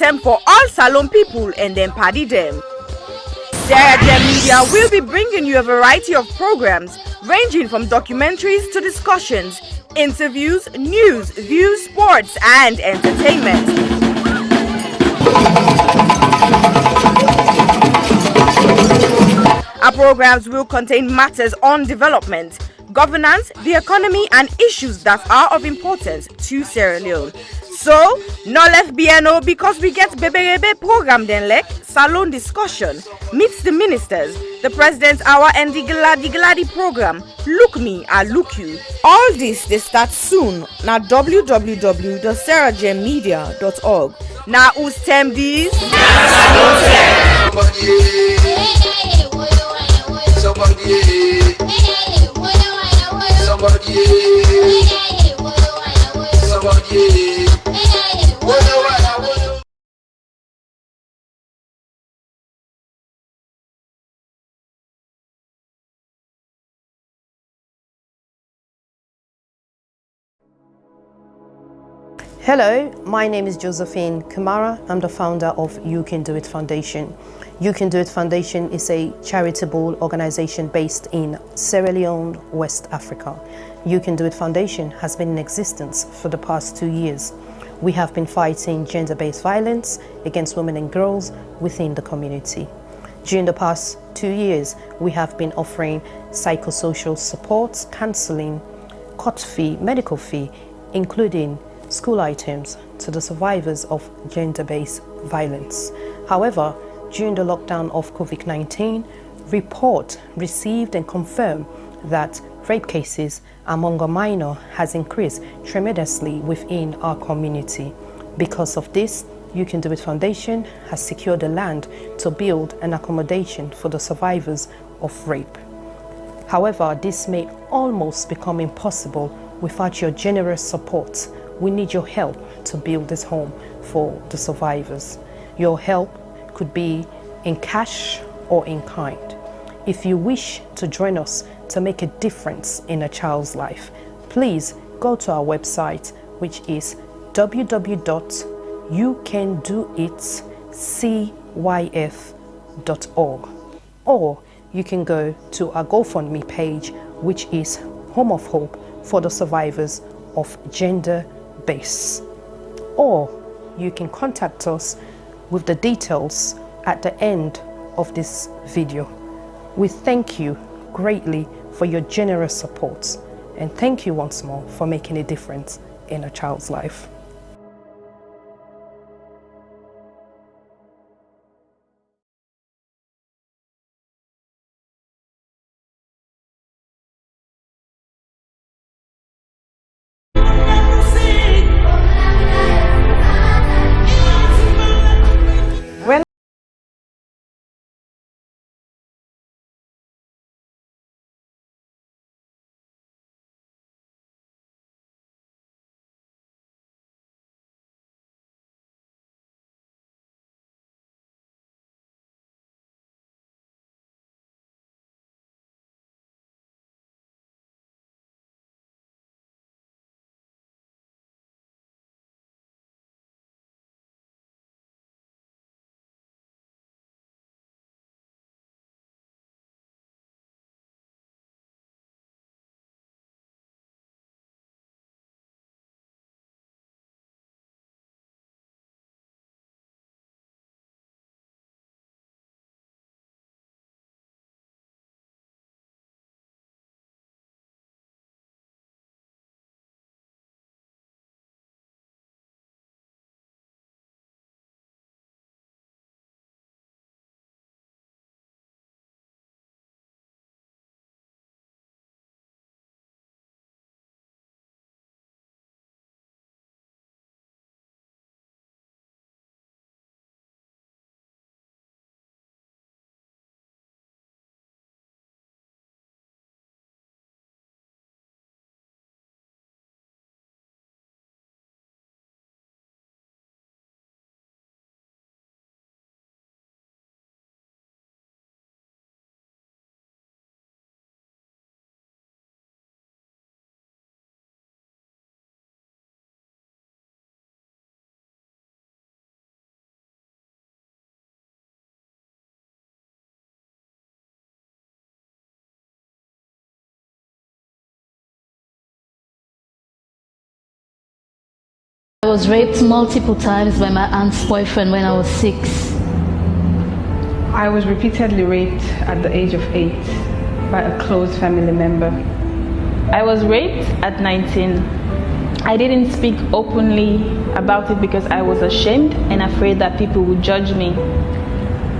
item for all Salon people and then party them. Sarah Media will be bringing you a variety of programs ranging from documentaries to discussions, interviews, news, views, sports, and entertainment. Our programs will contain matters on development, governance, the economy, and issues that are of importance to Sierra Leone. So, no left BNO because we get Beberebe program then like Salon discussion, meets the ministers, the president's hour and the Gladi program. Look me, I look you. All this they start soon na www.sarahjmedia.org. Now who's tem these? Hello, my name is Josephine Kamara. I'm the founder of You Can Do It Foundation. You Can Do It Foundation is a charitable organization based in Sierra Leone, West Africa. You Can Do It Foundation has been in existence for the past 2 years. We have been fighting gender-based violence against women and girls within the community. During the past 2 years, we have been offering psychosocial support, counseling, court fee, medical fee, including school items to the survivors of gender-based violence. However, during the lockdown of COVID-19, report received and confirmed that rape cases among a minor has increased tremendously within our community. Because of this, You Can Do It Foundation has secured the land to build an accommodation for the survivors of rape. However, this may almost become impossible without your generous support. We need your help to build this home for the survivors. Your help could be in cash or in kind. If you wish to join us to make a difference in a child's life, please go to our website, which is www.youcandoitcyf.org, or you can go to our GoFundMe page, which is Home of Hope for the survivors of gender-based, or you can contact us with the details at the end of this video. We thank you greatly for your generous support, and thank you once more for making a difference in a child's life. was raped multiple times by my aunt's boyfriend when I was 6. I was repeatedly raped at the age of 8 by a close family member. I was raped at 19. I didn't speak openly about it because I was ashamed and afraid that people would judge me.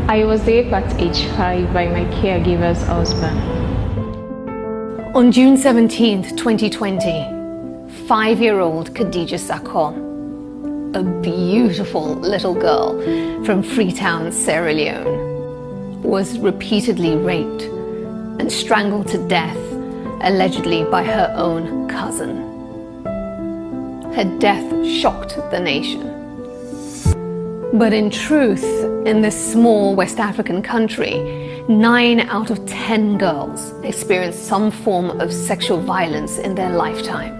I was raped at age 5 by my caregiver's husband. On June 17th, 2020, 5-year-old Khadija Sakho, a beautiful little girl from Freetown, Sierra Leone, was repeatedly raped and strangled to death, allegedly by her own cousin. Her death shocked the nation. But in truth, in this small West African country, 9 out of 10 girls experience some form of sexual violence in their lifetime.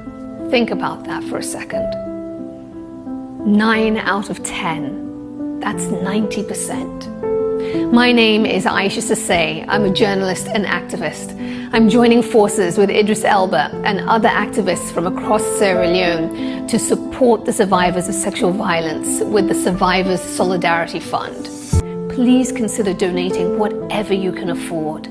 Think about that for a second. 9 out of 10. That's 90%. My name is Aisha Sase. I'm a journalist and activist. I'm joining forces with Idris Elba and other activists from across Sierra Leone to support the survivors of sexual violence with the Survivors Solidarity Fund. Please consider donating whatever you can afford.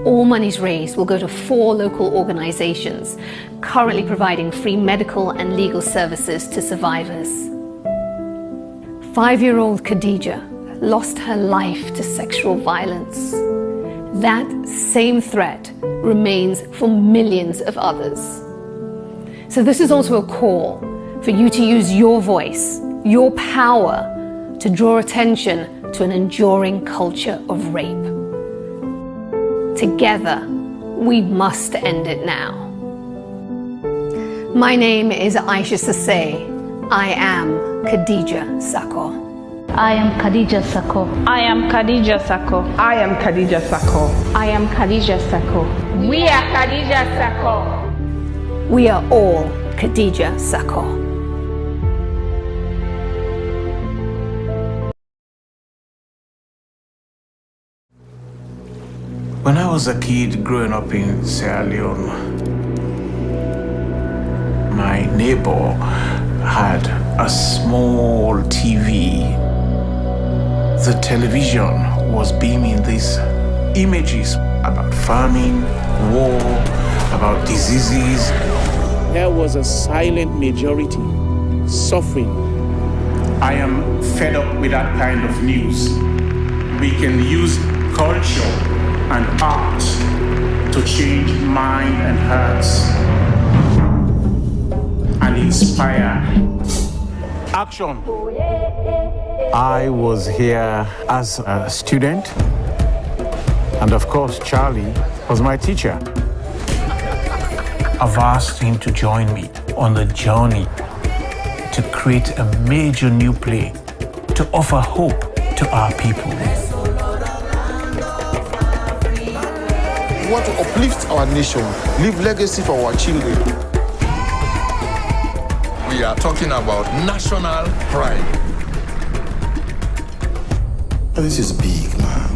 All monies raised will go to 4 local organizations currently providing free medical and legal services to survivors. 5-year-old Khadija lost her life to sexual violence. That same threat remains for millions of others. So this is also a call for you to use your voice, your power, to draw attention to an enduring culture of rape. Together, we must end it now. My name is Aisha Sase. I am Khadija Sakho. I am Khadija Sakho. I am Khadija Sakho. I am Khadija Sakho. I am Khadija Sakho. We are Khadija Sakho. We are all Khadija Sakho. When I was a kid growing up in Sierra Leone, my neighbor had a small TV. The television was beaming these images about famine, war, about diseases. There was a silent majority suffering. I am fed up with that kind of news. We can use culture and art to change mind and hearts and inspire Action. I was here as a student, and of course Charlie was my teacher. I've asked him to join me on the journey to create a major new play to offer hope to our people. We want to uplift our nation, leave legacy for our children. We are talking about national pride. This is big, man.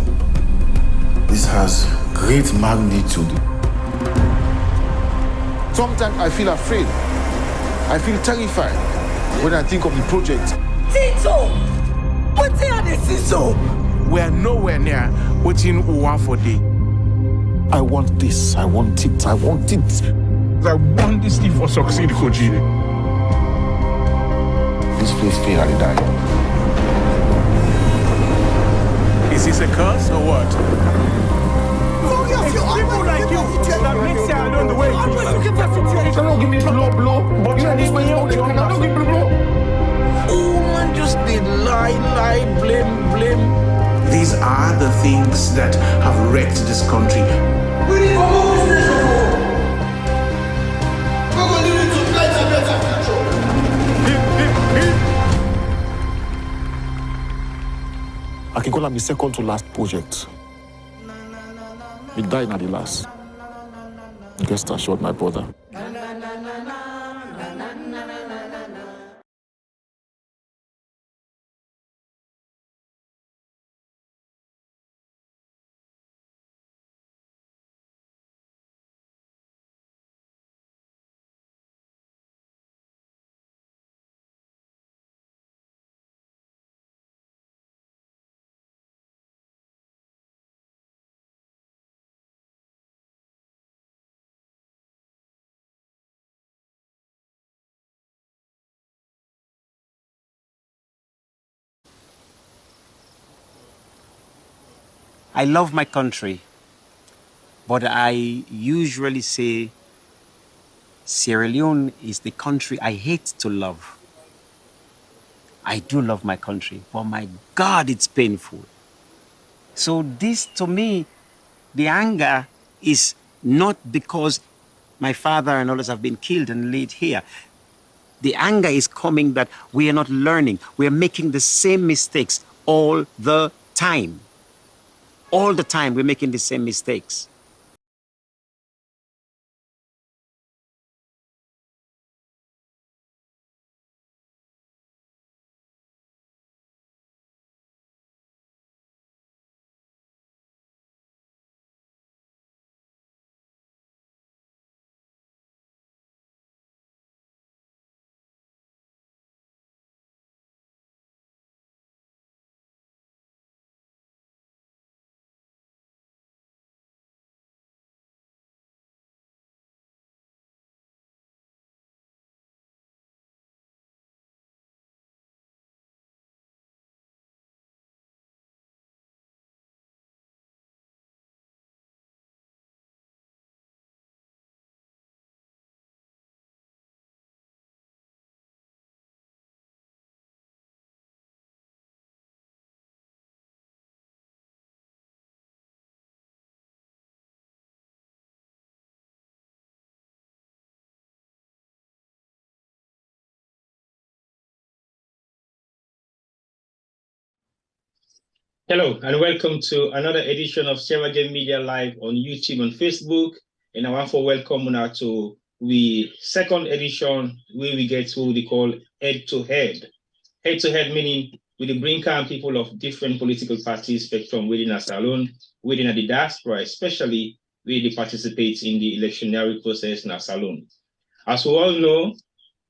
This has great magnitude. Sometimes I feel afraid. I feel terrified when I think of the project. Tito! What are they, Tito? We are nowhere near waiting one for day. I want this. I want it. I want it. I want this thing for succeed, Koji. This place failed and died. Is this a curse or what? It's people like you that makes Sierra Leone the way it is. You cannot give me blow. But you are this way, you cannot give me blow. Oh man, just they lie, blame. These are the things that have wrecked this country. We need to move this nation forward. We're going to leave it to better future. I can call him the second to last project. He died at the last. Rest assured, my brother. I love my country, but I usually say Sierra Leone is the country I hate to love. I do love my country, but my God, it's painful. So this, to me, the anger is not because my father and others have been killed and laid here. The anger is coming that we are not learning. We are making the same mistakes all the time. All the time, we're making the same mistakes. Hello, and welcome to another edition of Sierra Leone Media Live on YouTube and Facebook. And I want to welcome now to the second edition where we get what we call head-to-head. Head-to-head meaning we bring on people of different political parties spectrum within a salon, within the diaspora, especially where they participate in the electionary process in a salon. As we all know,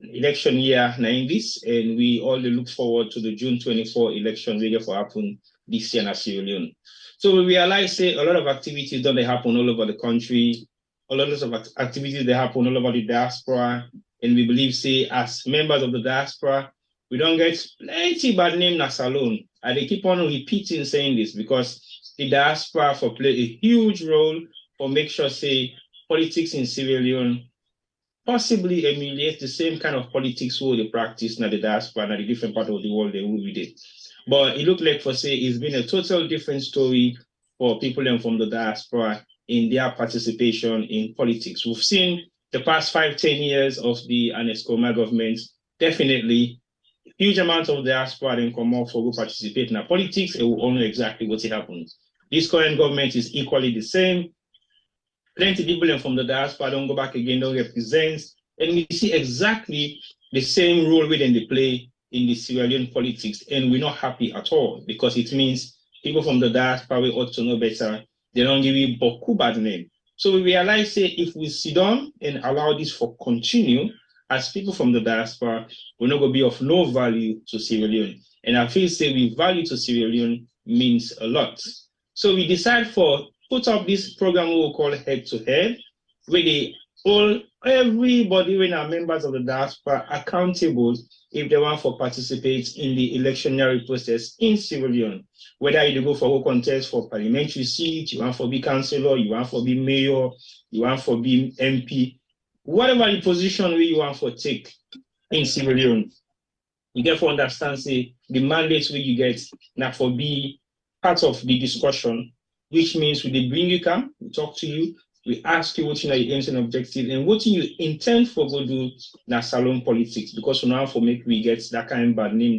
election year 90s, and we all look forward to the June 24 election ready for happen this year in Sierra Leone. So we realize a lot of activities don't they happen all over the country, a lot of activities they happen all over the diaspora, and we believe as members of the diaspora, we don't get plenty bad name na salon. And they keep on repeating saying this because the diaspora for play a huge role for make sure politics in Sierra Leone possibly emulate the same kind of politics who they practice in the diaspora and the different part of the world they will be there. But it looked like it's been a total different story for people from the diaspora in their participation in politics. We've seen the past 5-10 years of the Anescoma government, definitely huge amount of diaspora then come out for participate in politics, and we all know exactly what happens. This current government is equally the same. Plenty of people from the diaspora don't go back again, don't represent, and we see exactly the same role within they play in the Sierra Leone politics, and we're not happy at all because it means people from the diaspora we ought to know better. They don't give you Boku bad name. So we realize if we sit down and allow this for continue, as people from the diaspora, we're not going to be of no value to Sierra Leone. And I feel we value to Sierra Leone means a lot. So we decide for put up this program we will call head-to-head, where everybody when are members of the diaspora accountable if they want to participate in the electionary process in Sierra Leone. Whether you go for a contest for parliamentary seat, you want to be councillor, you want to be mayor, you want to be MP, whatever the position you want to take in Sierra Leone, you get to understand the mandates where you get not for be part of the discussion, which means we bring you come, we talk to you, we ask you what your aims and objectives and what you intend for go do na salon politics, because we now for make we get that kind of bad name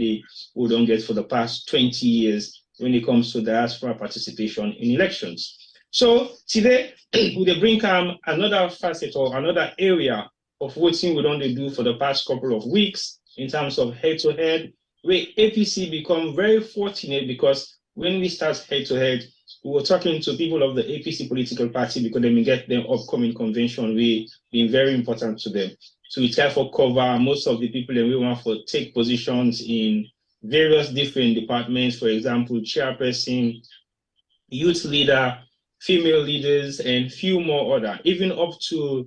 we don't get for the past 20 years when it comes to diaspora participation in elections. So today we bring another facet or another area of what we don't do for the past couple of weeks in terms of head-to-head, where APC become very fortunate because when we start head-to-head, we were talking to people of the APC political party because they may get their upcoming convention, being very important to them. So we try to cover most of the people that we want to take positions in various different departments, for example, chairperson, youth leader, female leaders, and few more other, even up to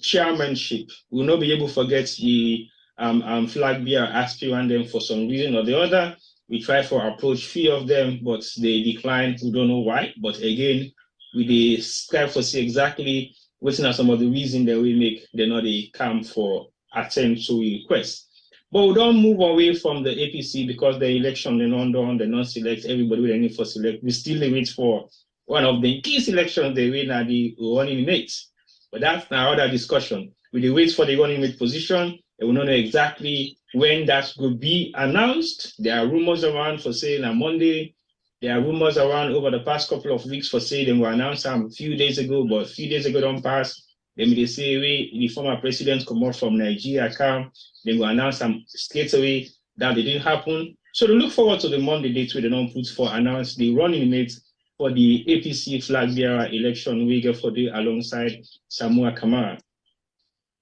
chairmanship. We'll not be able to forget the flag bearer aspirant them for some reason or the other. We tried to approach few of them, but they declined. We don't know why. But again, we dey strive to see exactly what are some of the reasons that we make they not come for attempt to request. But we don't move away from the APC because the election they not done, they not select everybody we need for select. We still wait for one of the key selections they win at the running mates. But that's now other discussion. We wait for the running mate position. They will not know exactly when that will be announced. There are rumors around for saying on Monday. There are rumors around over the past couple of weeks for saying they will announce them a few days ago, but a few days ago don't pass. Then they say the former president come out from Nigeria come. They will announce them straight away. That didn't happen. So to look forward to the Monday date where they don't put for announce the running mate for the APC flag bearer election we get for the alongside Samua Kamara.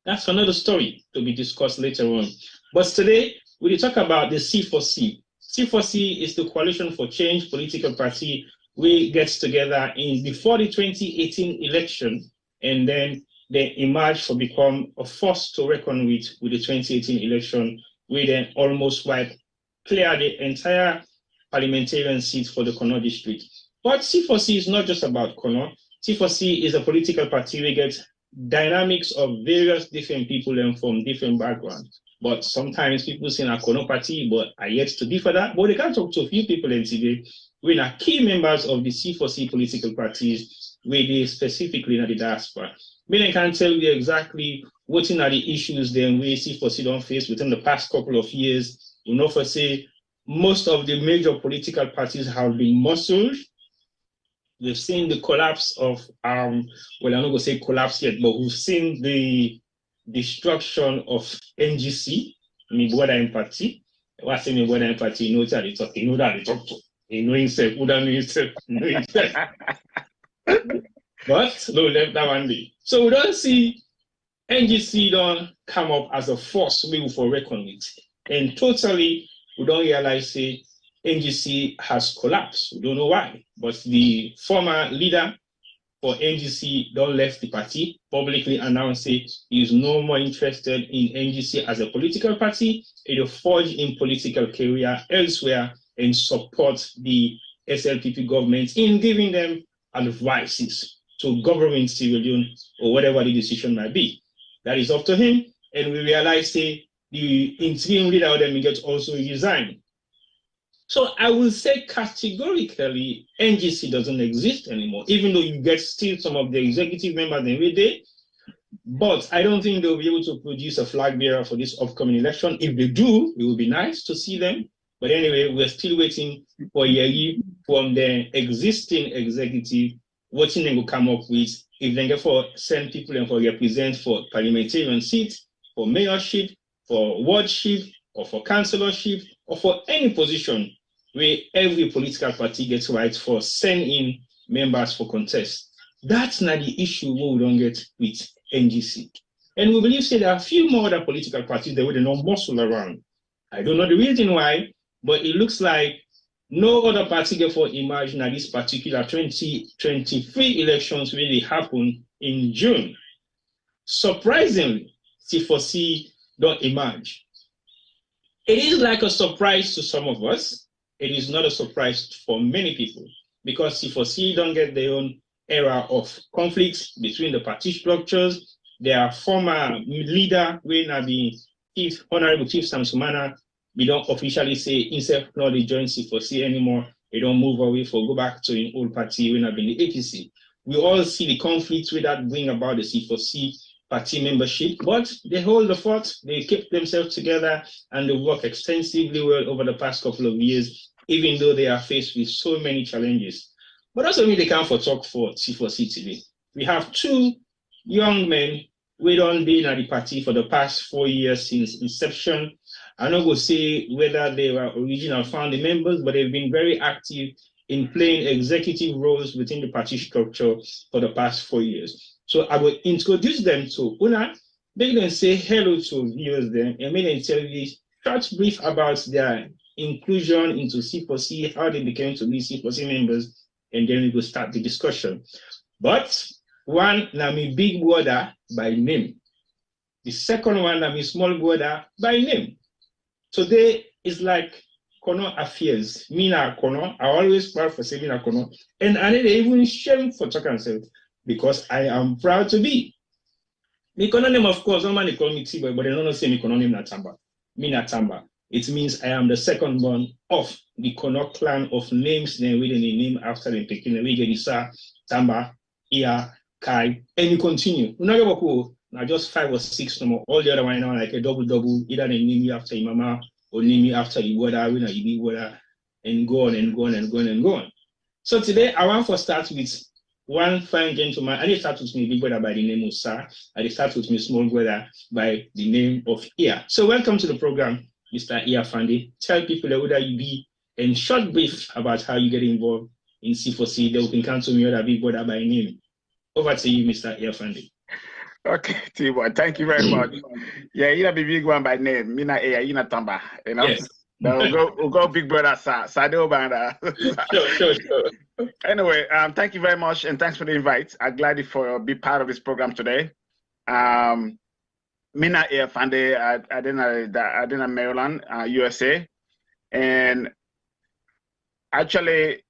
That's another story to be discussed later on. But today, we talk about the C4C. C4C is the Coalition for Change political party. We get together before the 2018 election, and then they emerge to become a force to reckon with the 2018 election. We then almost clear the entire parliamentarian seat for the Kono district. But C4C is not just about Kono. C4C is a political party. We get dynamics of various different people and from different backgrounds. But sometimes people say a Kono party, but are yet to be for that. But they can talk to a few people in today. We are key members of the C4C political parties, where they specifically in the diaspora. Meaning can tell you exactly what are the issues then we C4C don't face within the past couple of years. We know for say most of the major political parties have been muscled. We've seen the collapse of well, I'm not going to say collapse yet, but we've seen the destruction of NGC, my brother in party. What's my brother in party? You know that they talk, you know that they talk to. You know himself, who don't know himself, know himself. But no, left that one day. So we don't see NGC don't come up as a force we will for reckon with. And totally, we don't realize say NGC has collapsed. We don't know why. But the former leader for NGC don't left the party, publicly announced he is no more interested in NGC as a political party. It will forge in political career elsewhere and support the SLPP government in giving them advices to government Sierra Leone or whatever the decision might be. That is up to him. And we realize say the interim leader of them gets also resigned. So I will say categorically, NGC doesn't exist anymore, even though you get still some of the executive members every day. But I don't think they'll be able to produce a flag bearer for this upcoming election. If they do, it will be nice to see them. But anyway, we're still waiting for Yeri from the existing executive, what they will come up with. If they get for send people and for represent for parliamentarian seats, for mayorship, for wardship, or for councillorship, or for any position where every political party gets right for send in members for contest. That's not the issue we don't get with NGC. And we believe say there are a few more other political parties that would not muscle around. I don't know the reason why, but it looks like no other party get for emerge in this particular 2023 elections really happen in June. Surprisingly, C4C don't emerge. It is like a surprise to some of us. It is not a surprise for many people because C4C don't get their own era of conflicts between the party structures. Their former leader, when Honorable Chief Samsumana, we don't officially say himself not the join C4C anymore. They don't move away for go back to an old party when I've been the APC. We all see the conflicts with that bring about the C4C party membership, but they hold the fort, they keep themselves together, and they work extensively well over the past couple of years, even though they are faced with so many challenges. But also mean they can't for talk for C4C today. We have two young men who don't be in the party for the past 4 years since inception. I'm not going to say whether they were original founding members, but they've been very active in playing executive roles within the party structure for the past 4 years. So I will introduce them to Una. They can say hello to viewers then, and then tell you short brief about their inclusion into C4C, how they became to be C4C members, and then we will start the discussion. But one, Nami big brother by name. The second one, Nami small brother by name. Today is like Kono affairs. Mina Kono, I always proud for saying Mina Kono. And I need even shame for talking myself because I am proud to be. Me Kono name, of course, no man they call me T-boy, but they don't say me Kono name Natamba. Me Natamba. It means I am the second born of the Kono clan of names then with any name after the Pekin. We get Isa, Tamba, Ia, Kai, and you continue. Now just 5 or 6 no more. All the other one now like a double, either they name you after your mama or name you after your brother, you know, you be brother, and go on and go on and go on and go on. So today I want to start with one fine gentleman. I didn't start with me big brother by the name of Sir. I didn't start with me small brother by the name of Ia. So welcome to the program, Mr. Ia Fande. Tell people whether you be in short brief about how you get involved in C4C. They can cancel me other big brother by name. Over to you, Mr. Ia Fande. Okay, T-boy, thank you very much. Yeah, you know the big one by name. Mina Eya, you know Tamba. You know? Yes. We'll go big brother Sado Banda. Sure. Anyway, thank you very much and thanks for the invite. I'm glad to be part of this program today. Mina Eya Fande, I didn't Maryland, USA. And actually,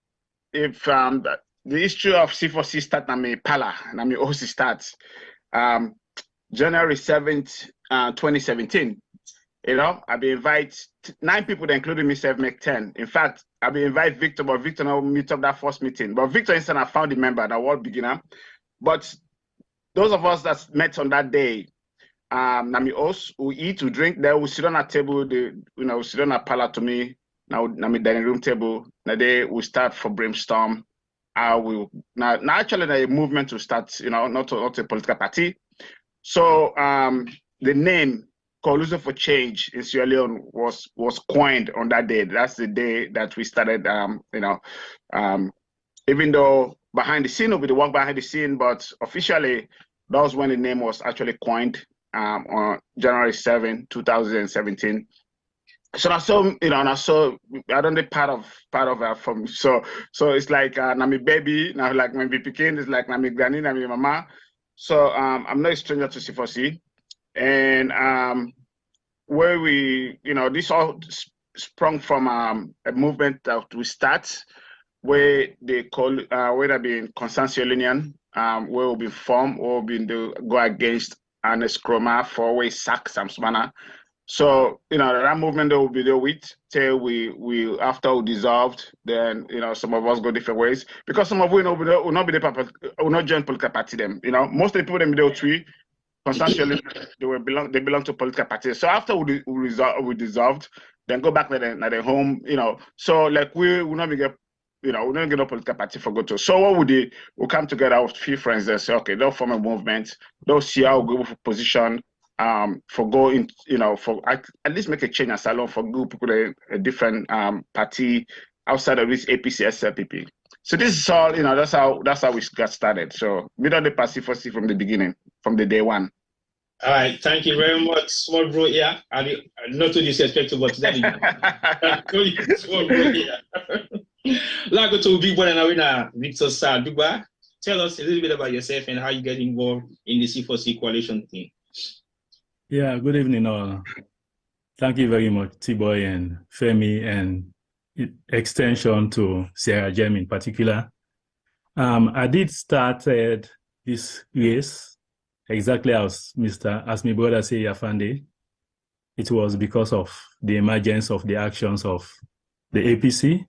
if the history of C4C starts, Nami Pala, Nami OC starts. January 7th, 2017. You know, I've been invited 9 people, including myself, make 10. In fact, I've been invited Victor, but Victor now meet up that first meeting. But Victor instead I found the member, the world beginner. But those of us that met on that day, Nami us, we eat, we drink, then we sit on a table, we sit on a parlor to me, now Nami dining room table. Now day we start for brainstorm. Now actually the movement will start, not a political party. So the name Coalition for Change in Sierra Leone was coined on that day. That's the day that we started, even though behind the scene will be the work behind the scene, but officially that was when the name was actually coined on January 7, 2017. So I don't need part of that from so it's like Nami baby now, like my Pekin is like Nami granny, Nami mama. So I'm not a stranger to C4C, and where we this all sprung from a movement that we start where they call where there been Consensus Union where we'll be formed or be go against an Eskroma for way sack some manner. So that movement that will be there with till we after we dissolved, then some of us go different ways because some of we will not join political party them. Most of the people them there three constantly they belong to political parties. So after we dissolved, then go back to their home. So like we will not be get we don't get a political party for go to. So what would they? We'll come together with few friends that say, okay, they'll form a movement. They'll see how we go for position. For going, for at least make a change as alone for good people a different party outside of this APC SLPP. So this is all, that's how we got started. So we don't the C4C from the beginning, from the day one. All right, thank you very much, small bro here. And not to disrespect, but that is small bro here. Like to big brother now, Victor Saduba. Tell us a little bit about yourself and how you get involved in the C4C coalition thing. Yeah, good evening all. Thank you very much, T-Boy and Femi, and extension to Sarah Jem in particular. I did start this race exactly as my brother say, Yafande. It was because of the emergence of the actions of the APC.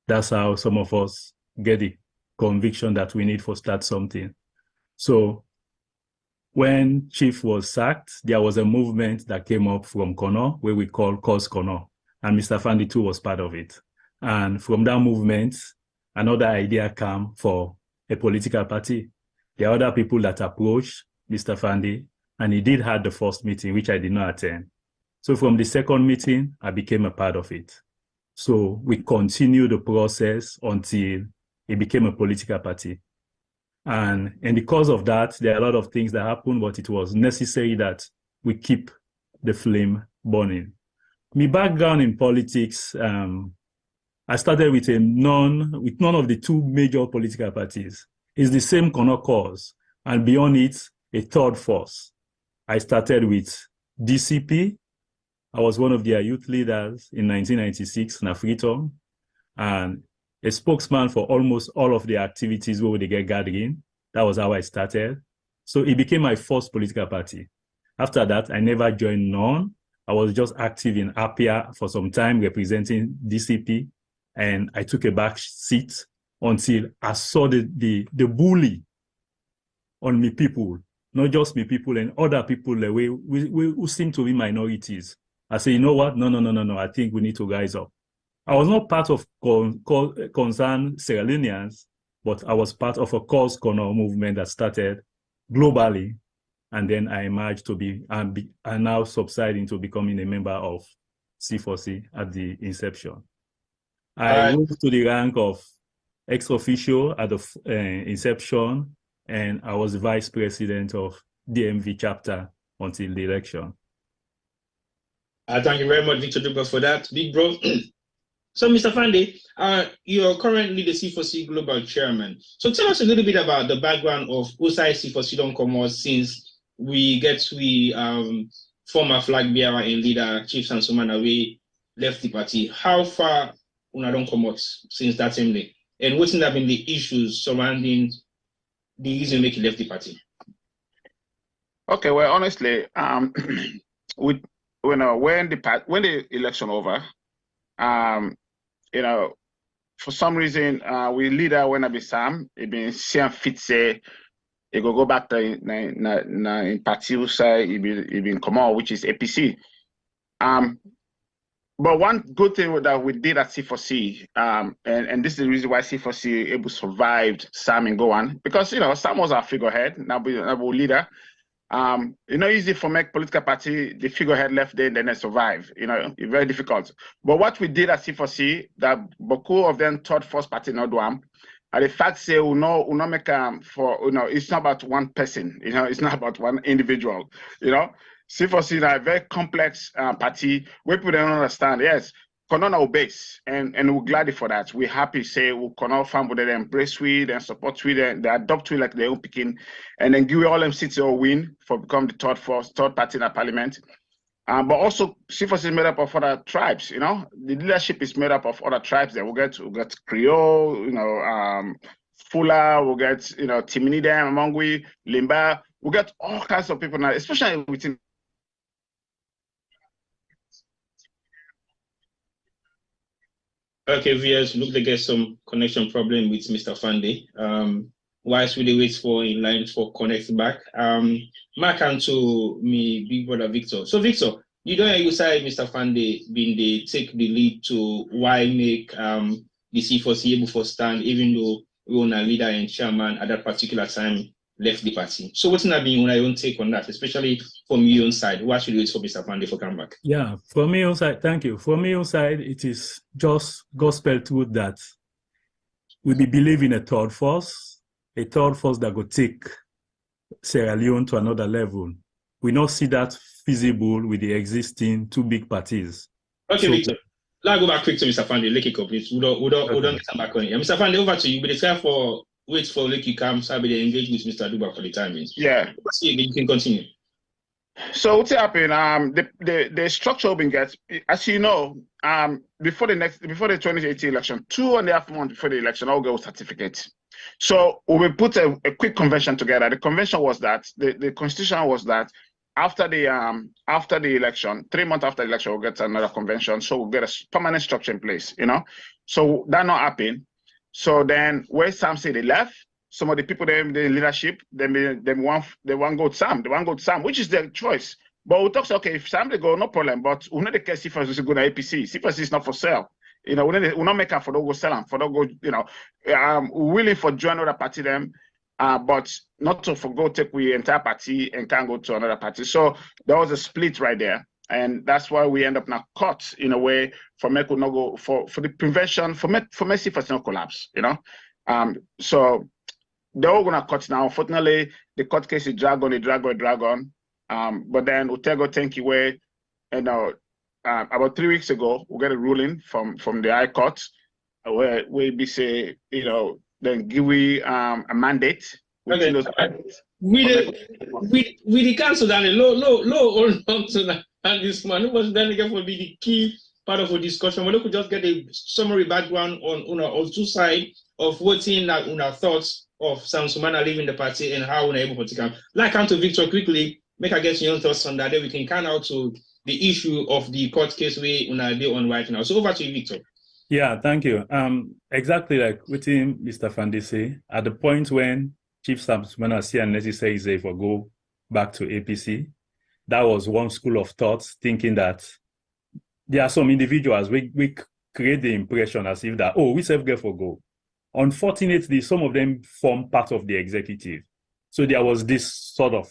That's how some of us get the conviction that we need to start something. So when Chief was sacked, there was a movement that came up from Kono, where we call Cause Kono, and Mr. Fandi too was part of it. And from that movement, another idea came for a political party. There are other people that approached Mr. Fandi, and he did have the first meeting, which I did not attend. So from the second meeting, I became a part of it. So we continued the process until it became a political party. And in the course of that, there are a lot of things that happened, but it was necessary that we keep the flame burning. My background in politics, I started with none of the two major political parties. It's the same Kono cause, and beyond it, a third force. I started with DCP, I was one of their youth leaders in 1996 in Freetown, and a spokesman for almost all of the activities where they get gathering. That was how I started. So it became my first political party. After that, I never joined none. I was just active in APIA for some time, representing DCP, and I took a back seat until I saw the bully on me people, not just me people and other people who seem to be minorities. I say, you know what? No. I think we need to rise up. I was not part of Concerned Sierra Leoneans, but I was part of a Cause Corner movement that started globally. And then I emerged to be, and now subsiding to becoming a member of C4C at the inception. I rose to the rank of ex-officio at the inception, and I was vice president of DMV chapter until the election. Thank you very much, Victor Duba, for that, big bro. So, Mr. Fande, you're currently the C4C Global Chairman. So tell us a little bit about the background of Usai C4C Don Commerce since we former flag bearer and leader, Chief Sansomana, we left the party. How far una don commerce since that same day? And what's have been the issues surrounding the reason making left the party? Okay, well, honestly, when the election over, for some reason, we leader when I be Sam, it been Sian fit say, it go back to in party side, it been come out, which is APC. But one good thing that we did at C4C, and this is the reason why C4C able survived Sam and go on, because Sam was our figurehead, now we leader. It's not easy for make political party, the figurehead left there and then they survive. It's very difficult. But what we did at C4C, that beaucoup of them thought first party not do and the fact say we not make for it's not about one person, it's not about one individual, C4C is a very complex party where people don't understand. Yes, Konona obeys, and we're glad for that. We're happy say we cannot farm with them, embrace with and support with them, they adopt with like their own picking, and then give all them seats or win for become the third party in the parliament. But also C4C is made up of other tribes, the leadership is made up of other tribes. There we'll get Creole, Fula, we'll get Timinida, Mongwe, Limba, we'll get all kinds of people now, especially within. Okay, viewers, look, they get some connection problem with Mr. Fande. Whilst we wait for in line for connect back, Mark and to me, big brother Victor. So Victor, you don't you say Mr. Fande being the take the lead to why make the C4C able for stand, even though we were a leader and chairman at that particular time left the party. So what's not being your own take on that, especially from your own side? What should we wait for Mr. Fande for come back? Yeah, from my own side, thank you. From my own side, it is just gospel truth that we believe in a third force that will take Sierra Leone to another level. We not see that feasible with the existing two big parties. Okay, so, Victor, let's go back quick to Mr. Fande. Let it complete. We don't come back on here. Mr. Fande, over to you. But it's time for wait for Lekki come, so we engage with Mr. Duba for the timing. Yeah. You can continue. So what's happened? The structure been get, as you know, before the 2018 election, 2.5 months before the election, all go certificates. So we put a quick convention together. The convention was that the constitution was that after the election, 3 months after the election, we'll get another convention. So we'll get a permanent structure in place, So that not happened. So then where Sam said they left, some of the people there in the leadership, they want go with Sam, which is their choice. But we talk, okay, if Sam they go, no problem. But we know the case C4C is going to APC. C4C is not for sale. We not make for don't go sell them, for don't go, willing for join other party them, but not to forgo take we entire party and can't go to another party. So there was a split right there. And that's why we end up now caught in a way for make no go for the prevention for C4C not collapse, So they're all gonna cut now. Unfortunately, the court case is drag on. But then Utego thank you way, about 3 weeks ago, we got a ruling from the High Court where we say, then give we a mandate. Okay. We the council that low hold on to that. and this man who was then again will be the key part of the discussion. We could just get a summary background on two sides of voting on our thoughts of Sam Sumana leaving the party and how we're able to come. Like come to Victor quickly, make I get your own thoughts on that. Then we can count out to the issue of the court case we on right now. So over to you, Victor. Yeah, thank you. Exactly like within Mr. Fandisi, at the point when Chief Sam Sumana CNS says they will go back to APC, that was one school of thought thinking that there are some individuals we create the impression as if that, oh, we self get for go. Unfortunately, some of them form part of the executive. So there was this sort of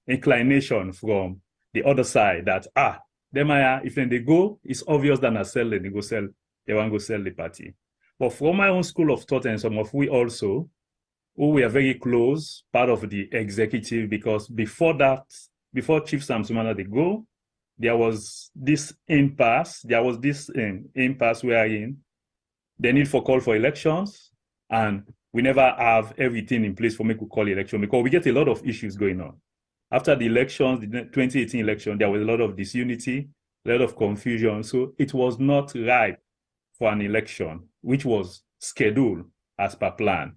inclination from the other side that, if they go, it's obvious that they want to go sell the party. But from my own school of thought and some of we also, we are very close, part of the executive, because before Chief Sam Sumana they go, there was this impasse. There was this impasse we are in. The need for call for elections, and we never have everything in place for me to call election because we get a lot of issues going on. After the elections, the 2018 election, there was a lot of disunity, a lot of confusion. So it was not ripe for an election, which was scheduled as per plan.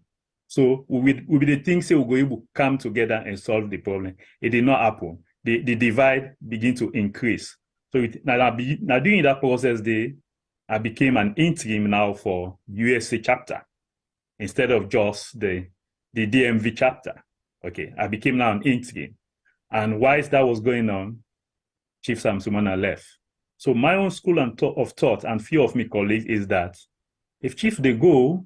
So we be the things say we'll be able to come together and solve the problem. It did not happen. The divide began to increase. So now during that process, I became an interim now for USA chapter instead of just the DMV chapter. Okay, I became now an interim. And whilst that was going on, Chief Sam Sumana left. So my own school of thought and few of my colleagues is that if Chief they go,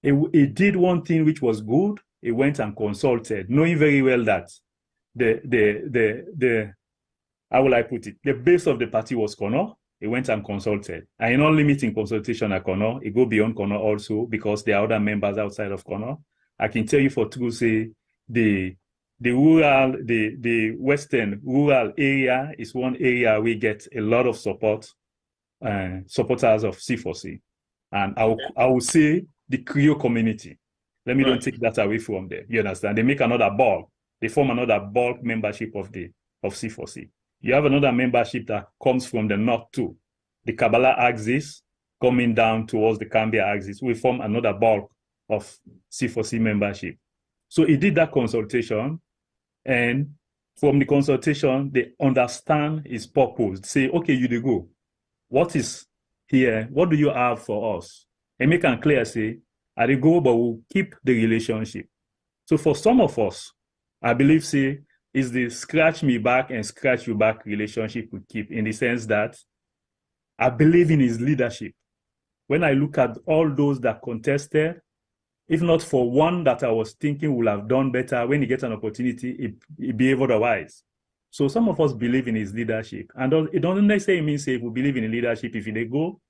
he did one thing which was good. He went and consulted, knowing very well that how will I put it? The base of the party was Kono. He went and consulted. And in only meeting consultation at Kono, he go beyond Kono also because there are other members outside of Kono. I can tell you for true, say the western rural area is one area we get a lot of supporters of C4C. And I will say the Creole community. Let me don't take that away from them. You understand? They make another bulk. They form another bulk membership of C4C. You have another membership that comes from the north too. The Kabbalah axis coming down towards the Cambia axis. We form another bulk of C4C membership. So he did that consultation, and from the consultation, they understand his purpose. Say, okay, you go. What is here? What do you have for us? And make it clear, say, I dey go, but we'll keep the relationship. So for some of us, I believe, say, is the scratch me back and scratch you back relationship we keep, in the sense that I believe in his leadership. When I look at all those that contested, if not for one that I was thinking would have done better, when he gets an opportunity, he behave otherwise. So some of us believe in his leadership. And it doesn't necessarily mean, say, if we believe in leadership, if they go,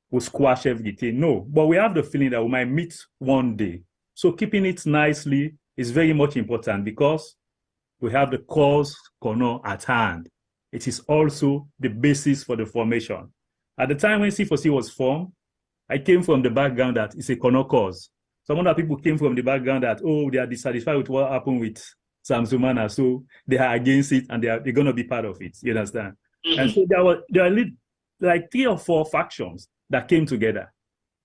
we'll squash everything. No, but we have the feeling that we might meet one day. So keeping it nicely is very much important because we have the cause Kono at hand. It is also the basis for the formation. At the time when C4C was formed, I came from the background that it's a Kono cause. Some other people came from the background that, they are dissatisfied with what happened with Sam Sumana, so they are against it and they're going to be part of it. You understand? Mm-hmm. And so there are like 3 or 4 factions that came together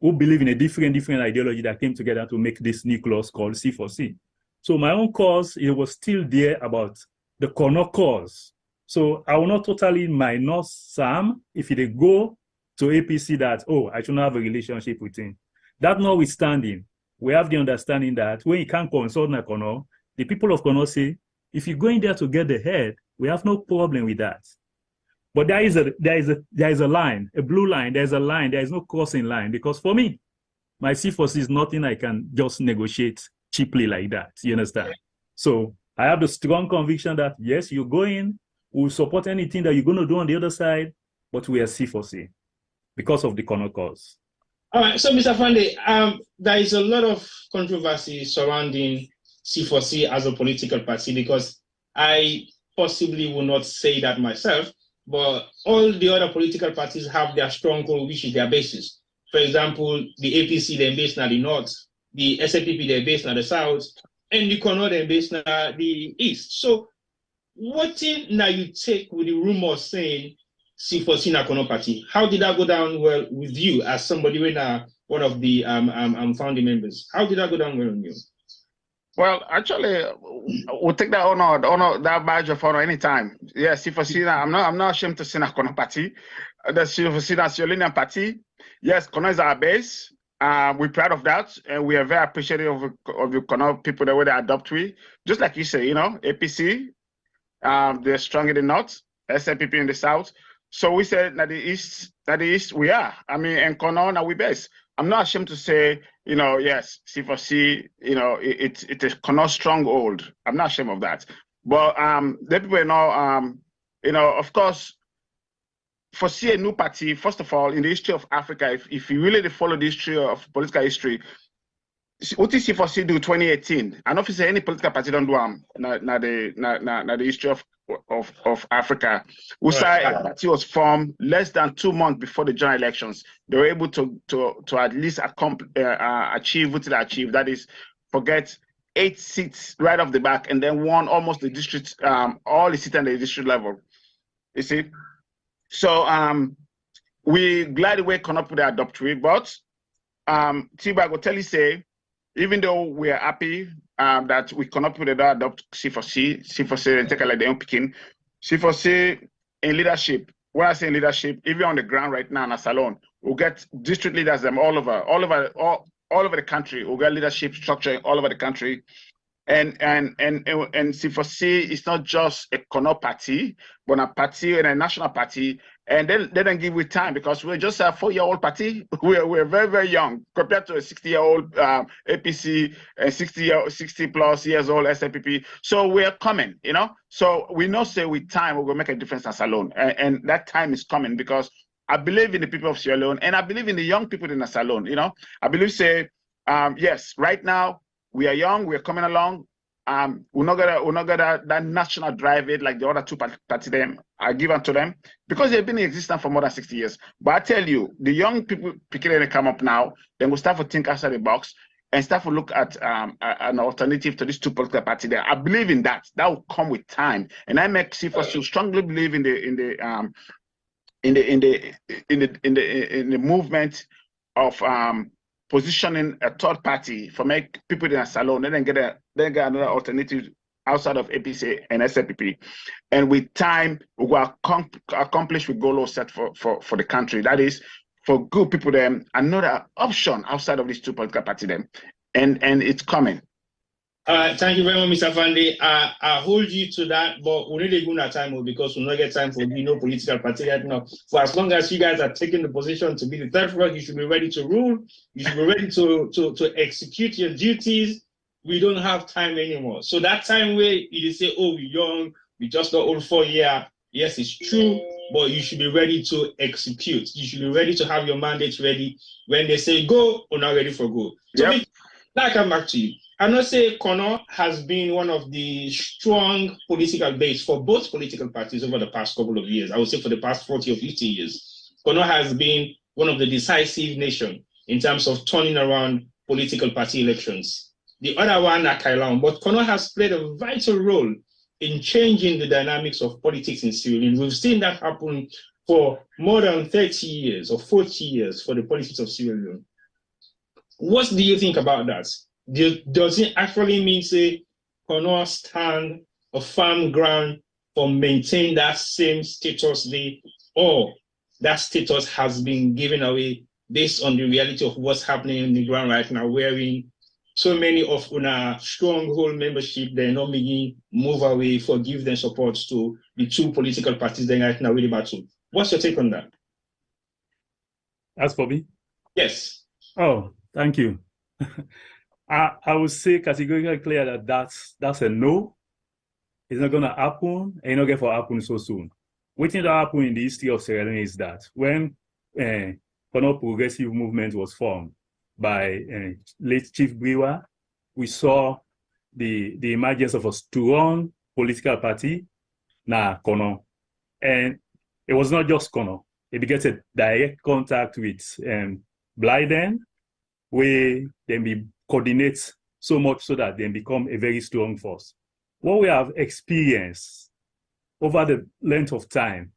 who believe in a different ideology that came together to make this nucleus called C4C. So my own cause, it was still there about the Kono cause. So I will not totally minus Sam if they go to APC that, I should not have a relationship with him. That notwithstanding, we have the understanding that when you can't consult Kono, the people of Kono say, if you go in there to get the head, we have no problem with that. But there is a line, a blue line, there's a line, there is no crossing line. Because for me, my C4C is nothing I can just negotiate cheaply like that. You understand? So I have the strong conviction that, yes, you go in, we'll support anything that you're going to do on the other side, but we are C4C because of the Kono cause. All right, so Mr. Fande, there is a lot of controversy surrounding C4C as a political party because I possibly will not say that myself, but all the other political parties have their stronghold, which is their basis. For example, the APC, they're based in the north, the SAPP, they're based in the south, and the Kono, they're based in the east. So what thing now you take with the rumor saying C4C na Kono party? How did that go down well with you as somebody when one of the founding members? How did that go down well on you? Well, actually, we'll take that honor, that badge of honor anytime. Yeah, C4C. I'm not ashamed to say na Kono party. The C4C National party. Yes, Kono is our base. We're proud of that, and we are very appreciative of the Kono people the way they adopt we. Just like you say, APC, they're strong in the north, SNPP in the south. So we said that the east we are. I mean, and Kono now we best. I'm not ashamed to say, yes, C4C, it's a Kono stronghold. I'm not ashamed of that. But let people know, of course, for see a new party, first of all, in the history of Africa, if you really follow the history of political history, what did C4C do 2018? I don't say any political party don't do the history of Africa. USA party was formed less than 2 months before the general elections. They were able to at least achieve what they achieved. That is, forget 8 seats right off the back, and then won almost the district, all the seats at the district level. You see. So we glad we come up with the adoptory, but Tiba, I will tell you, say, even though we are happy that we come up with the adopt C4C and take a like the young picking, C4C in leadership. When I say in leadership, even on the ground right now in a salon, we'll get district leaders them all over the country. We'll get leadership structure all over the country. And C4C is not just a Kono party, but a party and a national party. And they don't give you time because we're just a 4-year-old party. We're very, very young compared to a 60-year-old APC and 60 plus years old SNPP. So we're coming, So we know, say with time, we're going to make a difference as alone. And that time is coming because I believe in the people of Sierra Leone and I believe in the young people in the salon, I believe, say, yes, right now, we are young. We're coming along. We're not gonna that national drive it like the other two parties. Them I give unto them because they've been in existence for more than 60 years. But I tell you, the young people particularly come up now. Then we'll start to think outside the box and start to look at an alternative to these two political parties. There, I believe in that. That will come with time, and I make C4C strongly believe in the movement of positioning a third party for make people in a salon, and then get another alternative outside of APC and SNPP. And with time, we will accomplish the goal set for the country. That is, for good people, them another option outside of these two political parties, them, and it's coming. Thank you very much, Mr. Fande. I hold you to that, but we need a good time because we not get time for no political party right now. For as long as you guys are taking the position to be the third front, you should be ready to rule. You should be ready to execute your duties. We don't have time anymore. So that time where you say, "Oh, we're young, we just not old 4 years." Yes, it's true, but you should be ready to execute. You should be ready to have your mandates ready. When they say go, we're not ready for go. So now I come back to you. I must say Kono has been one of the strong political base for both political parties over the past couple of years. I would say for the past 40 or 50 years. Kono has been one of the decisive nations in terms of turning around political party elections. The other one are Kailan, but Kono has played a vital role in changing the dynamics of politics in Sierra Leone. We've seen that happen for more than 30 years or 40 years for the politics of Sierra Leone. What do you think about that? Does it actually mean, say, Kono stand a firm ground for maintaining that same status there, or that status has been given away based on the reality of what's happening in the ground right now, wherein so many of our stronghold membership, they're not making move away for give them support to the two political parties that right now really battle. What's your take on that? As for me? Yes. Oh, thank you. I would say categorically clear that that's a no. It's not going to happen, and it's not going to happen so soon. What thing that happened in the history of Sierra Leone is that when Kono Progressive Movement was formed by late Chief Briwa, we saw the emergence of a strong political party, Kono. And it was not just Kono. It began a direct contact with Blyden, where they be coordinate so much so that they become a very strong force. What we have experienced over the length of time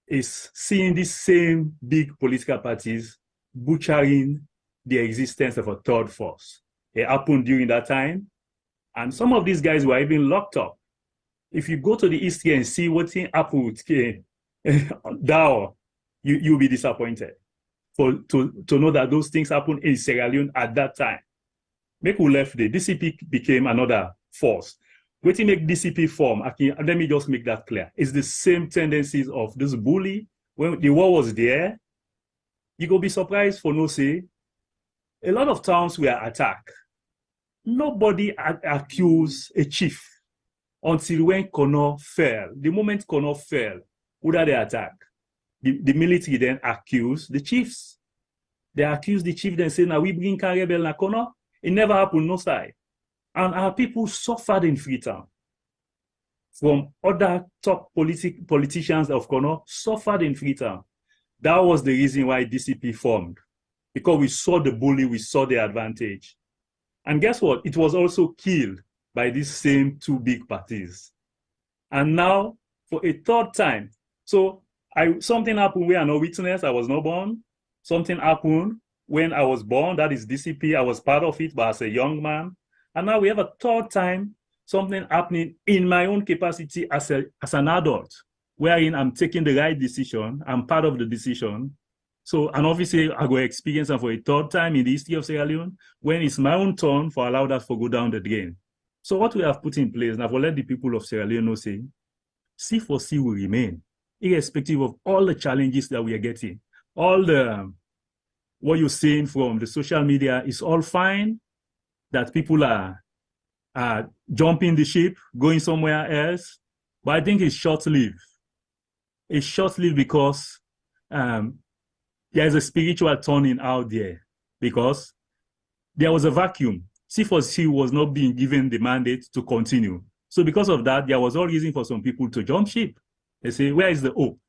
is seeing these same big political parties butchering the existence of a third force. It happened during that time, and some of these guys were even locked up. If you go to the East here and see what happened with Dao, you'll be disappointed to know that those things happened in Sierra Leone at that time. Make we left the DCP became another force. What make DCP form, let me just make that clear. It's the same tendencies of this bully. When the war was there, you go be surprised for no say. A lot of towns were attacked. Nobody accused a chief until when Connor fell. The moment Connor fell, who did they attack? The military then accused the chiefs. They accused the chief, then say, now we bring rebel na Connor. It never happened, no side. And our people suffered in Freetown. From other top politicians of Connor, suffered in Freetown. That was the reason why DCP formed. Because we saw the bully, we saw the advantage. And guess what? It was also killed by these same two big parties. And now, for a third time, so something happened where I no witness, I was not born. Something happened when I was born, that is DCP, I was part of it, but as a young man. And now we have a third time, something happening in my own capacity as an adult, wherein I'm taking the right decision, I'm part of the decision. So, and obviously I go experience them for a third time in the history of Sierra Leone, when it's my own turn for allow that for go down the drain. So what we have put in place, now for let the people of Sierra Leone know, say, C4C will remain, irrespective of all the challenges that we are getting. All the, what you're seeing from the social media is all fine, that people are jumping the ship, going somewhere else, but I think it's short-lived. It's short-lived because there is a spiritual turning out there, because there was a vacuum. C4C was not being given the mandate to continue. So because of that, there was all reason for some people to jump ship. They say, where is the hope?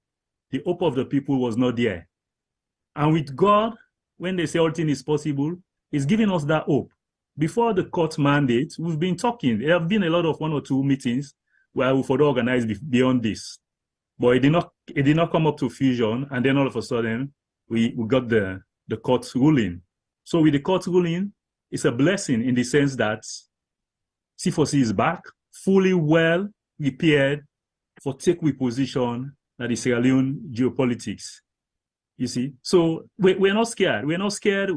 The hope of the people was not there. And with God, when they say all things is possible, He's giving us that hope. Before the court mandate, we've been talking. There have been a lot of 1 or 2 meetings where we further organize beyond this. But it did not come up to fusion, and then all of a sudden, we got the court ruling. So with the court ruling, it's a blessing in the sense that C4C is back, fully well prepared for take we position at the Sierra Leone geopolitics. You see, so we're not scared. We're not scared.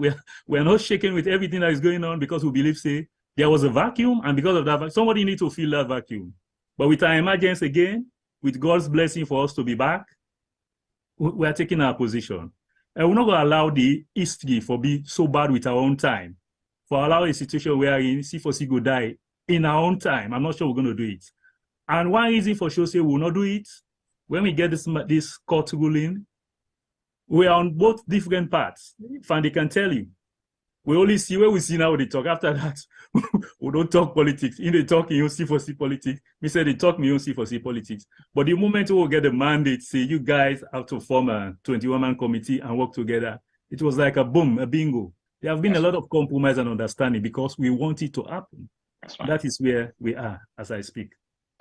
We're not shaken with everything that is going on, because we believe, say, there was a vacuum, and because of that, somebody needs to fill that vacuum. But with our emergence again, with God's blessing for us to be back, we are taking our position. And we're not going to allow the history for be so bad with our own time, for allow a situation wherein C4C go die in our own time. I'm not sure we're going to do it. And one reason for sure say we will not do it, when we get this court ruling, we are on both different paths. Fandy can tell you. We only see where we see now they talk. After that, we don't talk politics. In the talk, you see C4C politics. We said they talk, you see C4C politics. But the moment we will get the mandate, say you guys have to form a 21-man committee and work together, it was like a boom, a bingo. There have been a lot of compromise and understanding because we want it to happen. That is where we are as I speak.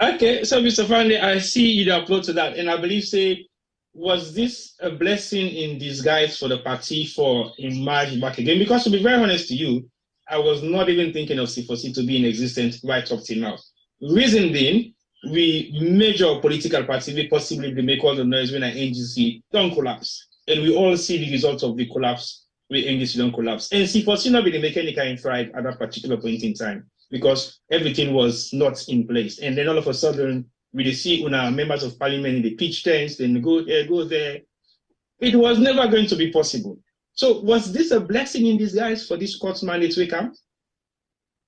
Okay, so Mr. Fandy, I see you upload to that, and I believe, say, was this a blessing in disguise for the party for emerge back again? Because to be very honest to you, I was not even thinking of C4C to be in existence right up till now. Reason being, we major political party, we possibly make all the noise when an NGC don't collapse. And we all see the results of the collapse when NGC don't collapse. And C4C not be the mechanical in fried at that particular point in time, because everything was not in place. And then all of a sudden, we see members of parliament in the pitch tents, then go here, go there. It was never going to be possible. So was this a blessing in disguise for this court's mandate to come?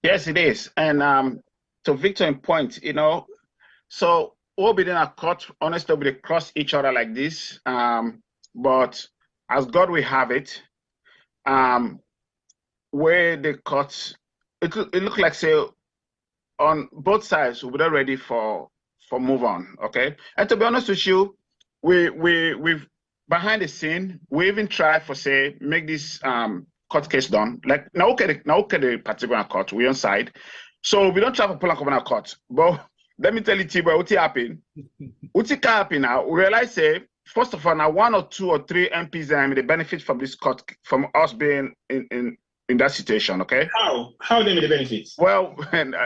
Yes, it is. And to Victor's point, so all within a court, honestly, we cross each other like this. But as God will have it, where the courts, it looked like, say, on both sides, we're not ready for move on, okay? And to be honest with you, we've behind the scene, we even tried for, say, make this court case done. Like now, okay, the particular court, we're on side. So we don't try to pull up on our court, but let me tell you, Tiba, what happened? What happened now? We realize, say, first of all, now 1 or 2 or 3 MPs they benefit from this cut, from us being in that situation. Okay. How they may benefit? Well, the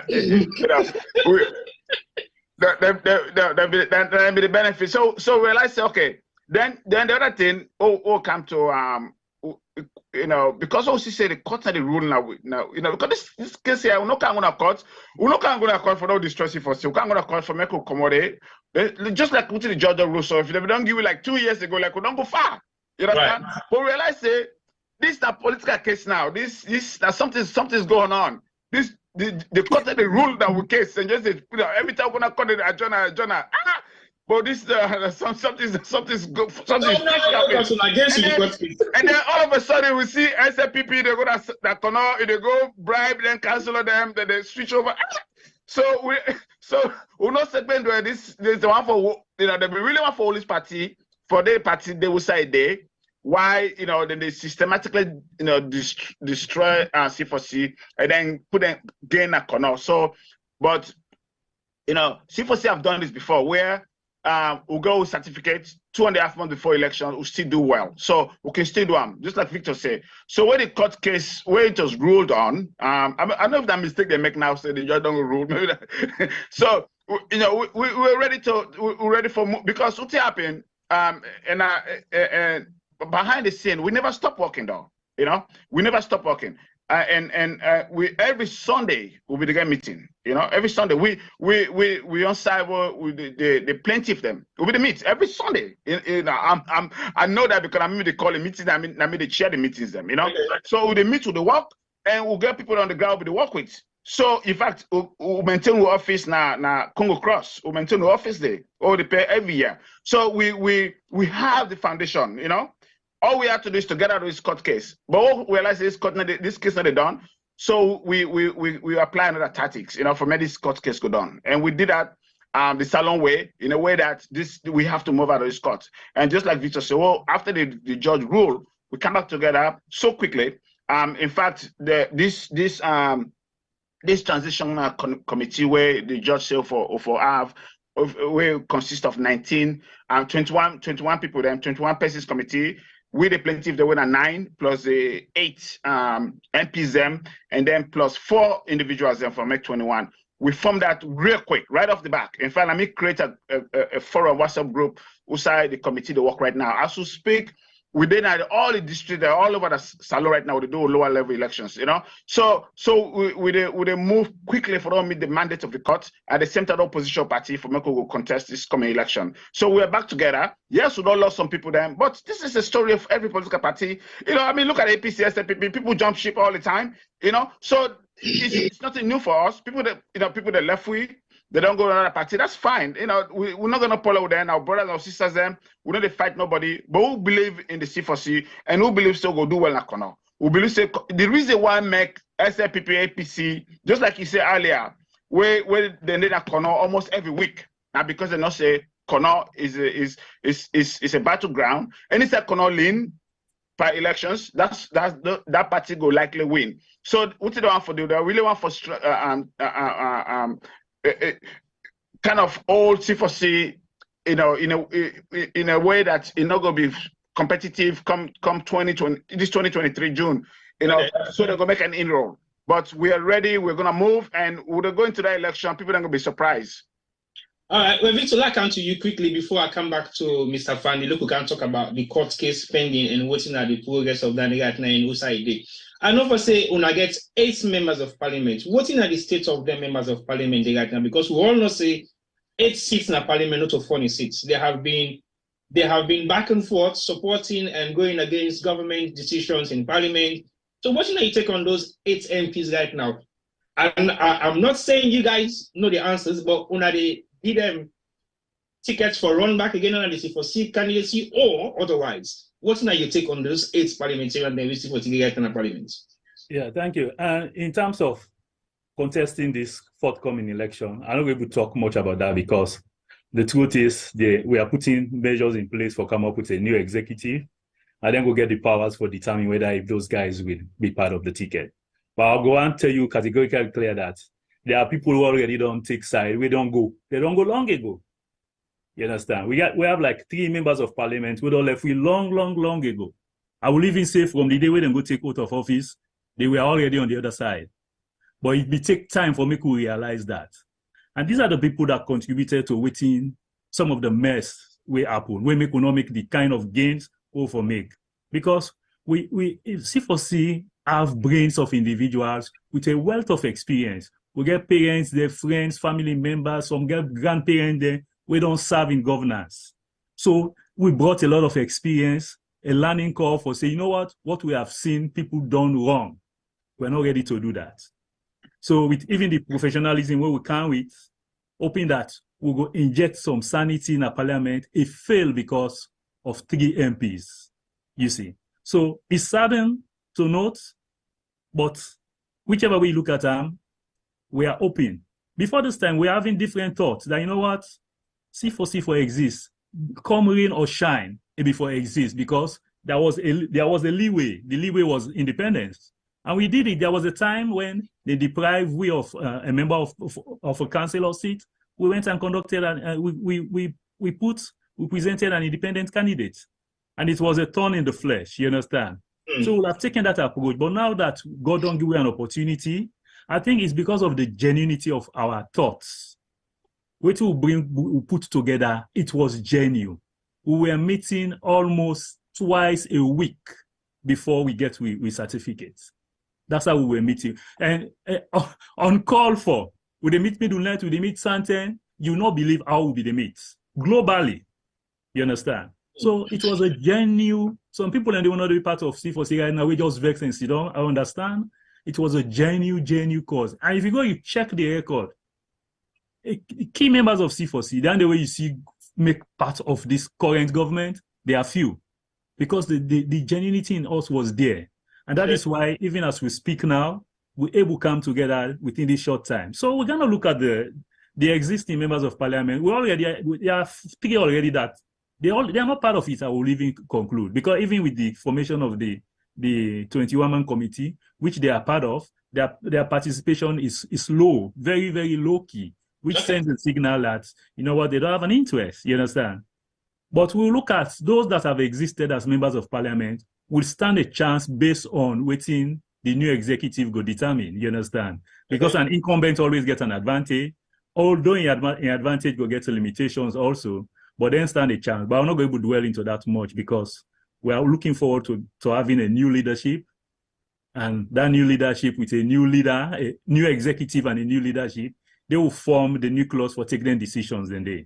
benefit. So we realize, okay. Then the other thing, come to because also say the court the rule now, because this case here, we're not going to court for no distress for us. We're going to court for make commodity. Just like putting the judge rule. So if they don't give you like 2 years ago, like we don't go far. You know what I mean? But we realize say this is a political case now. This something's going on. The court the rule that we case and just say, every time we're gonna call it adjourn. But this something's good. Something's and then all of a sudden we see SFPP they go that they go bribe, then cancel them, then they switch over. So we not segment where there's the one for they really want for all this party for their party they will say they why then they systematically destroy C4C and then put them gain a corner. So but C4C have done this before where we'll go with certificate 2.5 months before election, we'll still do well. So we can still do them, just like Victor said. So when the court case, where it was ruled on, I know if that mistake they make now, say the judge don't rule. Maybe that. So we're ready for because what happened, and behind the scene, we never stop working though. We never stop working. We every Sunday will be the game meeting. Every Sunday we on cyber with the plenty of them. Will be the meet every Sunday. I know that because they call the meetings. I mean they chair the meetings them. So they meet with the work and we'll get people on the ground with the work with. So in fact we maintain the office na Congo Cross. We maintain the office there. Or they pay every year. So we have the foundation. All we have to do is to get out of this court case. But what we realize is this case not done. So we apply another tactics, for make this court case go down. And we did that the salon way, in a way that we have to move out of this court. And just like Victor said, after the judge ruled, we come back together so quickly. In fact, this transitional committee where the judge said we consist of 21 people, then 21 persons committee. With the plaintiff, they were 9 plus the 8 MPs them, and then plus 4 individuals them from Make21. We formed that real quick, right off the back. In fact, let me create a forum WhatsApp group outside the committee to work right now. As we speak, we did all the districts, all over the salon right now. They do lower level elections, So we move quickly for them meet the mandate of the court. At the same time, the opposition party for Meko will contest this coming election. So we're back together. Yes, we don't lost some people then, but this is the story of every political party. Look at APC, SFPP, people jump ship all the time. So it's nothing new for us. People that left they don't go to another party. That's fine. We're not gonna follow them. Our brothers and sisters them. We don't fight nobody. But who believe in the C4C and who believe so go do well in Kono. We believe say the reason why make SLPP, APC, just like you said earlier, where they need a Kono almost every week. Now because they not say Kono is a battleground, and it's a Kono lean by elections. That party go likely win. So what do they want for do? They really want for kind of old C4C, in a way that it's not gonna be competitive come 2023 June, so they're gonna make an inroad. But we are ready, we're gonna move, and we're going to that election, people are gonna be surprised. All right, well, Victor, I'll come to you quickly before I come back to Mr. Fandi. Look, we can talk about the court case pending and waiting at the progress of that right now in Usaide. I know for say when I get 8 members of parliament, waiting at the state of the members of parliament right now, because we all know say 8 seats in the parliament, not of 40 seats. They have been back and forth supporting and going against government decisions in parliament. So what should you take on those 8 MPs right now? I'm not saying you guys know the answers, but when they give them tickets for run back again on the C4C candidacy or otherwise, what's now your take on those 8 parliamentarians that we see for together in the parliament? Yeah, thank you. In terms of contesting this forthcoming election, I'm not going to talk much about that because the truth is we are putting measures in place for come up with a new executive, and then we'll get the powers for determining whether if those guys will be part of the ticket. But I'll go and tell you categorically clear that There are people who already don't take side. We don't go. They don't go long ago. You understand? We have like 3 members of parliament who don't left we long ago. I will even say from the day when they go take out of office, they were already on the other side. But it will take time for me to realize that. And these are the people that contributed to waiting some of the mess we happen. We could not make the kind of gains we for make. Because we C4C have brains of individuals with a wealth of experience. We get parents, their friends, family members, some get grandparents there. We don't serve in governance. So we brought a lot of experience, a learning curve for say, you know what we have seen people done wrong. We're not ready to do that. So with even the professionalism where we come with, hoping that we'll go inject some sanity in our parliament, it failed because of 3 MPs, you see. So it's saddened to note, but whichever way you look at them, we are open. Before this time, we're having different thoughts that, you know what, C4C for exists. Come rain or shine, it before exists because there was a leeway. The leeway was independence. And we did it. There was a time when they deprived we of a member of a councillor seat. We went and conducted and we presented an independent candidate. And it was a thorn in the flesh, you understand? So we'll have taken that approach. But now that God don't give you an opportunity, I think it's because of the genuinity of our thoughts. What we put together, it was genuine. We were meeting almost twice a week before we get with certificates. That's how we were meeting. And on call for, would they meet Midnight, would they meet Santen? You will not believe how would they meet. Globally, you understand? So it was a genuine, some people and they will not be part of C4C right now, we just vex and sit down. I understand. It was a genuine cause. And if you go, you check the record, key members of C4C, then the way you see make part of this current government, they are few. Because the genuinity in us was there. And that is why, even as we speak now, we're able to come together within this short time. So we're going to look at the existing members of parliament. They are speaking already that they are not part of it, I will even conclude. Because even with the formation of the 21-man committee, which they are part of, their participation is low, very, very low-key, which sends a signal that, you know what, they don't have an interest, you understand? But we'll look at those that have existed as members of parliament will stand a chance based on waiting the new executive go determine, you understand? Because an incumbent always gets an advantage, although in advantage go get limitations also, but then stand a chance. But I'm not going to dwell into that much because we are looking forward to having a new leadership, and that new leadership with a new leader, a new executive and a new leadership, they will form the nucleus for taking decisions in there.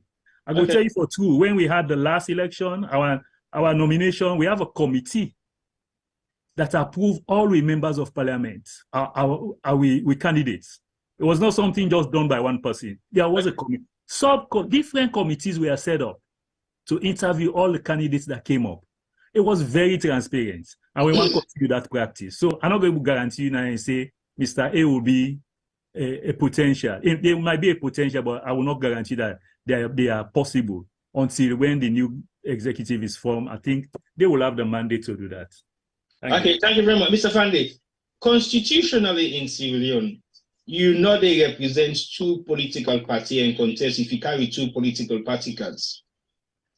I will tell you for true, when we had the last election, our nomination, we have a committee that approved all we members of parliament, we candidates. It was not something just done by one person. There was a committee. Different committees were set up to interview all the candidates that came up. It was very transparent, and we want to continue that practice. So I'm not going to guarantee you now and say Mr. A will be a potential. There might be a potential, but I will not guarantee that they are possible until when the new executive is formed. I think they will have the mandate to do that. Thank you very much. Mr. Fande, constitutionally in Sierra Leone, you know they represent 2 political parties and contest if you carry 2 political party cards.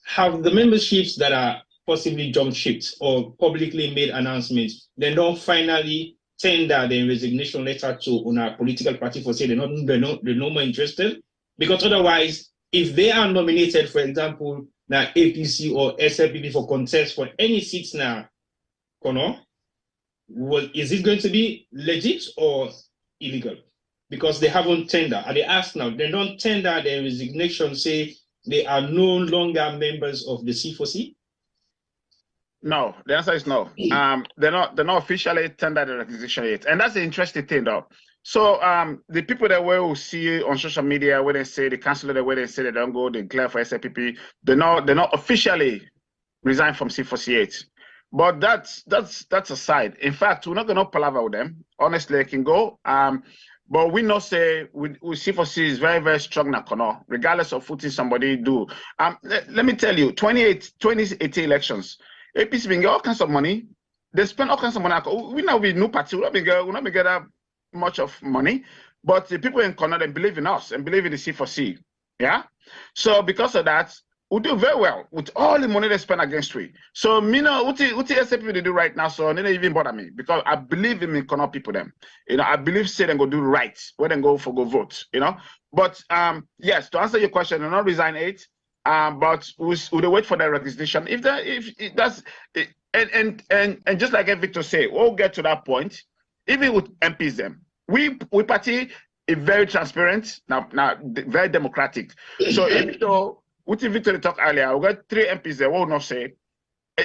Have the memberships that are possibly jump shipped or publicly made announcements, they don't finally tender their resignation letter to on a political party for say they're no more interested? Because otherwise, if they are nominated, for example, now APC or SLPP for contest for any seats now, is it going to be legit or illegal? Because they haven't tendered. And they ask now, they don't tender their resignation, say they are no longer members of the C4C? No, the answer is no. They're not officially tendered the resignation yet. And that's the interesting thing though. So the people that we will see on social media where they say the councillor where they say they don't go, they declare for SLPP, they're not officially resigned from C4C yet. But that's aside. In fact, we're not going to palaver with them. Honestly, they can go. But we know say we C4C is very, very strong now, regardless of what somebody do. Let me tell you, 2018 elections, APC been get all kinds of money. They spend all kinds of money. We now be new party. We're not get that much of money. but the people in Kono, they believe in us and believe in the C4C. Yeah. So because of that, we do very well with all the money they spend against we. So me know what SAP they do right now, so they don't even bother me because I believe in Kono people them. You know, I believe say they go do right when they go vote, you know. But yes, to answer your question, I not resign 8. But we'll wait for the recognition. If that's and just like Victor say, we'll get to that point. Even with MPs them, we party is very transparent, now very democratic. So even though what Victor talked earlier, we got 3 MPs there will not say,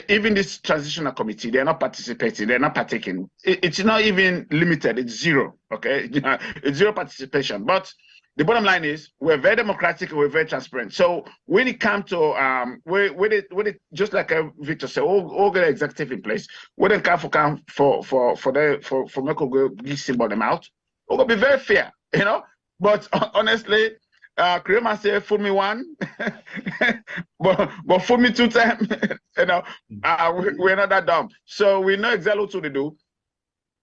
even this transitional committee, they're not participating, they're not partaking. It's not even limited, it's 0. Okay, it's 0 participation. But the bottom line is we're very democratic and we're very transparent. So when it comes to just like Victor said, all get an executive in place. When they come for Michael go give symbol them out, we're gonna be very fair, you know. But honestly, Creamer say fool me 1, but fool me 2 times. You know, we're not that dumb. So we know exactly what to do.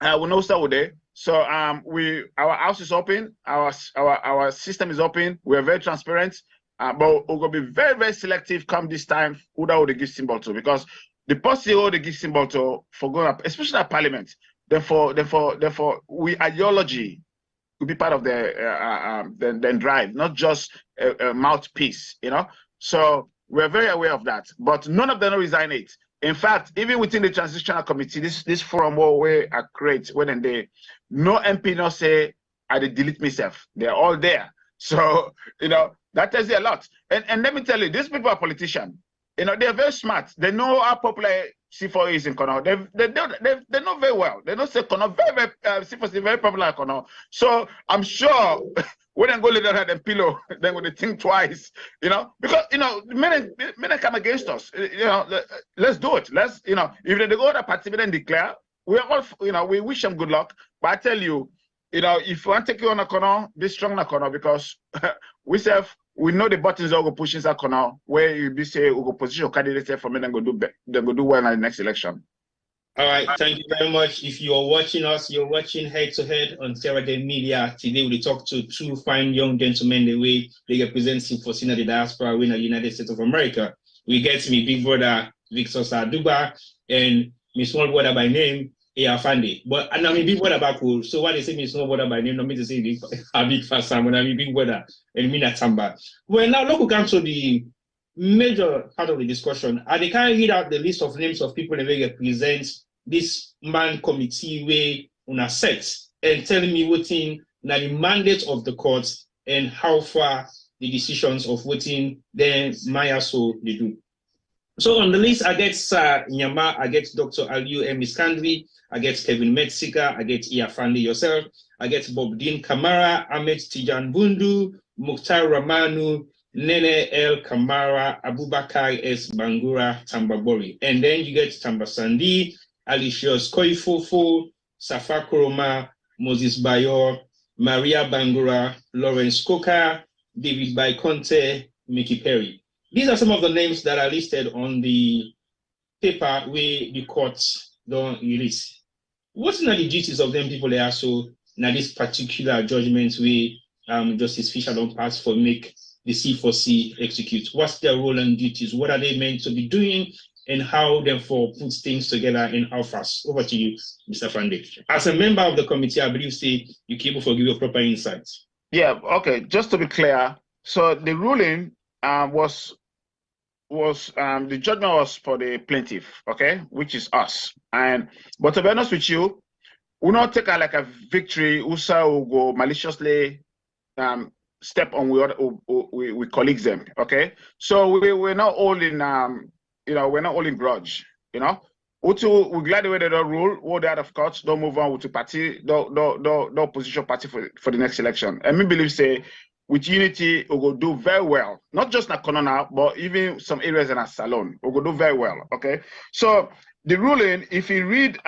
We know so there. So our house is open, our system is open, we're very transparent, but we're gonna be very, very selective come this time who that would give symbol to, because the policy who they give symbol to for going up, especially at parliament, therefore we ideology will be part of the drive, not just a mouthpiece, you know. So we're very aware of that, but none of them resign it. In fact, even within the transitional committee, this forum where I create when they no MP no say I did delete myself. They're all there. So you know that tells you a lot. And let me tell you, these people are politicians. You know, they're very smart. They know how popular C4 is in Kono. They know very well. They know say Kono very C4 is very popular in Kono. So I'm sure when they go later at them pillow, then when they think twice, you know, because you know, many come against us. You know, let's do it. Let's, you know, if they go to party and declare, we are all, you know, we wish them good luck. But I tell you, you know, if you want to take you on a corner, be strong in a corner, because we know the buttons are going to push inside corner where you be say we go position your candidate for me, then go do well in the next election. All right, thank you very much. If you are watching us, you're watching Head to Head on Sarah Day Media. Today we talk to 2 fine young gentlemen the way they represent C4C in the diaspora in the United States of America. We get me big brother Victor Saduba and my small brother by name Fande. But and I'm a big brother back home. So when they say me small brother by name, not me to say a big fast son when I'm a big brother and me not Tamba. Well, now look, we come to the major part of the discussion. And they can't read out the list of names of people that they represent this man committee way on a set and telling me what in the mandate of the courts and how far the decisions of voting then Maya so they do. So on the list, I get Nyama, I get Dr. Aliu M. Iskandri, I get Kevin Metzika, I get Iyafande yourself, I get Bob Dean Kamara, Ahmed Tijan Bundu, Mukhtar Ramanu, Nene L. Kamara, Abubakar S. Bangura, Tambabori. And then you get Tambasandi, Alicious Koifofo, Safa Koroma, Moses Bayor, Maria Bangura, Lawrence Coker, David Baikonte, Mickey Perry. These are some of the names that are listed on the paper where the courts don't release. What are the duties of them people there? So now this particular judgment where Justice Fisher don't pass for make the C4C execute. What's their role and duties? What are they meant to be doing? And how therefore put things together and how fast? Over to you, Mr. Fande. As a member of the committee, I believe say you can give your proper insights. Yeah, okay. Just to be clear, so the ruling was the judgment was for the plaintiff, okay, which is us. But to be honest with you, we not take like a victory. USA will go maliciously step on we colleagues them, okay. So we're not all in you know, we're not all in grudge, you know. We're glad the way they don't rule, what they out of court, don't move on with the party, don't opposition party for the next election. And me believe say with unity, we will do very well. Not just in Kono, but even some areas in our salon, we will do very well. Okay. So the ruling, if you read,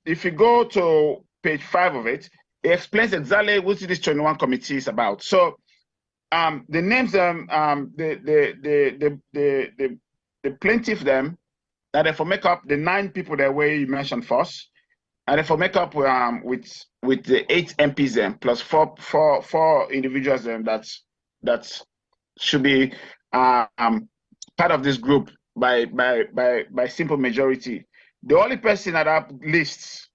if you go to page 5 of it, it explains exactly what this 21 committee is about. So the names, the plaintiff them that therefore make up the 9 people that way you mentioned first. and then for makeup with the 8 MPs then plus four individuals then that should be part of this group by simple majority. The only person at that list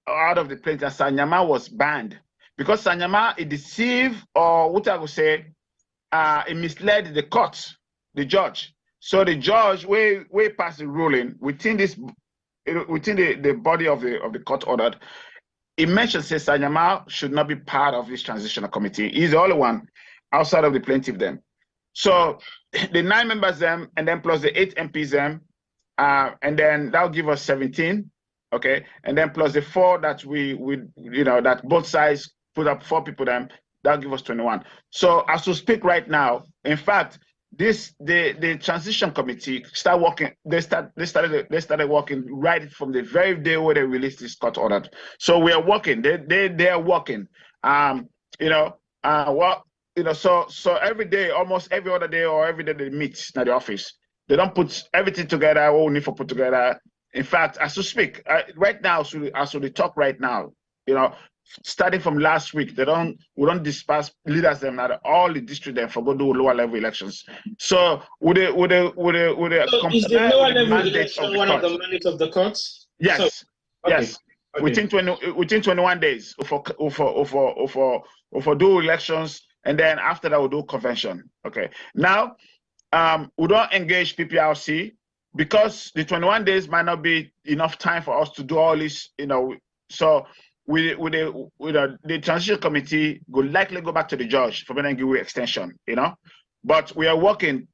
out of the plaintiff, Sanyama, was banned because Sanyama it deceived, or what I would say, it misled the court, the judge. So the judge way past the ruling within the body of the court order, it mentions says Sanyama should not be part of this transitional committee. He's the only one outside of the plaintiff then. So the 9 members them, and then plus the 8 MPs them, and then that'll give us 17, okay? And then plus the 4 that that both sides put up 4 people them, that'll give us 21. So as we speak right now, in fact, the transition committee start working. They started working right from the very day where they released this court order. So we are working. They are working. So every day, almost every other day or every day they meet at the office. They don't put everything together. What we need to put together. In fact, as we speak right now, as we talk right now, starting from last week, we don't disperse leaders them at all the district them for go do lower level elections. So would is the lower level election one of the mandates of the courts? Yes, yes. Okay. Within 21 days for do elections, and then after that we'll do convention. Okay. Now we don't engage PPRC because the 21 days might not be enough time for us to do all this, so the transition committee will likely go back to the judge for then give you extension, But we are working,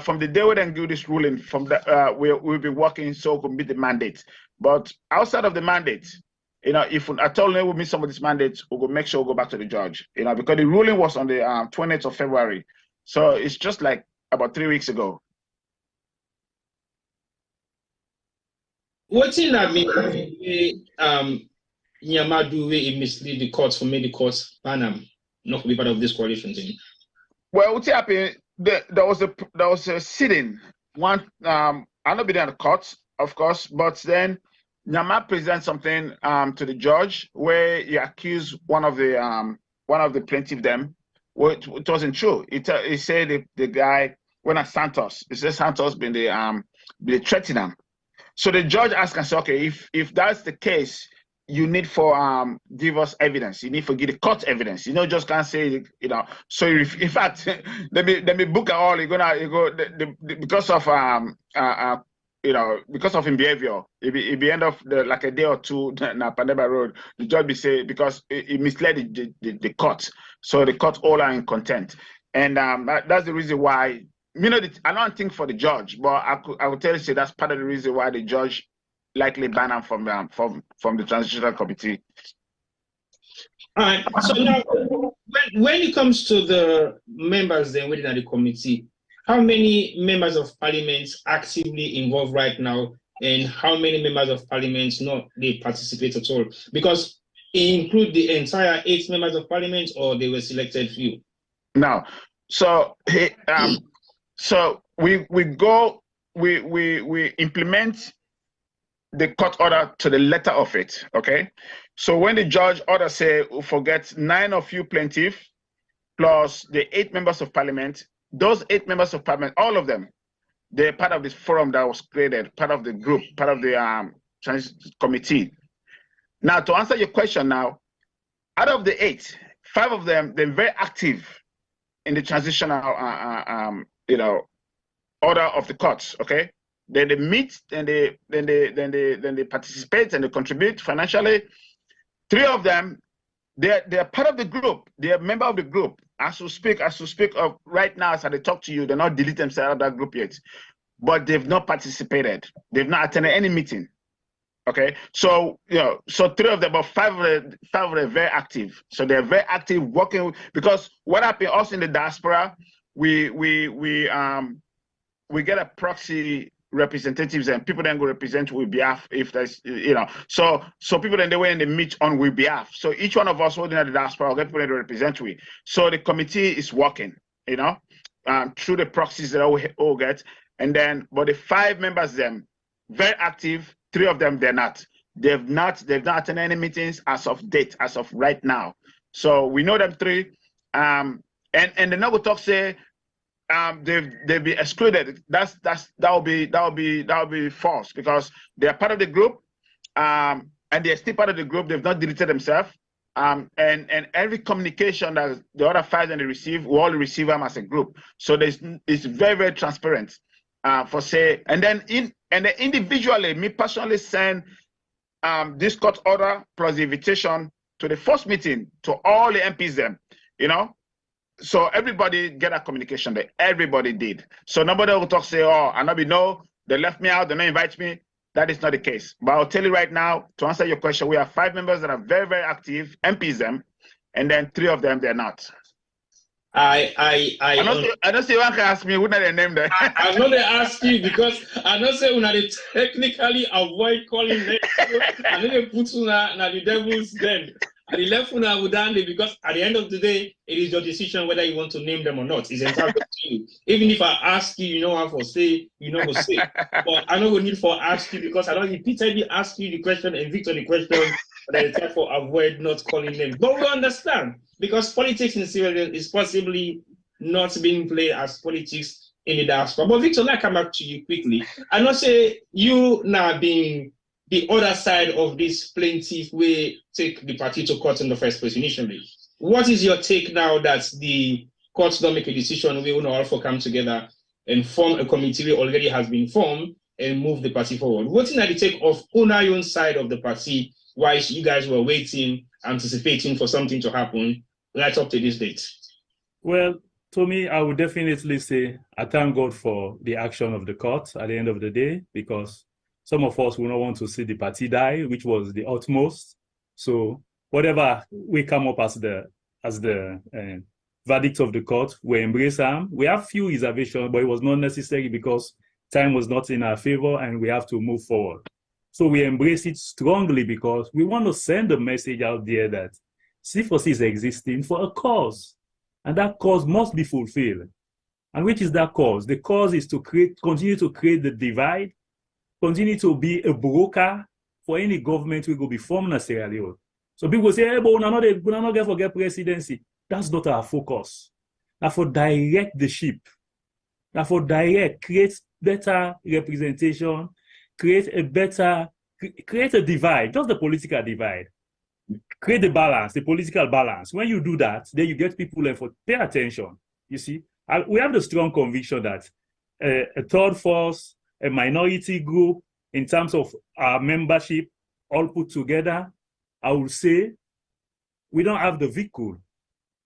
from the day we then give this ruling, from the we'll be working so we can meet the mandate. But outside of the mandate, if at all we meet some of these mandates, we will make sure we go back to the judge, because the ruling was on the 20th of February. So it's just like about 3 weeks ago. What's in that mean? Nyamadu way mislead the courts for make the courts ban not to be part of this coalition thing. Well, what's happening? There was a sitting. One I not been in the court, of course, but then Nyama presents something to the judge where he accused one of the plaintiff them. Well, it wasn't true. He said the guy went at Santos. He said Santos been the threatening him. So the judge asked and said, okay, if that's the case, you need for give us evidence. You need for give the court evidence. Just can't say So if, in fact, let me book all. Because of because of his behavior, it be end of like a day or two na Pandeba Road. The judge be say because it misled the court, so the court all are in contempt, and that's the reason why. I don't think for the judge, but I would tell you say that's part of the reason why the judge likely ban him from the transitional committee. All right. So now, when it comes to the members then within the committee, how many members of parliament actively involved right now, and how many members of parliament not they participate at all? Because it include the entire 8 members of parliament, or they were selected few. No. So so we implement the court order to the letter of it, okay? So when the judge order say, forget 9 of you plaintiff plus the 8 members of parliament, those 8 members of parliament, all of them, they're part of this forum that was created, part of the group, part of the committee. Now, to answer your question now, out of the 8, 5 of them, they're very active in the transitional, order of the courts, okay? Then they meet, and then they participate and they contribute financially. 3 of them, they're part of the group. They're a member of the group. As we speak of right now, as I talk to you, they're not delete themselves out of that group yet, but they've not participated. They've not attended any meeting. Okay, so so 3 of them, but 5 of them are very active. So they're very active working because what happened us in the diaspora, we get a proxy representatives, and people then go represent with behalf if there's so people then they went and they meet on with behalf. So each one of us holding at the diaspora will get people to represent with. So the committee is working, through the proxies that we all get, and then but the 5 members them very active, 3 of them they're not. They've not attended any meetings as of right now. So we know them three. And the Nogo talk say they'll be excluded. That will be false, because they are part of the group, and they're still part of the group. They've not deleted themselves. And every communication that the other five and they receive, we all receive them as a group. So it's very, very transparent. For say, and then individually, me personally send this court order plus the invitation to the first meeting to all the MPs them, so everybody get a communication there. Everybody did. So nobody will talk, say, oh, I know they left me out, they don't invite me. That is not the case. But I'll tell you right now, to answer your question, we have 5 members that are very, very active, MPs them, and then 3 of them, they're not. I don't see one can ask me, who not the name there? I'm not going to ask you, because I don't say when technically avoid calling them. I know they put na the devil's den. And the left una would down, because at the end of the day, it is your decision whether you want to name them or not. It's entirely up to you. Even if I ask you, you know how to say, you know how to say. But I don't need for ask you, because I don't repeatedly ask you the question and Victor the question, but I therefore avoid not calling them. But we understand, because politics in Sierra Leone is possibly not being played as politics in the diaspora. But Victor, let me come back to you quickly. I not say you now being the other side of this plaintiff will take the party to court in the first place initially. What is your take now that the courts don't make a decision, we will all come together and form a committee that already has been formed and move the party forward? What's the take of own side of the party while you guys were waiting, anticipating for something to happen right up to this date? Well, to me, I would definitely say I thank God for the action of the court at the end of the day, because some of us will not want to see the party die, which was the utmost. So whatever we come up as the verdict of the court, we embrace them. We have few reservations, but it was not necessary because time was not in our favor and we have to move forward. So we embrace it strongly because we want to send a message out there that C4C is existing for a cause, and that cause must be fulfilled. And which is that cause? The cause is to continue to create the divide, continue to be a broker for any government we go be formed in Sierra Leone. So people say, hey, but we're not going to forget presidency. That's not our focus. Now for direct the ship. Now for direct, create better representation, create a divide, just the political divide. Create the balance, the political balance. When you do that, then you get people to pay attention. You see, we have the strong conviction that a third force, a minority group, in terms of our membership, all put together, I would say we don't have the vehicle.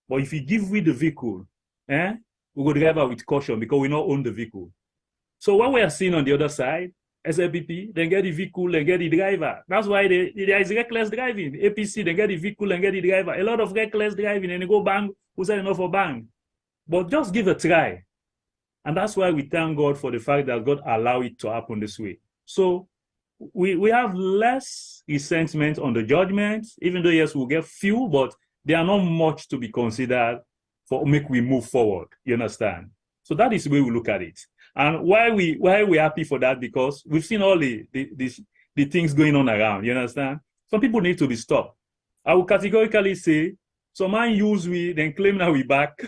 But if you give me the vehicle, we will drive out with caution because we don't own the vehicle. So what we are seeing on the other side, SLPP, they get the vehicle, they get the driver. That's why there is reckless driving. APC, they get the vehicle and get the driver. A lot of reckless driving, and they go bang, who's enough for bang. But just give a try. And that's why we thank God for the fact that God allowed it to happen this way. So we have less resentment on the judgment, even though, yes, we'll get few, but they are not much to be considered for make we move forward. You understand? So that is the way we look at it. And why we're happy for that, because we've seen all the things going on around. You understand? Some people need to be stopped. I will categorically say, some man use we, then claim that we back,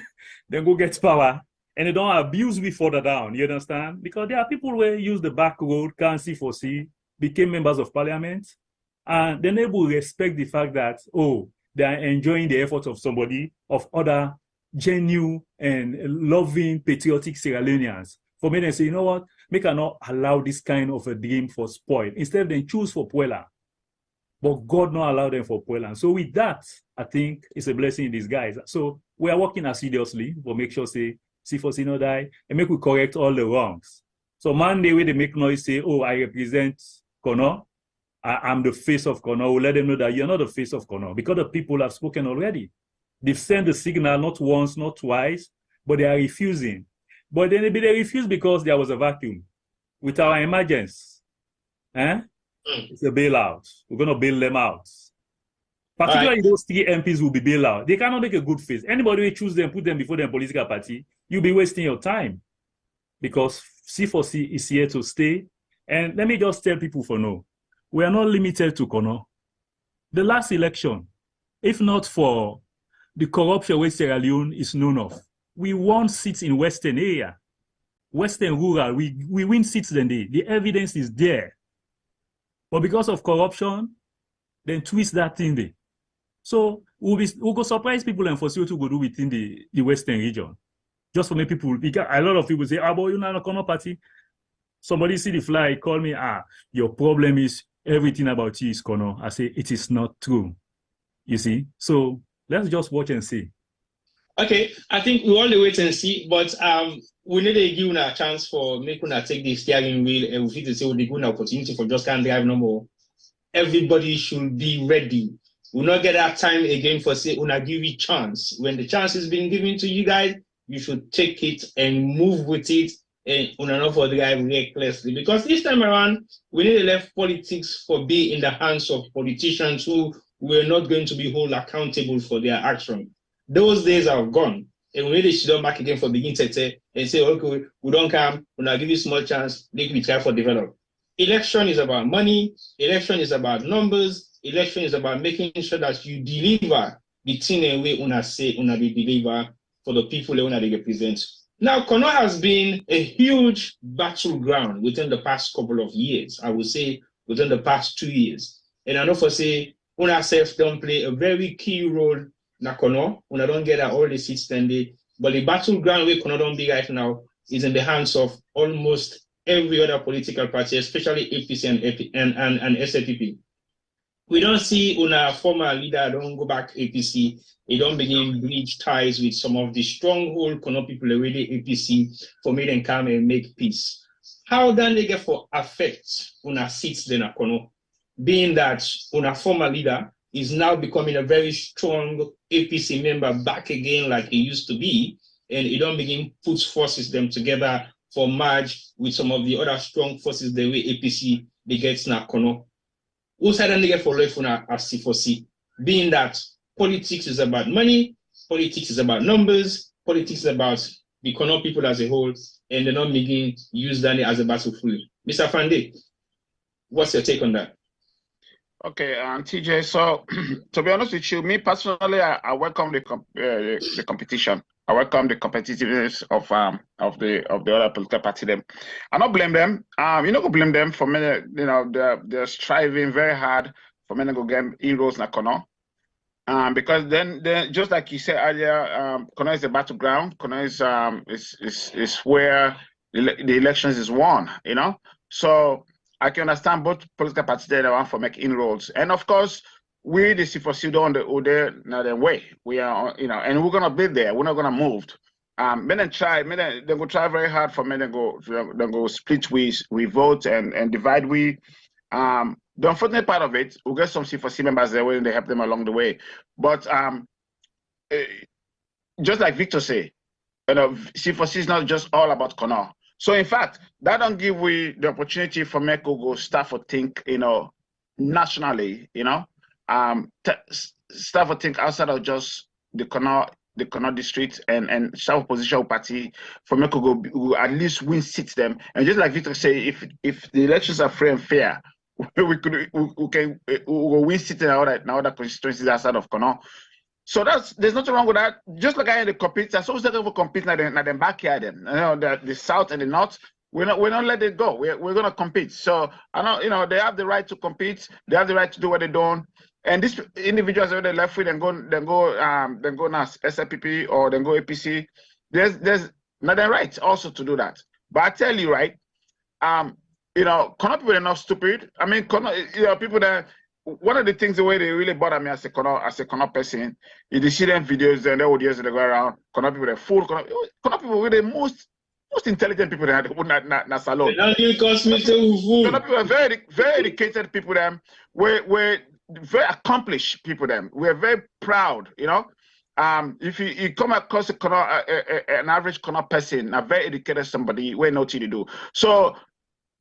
then go get power. And they don't abuse me further down, you understand? Because there are people who use the back road, can't C4C, became members of parliament, and then they will respect the fact that, oh, they are enjoying the effort of somebody, of other genuine and loving, patriotic Sierra Leoneans. For me, they say, you know what? We cannot allow this kind of a dream for spoil. Instead, they choose for Puela. But God not allow them for Puela. So with that, I think it's a blessing in disguise. So we are working assiduously, but make sure, say, C4C no die, and make we correct all the wrongs. So Monday, when they make noise, say, oh, I represent Kono, I'm the face of Kono, we'll let them know that you're not the face of Kono, because the people have spoken already. They've sent the signal not once, not twice, but they are refusing. But then they refuse because there was a vacuum. With our emergence, it's a bailout. We're going to bail them out. Particularly those 3 MPs will be bailed out. They cannot make a good face. Anybody who choose them, put them before their political party, you'll be wasting your time. Because C4C is here to stay. And let me just tell people for now, we are not limited to Kono. The last election, if not for the corruption which Sierra Leone is known of, we won seats in Western area, Western rural, we win seats then the evidence is there. But because of corruption, then twist that thing there. So we'll go surprise people and foresee what to go do within the Western region. Just for me people, because a lot of people say, boy, you're not a Kono party. Somebody see the fly, call me, your problem is everything about you is Kono. I say, it is not true. You see? So let's just watch and see. Okay, I think we want to wait and see, but we need to give a chance for making us take the steering wheel, and we need to say we give an opportunity for just can't drive no more. Everybody should be ready. We'll not get that time again for say una give you chance. When the chance is being given to you guys, you should take it and move with it, and una not for drive recklessly. Because this time around, we need to left politics for be in the hands of politicians who were not going to be held accountable for their action. Those days are gone, and we need to sit back again for begin to say and say, okay, we don't come, we'll not give you small chance, make we try for develop. Election is about money, election is about numbers, election is about making sure that you deliver the thing in way una say una be deliver for the people that una they represent. Now, Kono has been a huge battleground within the past couple of years, I would say within the past 2 years. And I know for say una self don't play a very key role na Kono, una don't get all the seats standing, but the battleground where Kono don't be right now is in the hands of almost every other political party, especially APC and SLPP. We don't see una former leader don't go back APC, they don't begin bridge ties with some of the stronghold Kono people already APC for me then come and make peace. How then they get for affect una seats then a Kono, being that una former leader is now becoming a very strong APC member back again like he used to be, and he don't begin put forces them together for merge with some of the other strong forces the way APC they get na Kono. Who said they get for life as C4C, being that politics is about money, politics is about numbers, politics is about the Kono people as a whole, and they don't begin use that as a battlefield. Mr. Fande, what's your take on that? Okay, TJ. So, to be honest with you, me personally, I welcome the competition. I welcome the competitiveness of the other political party. Them, I don't blame them. You know, go blame them for many. You know, they're striving very hard for many go get inroads na Kono. Because then just like you said earlier, Kono is a battleground. Kono is where the elections is won. You know, so I can understand both political parties that want for make inroads, and of course, we the C4C don't the way we are, you know, and we're gonna be there. We're not gonna move. Men they go try very hard for men. They go split. We vote and divide. The unfortunate part of it, we'll get some C4C members there when they help them along the way. But just like Victor say, you know, C4C is not just all about Kono. So in fact, that don't give we the opportunity for me to go start for think, you know, nationally, you know, start for think outside of just the Kono district and South Position Party for me to go at least win seats them. And just like Victor say, if the elections are free and fair, we can win seats in other constituencies outside of Kono. So there's nothing wrong with that. Just like I had to compete, I suppose they will compete in the backyard. You know, the south and the north, we're not let it go. We're gonna compete. So I know, you know, they have the right to compete. They have the right to do what they're doing. And these individuals that they left with and go now SLPP or then go APC. There's not their right also to do that. But I tell you, right, you know, Kono people are not stupid. I mean, Kono, you know, people that. One of the things the way they really bother me as a Kono person is the see them videos and the audios that they go around. Kono people are full. Kono people were the most intelligent people that na salon. Kono people are very very educated people. Them we're very accomplished people. Them we're very proud. You know, if you come across an average Kono person, a very educated somebody, we know what to do. So.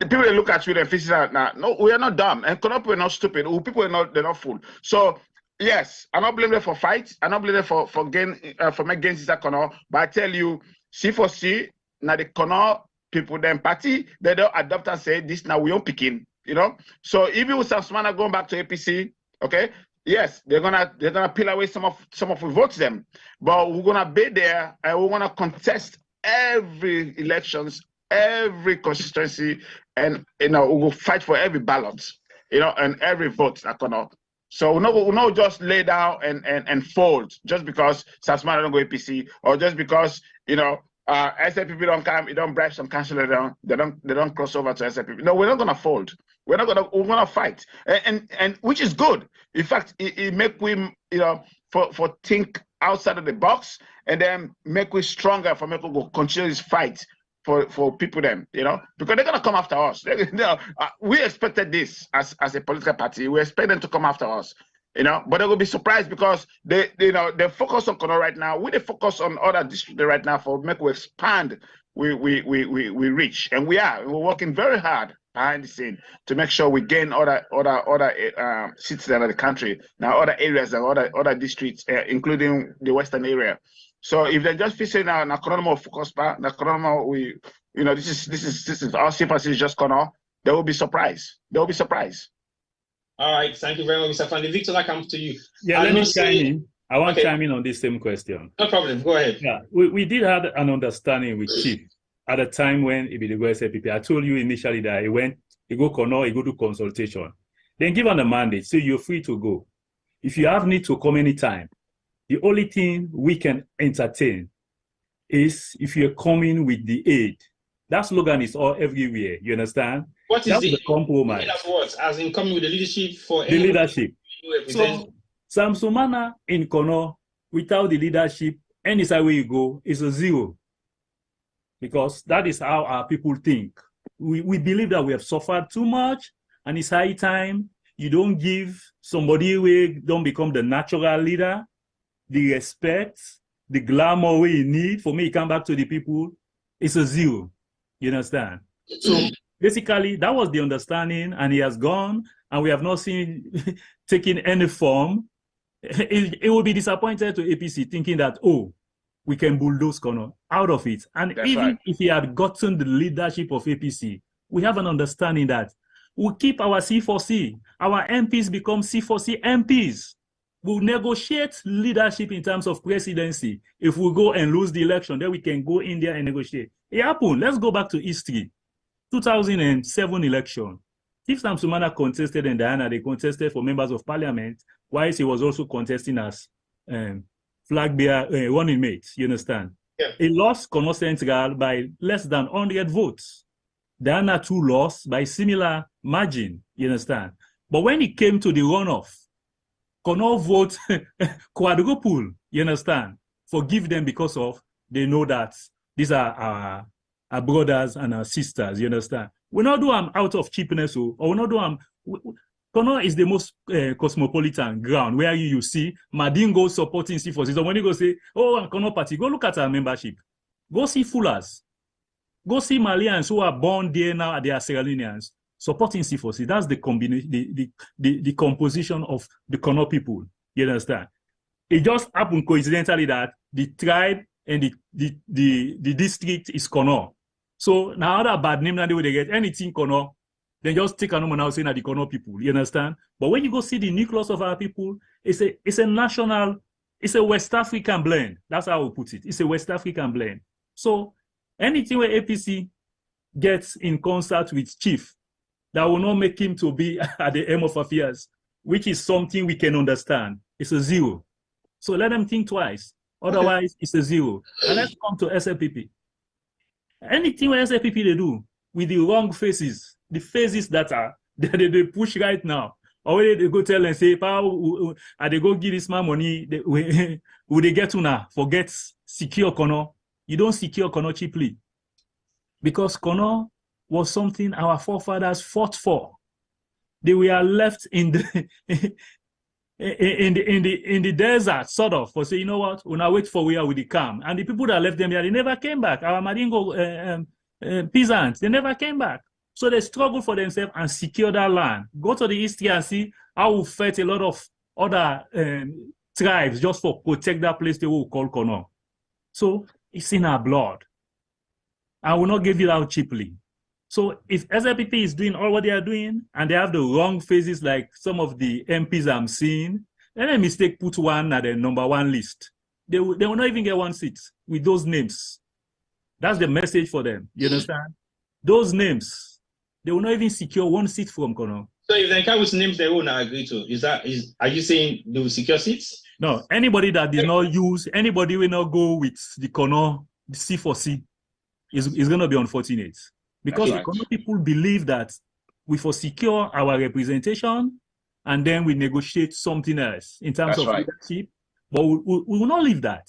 The people that look at you and feel that no, we are not dumb, and Kono people are not stupid. People are not, they're not fool. So yes, I don't blame them for fights. I don't blame them for make gains that Kono. But I tell you, C4C now the Kono people them party they don't adopt and say this now we don't picking. you know. So even with South Sudan going back to APC, okay, yes, they're gonna peel away some of who votes them, but we're gonna be there and we're gonna contest every elections, every constituency, and we will fight for every ballot, and every vote that come up. So we'll not just lay down and fold just because South Sudan don't go APC, or just because SLPP don't come, you don't bribe some councillor down, they don't cross over to SLPP. No, we're not gonna fold. We're gonna fight, and which is good. In fact, it make we for think outside of the box, and then make we stronger for make we go continue this fight for people them, because they're gonna come after us. We expected this as a political party. We expect them to come after us. But they will be surprised because they focus on Kono right now. We focus on other districts right now for make we expand. We reach, and we're working very hard behind the scene to make sure we gain other citizens of the country, now other areas and other districts, including the western area. So if they just feel now Kono focus back, Kono this is our C4C is just Kono, they will be surprised. They will be surprised. All right, thank you very much, Mr. Fandy. Victor, that comes to you. Yeah, let me chime in. I want to chime in on this same question. No problem, go ahead. Yeah, we did have an understanding with Chief at the time when he be the SLPP. I told you initially that he go Kono, he go do consultation. Then given the mandate, so you're free to go. If you have need to come anytime, the only thing we can entertain is if you're coming with the aid. That slogan is all everywhere, you understand? What is the compromise? What? As in coming with the leadership for the leadership. So Samsumana in Kono, without the leadership, any side where you go is a zero. Because that is how our people think. We believe that we have suffered too much, and it's high time you don't give somebody who don't become the natural leader, the respect, the glamour we need. For me, come back to the people, it's a zero. You understand? So basically, that was the understanding, and he has gone, and we have not seen taking any form. It will be disappointed to APC thinking that, we can bulldoze Kono out of it. And that's even right. If he had gotten the leadership of APC, we have an understanding that we'll keep our C4C. Our MPs become C4C MPs. We'll negotiate leadership in terms of presidency. If we go and lose the election, then we can go in there and negotiate. It happened. Let's go back to history. 2007 election. If Samsumana contested and Diana, they contested for members of parliament, whilst he was also contesting as flag bearer, running mate, you understand? Yeah. He lost Kono Central by less than 100 votes. Diana too lost by similar margin, you understand? But when it came to the runoff, Kono vote quadruple, you understand? Forgive them because of they know that these are our brothers and our sisters, you understand? We not do them out of cheapness, or we not do them. Kono is the most cosmopolitan ground where you see Madingo supporting C4C. So when you go say, Kono party, go look at our membership. Go see Fullers. Go see Malians who are born there now, they are Sierra Leoneans supporting C4C. That's the combination, the composition of the Kono people. You understand? It just happened coincidentally that the tribe and the district is Kono. So now that bad name that they get anything Kono, then just take a number now saying that the Kono people, you understand? But when you go see the nucleus of our people, it's a national, it's a West African blend. That's how we put it. It's a West African blend. So anything where APC gets in concert with Chief, that will not make him to be at the aim of affairs, which is something we can understand. It's a zero. So let them think twice. Otherwise, it's a zero. And let's come to SLPP. Anything where SLPP they do with the wrong faces, the faces that they push right now, or they go tell and say, they go give this man money, will they get to now? Forget secure Kono. You don't secure Kono cheaply. Because Kono was something our forefathers fought for. They were left in the desert, sort of, for say, you know what, we'll now wait for where we come. And the people that left them here, they never came back. Our Madingo peasants, they never came back. So they struggled for themselves and secure that land. Go to the history and see how we fought a lot of other tribes just for protect that place they will call Kono. So it's in our blood. I will not give it out cheaply. So if SLPP is doing all what they are doing and they have the wrong faces like some of the MPs I'm seeing, then a mistake put one at the #1 list. They will not even get one seat with those names. That's the message for them. You understand? Those names, they will not even secure one seat from Kono. So if they come with names they will not agree to, are you saying they will secure seats? No, anybody that did not use, anybody will not go with the Kono, the C4C, is going to be unfortunate. Because the Kono people believe that we for secure our representation and then we negotiate something else in terms of leadership, but we will not leave that.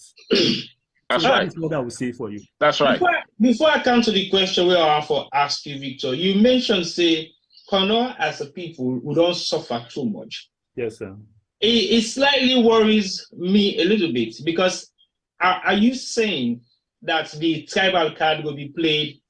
That's so right. That is what I will say for you. That's right. Before I come to the question where I have to ask you, Victor, you mentioned, say, Kono as a people who don't suffer too much. Yes, sir. It slightly worries me a little bit because are you saying that the tribal card will be played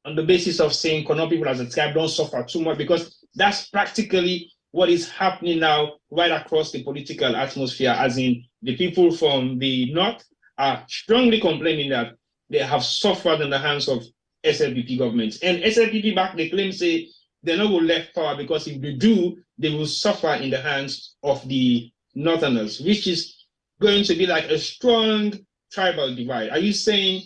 on the basis of saying Kono people as a tribe don't suffer too much? Because that's practically what is happening now right across the political atmosphere, as in the people from the north are strongly complaining that they have suffered in the hands of SLPP governments. And SLPP back, they claim, say, they're not going to left power because if they do, they will suffer in the hands of the northerners, which is going to be like a strong tribal divide. Are you saying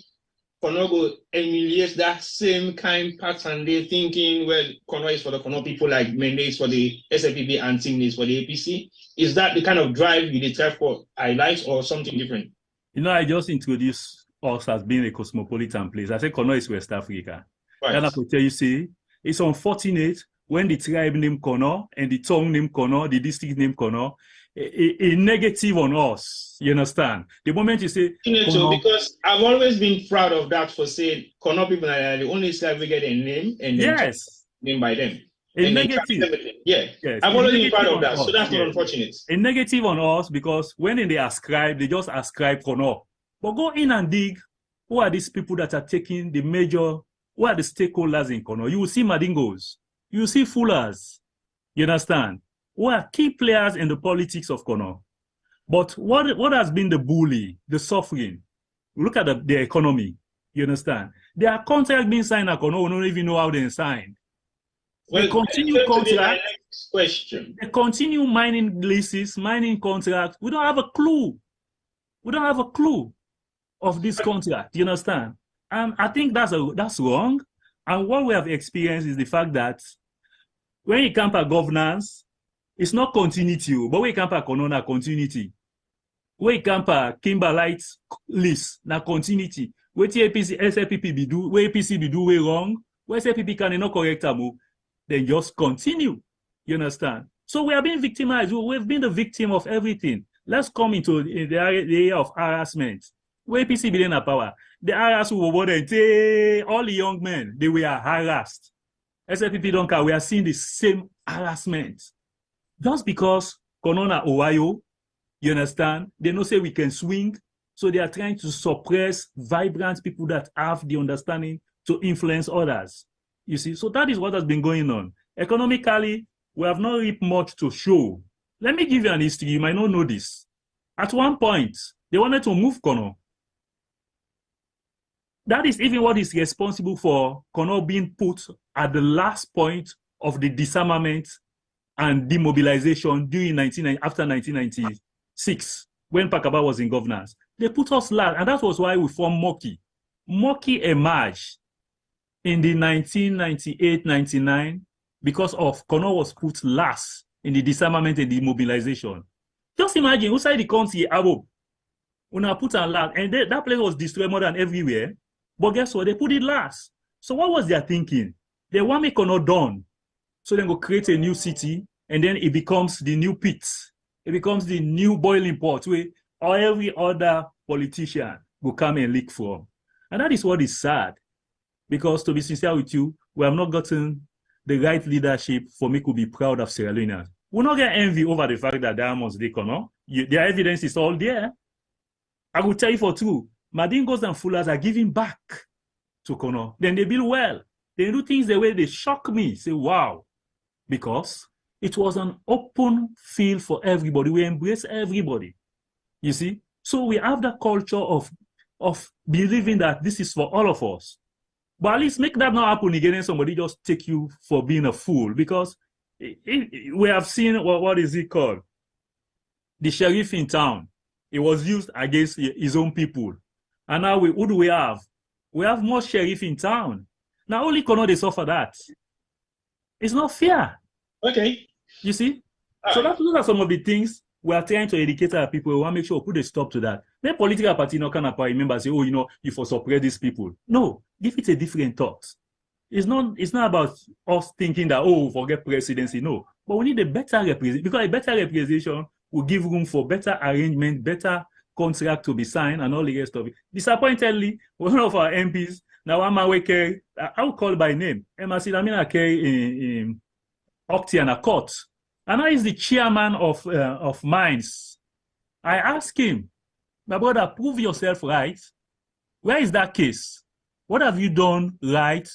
Kono emulates that same kind pattern? They're thinking, well, Kono is for the Kono people like Mende is for the SLPP and Timni is for the APC. Is that the kind of drive you the tribe for highlights or something different? You know, I just introduced us as being a cosmopolitan place. I said Kono is West Africa. Right. And I could tell you, see, it's unfortunate when the tribe named Kono and the tongue named Kono, the district named Kono, a negative on us. You understand? The moment you say Kono, because I've always been proud of that for saying Kono people are the only tribe we get a name and yes, named by them. A negative. Yeah. Yes. I've always been proud of that. So that's not unfortunate. A negative on us because when they ascribe, they just ascribe Kono. But go in and dig, who are these people that are taking the major, who are the stakeholders in Kono? You will see Madingos. You will see Fullers. You understand? Who are key players in the politics of Kono. But what has been the bully, the suffering? Look at the economy. You understand? There are contracts being signed at Kono, we don't even know how they're signed. Well, they continue contract. Question. They continue mining leases, mining contracts. We don't have a clue. We don't have a clue of this contract. You understand? And I think that's wrong. And what we have experienced is the fact that when you come to governance, it's not continuity, but when you come to Kono, continuity. When you come to Kimberlite list, na continuity. When APC, SLPP be do, when APC be do way wrong, when SLPP can not correct them, then just continue. You understand? So we are being victimized. We've been the victim of everything. Let's come into the area of harassment. Where APC be in power, the harassed who were all the young men, they were harassed. SLPP don't care. We are seeing the same harassment. Just because Konona Ohio, you understand, they don't say we can swing. So they are trying to suppress vibrant people that have the understanding to influence others. You see, so that is what has been going on. Economically, we have not reaped much to show. Let me give you an history. You might not know this. At one point, they wanted to move Kono. That is even what is responsible for Kono being put at the last point of the disarmament and demobilization during after 1996, when Pakaba was in governance. They put us last, and that was why we formed Moki. Moki emerged in the 1998-99 because of Kono was put last in the disarmament and demobilization. Just imagine, outside the country, Abo, una put on last, and that place was destroyed more than everywhere. But guess what? They put it last. So what was their thinking? They want me Kono done. So then go create a new city, and then it becomes the new pit. It becomes the new boiling pot where every other politician will come and leak from. And that is what is sad. Because to be sincere with you, we have not gotten the right leadership for me to be proud of Sierra Leoneans. We'll not get envy over the fact that diamonds they Kono. Their evidence is all there. I will tell you for true. Madingos and Fullers are giving back to Kono. Then they build well. They do things the way they shock me. Say, wow. Because it was an open field for everybody. We embrace everybody. You see? So we have that culture of believing that this is for all of us. But at least make that not happen again and somebody just take you for being a fool. Because we have seen, what is it called? The sheriff in town. It was used against his own people. And now who do we have? We have more sheriff in town. Now only Kono they suffer that. It's not fair. Okay. You see? So those are some of the things we are trying to educate our people. We want to make sure we put a stop to that. Then political party no can remember say, oh, you for suppress these people. No, give it a different thought. It's not about us thinking that, oh, forget presidency. No. But we need a better representation, because a better representation will give room for better arrangement, better contract to be signed, and all the rest of it. Disappointingly, one of our MPs, now I'm aware, I'll call by name, Emma Sidamina in Octi and a court. And now he's the chairman of Mines. I asked him, my brother, prove yourself right. Where is that case? What have you done right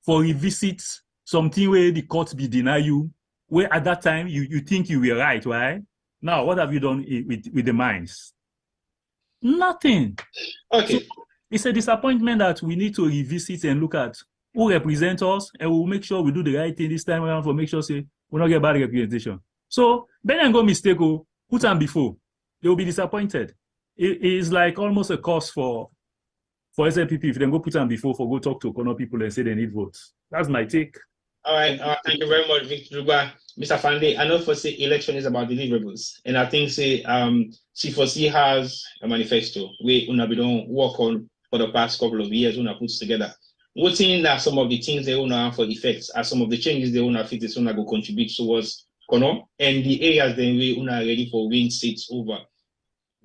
for revisit something where the court be deny you, where at that time you think you were right, right? Now, what have you done with the mines? Nothing. Okay. So it's a disappointment that we need to revisit and look at who represents us, and we'll make sure we do the right thing this time around for make sure say we don't get bad representation. So Ben and go mistake, put them before. They will be disappointed. It is like almost a cost for SLPP if they go put them before for go talk to Kono people and say they need votes. That's my take. All right. Thank you very much, Victor Duba. Mr. Fande, I know for say election is about deliverables, and I think say C4C has a manifesto we don't work on for the past couple of years. Una puts together. What in that some of the things they wanna have for effects are some of the changes they wanna fit is wanna go contribute towards Kono and the areas then we una ready for win seats over.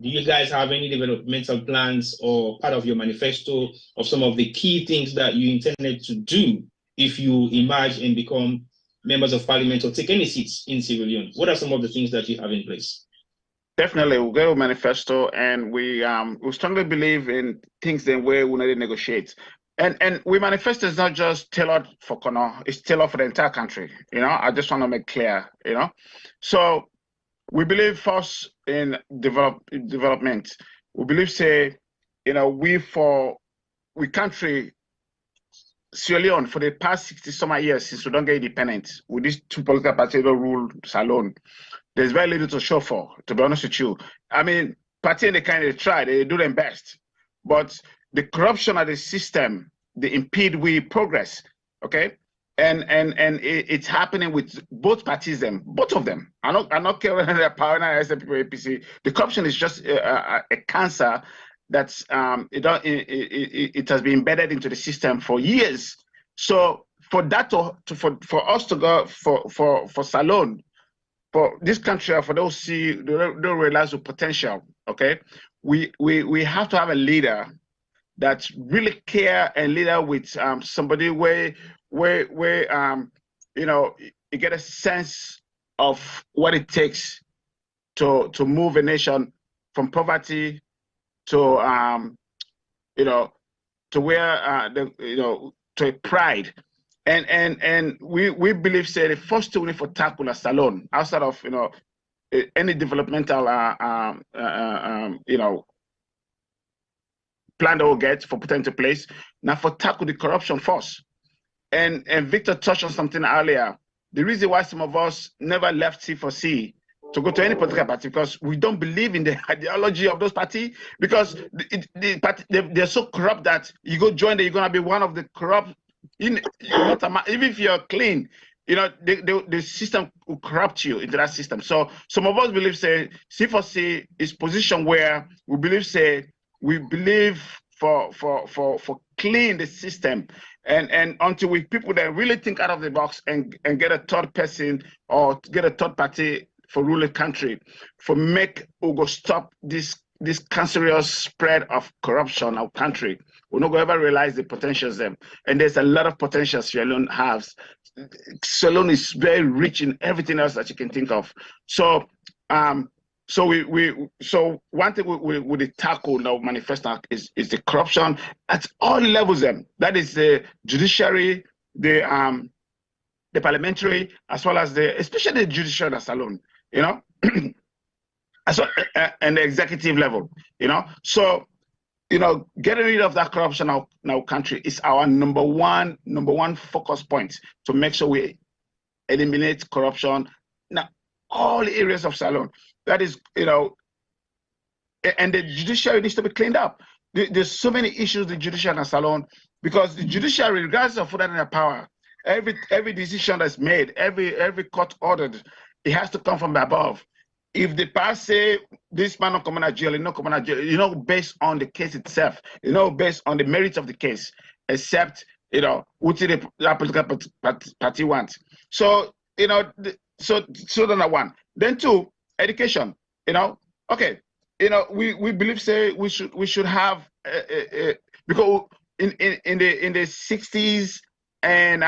Do you guys have any developmental plans or part of your manifesto of some of the key things that you intended to do if you emerge and become members of parliament or take any seats in Sierra Leone? What are some of the things that you have in place? Definitely, we'll go with manifesto, and we strongly believe in things the way we need to negotiate. And we manifesto is not just tailored for Kono, it's tailored for the entire country. I just want to make clear, So we believe first in development. We believe, say, we country, Sierra Leone, for the past 60 some years since we don't get independent, with these two political parties that rule alone, there's very little to show for, to be honest with you. I mean, party they kind of try, they do their best, but the corruption of the system, they impede we progress, okay? And it's happening with both parties, both of them. I not care whether they're power now, SLPP, APC. The corruption is just a cancer that's it has been embedded into the system for years. So for that for us to go for Salone, for this country, for those don't realize the potential, okay? We have to have a leader that really care and leader with somebody where you get a sense of what it takes to move a nation from poverty to to where to a pride. And we believe, say, the first thing we need for tackle a Salone outside of any developmental plan that we'll get for putting into place. Now for tackle the corruption first. And Victor touched on something earlier. The reason why some of us never left C4C to go to any political party, because we don't believe in the ideology of those parties, because they're so corrupt that you go join them, you're gonna be one of the corrupt. Even if you're clean, the system will corrupt you into that system. So some of us believe, say, C4C is positioned where we believe, say, we believe for clean the system, and until we people that really think out of the box and get a third person or get a third party for rule the country, for make or go stop this cancerous spread of corruption in our country. We're not going to ever realize the potentials them. And there's a lot of potential Sierra Leone has. Sierra Leone is very rich in everything else that you can think of. So so one thing we tackle now manifesto is the corruption at all levels. That is the judiciary, the parliamentary, as well as especially the judiciary that's alone, and the executive level, So getting rid of that corruption in our country is our number one focus point to make sure we eliminate corruption. Now, all areas of Salone. That is, and the judiciary needs to be cleaned up. There's so many issues with the judiciary and Salone, because the judiciary, regardless of whether they're power, every decision that's made, every court ordered, it has to come from above. If the past say this man not coming to jail, not coming to jail, based on the case itself, based on the merits of the case, except what the political party wants. So so number one. Then two, education. Okay. We believe we should have because in the 60s and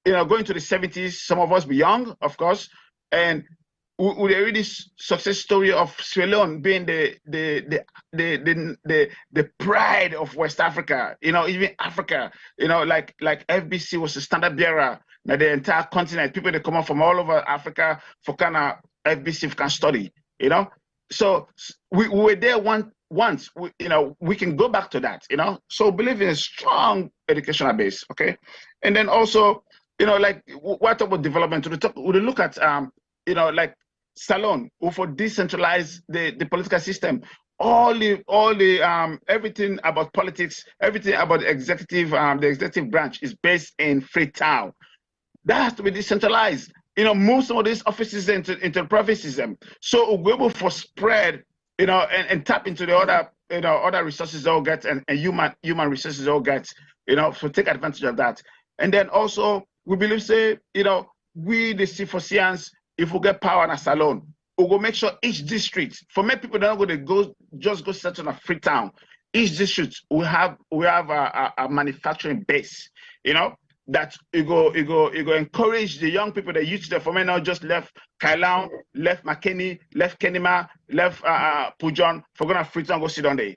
going to the 70s, some of us be young, of course, and we read this success story of Sierra Leone being the pride of West Africa, even Africa, like FBC was the standard bearer. Now the entire continent, people that come up from all over Africa for kind of FBC can study, So we were there once, we can go back to that, So believe in a strong educational base, okay? And then also, like what about development? We look at, like Salone, who for decentralize the political system, all the everything about politics, everything about the executive branch is based in Freetown. That has to be decentralized. Move some of these offices into provinces. So we're able to spread, and tap into the other resources all get and human resources all get, so take advantage of that. And then also we believe, we the C4Cians, if we get power in Salone, we will make sure each district, for many people that are going to go settle in a Freetown, each district will have a manufacturing base, that you go encourage the young people, the youth that for me now just left Kailon, left McKinney, left Kenema, left Pujon, for going to Freetown go sit on there,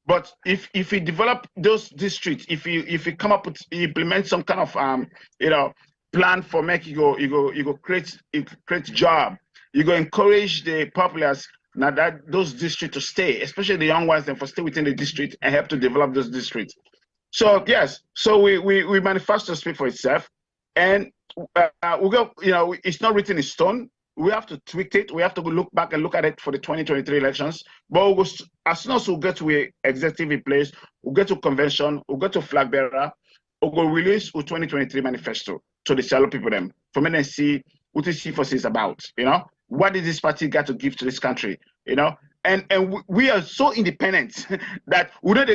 But if you develop those districts, if you come up with, implement some kind of plan for make you go create job, you go encourage the populace now that those districts to stay, especially the young ones, then for stay within the district and help to develop those districts. So yes, so we manifesto speak for itself, and we go. It's not written in stone. We have to tweak it. We have to look back and look at it for the 2023 elections. But as soon as we get to a executive in place, we'll get to convention, we'll get to flag bearer, we'll release a 2023 manifesto to the shallow people them for me and see what the C4C is about. What did this party got to give to this country? And we are so independent that we not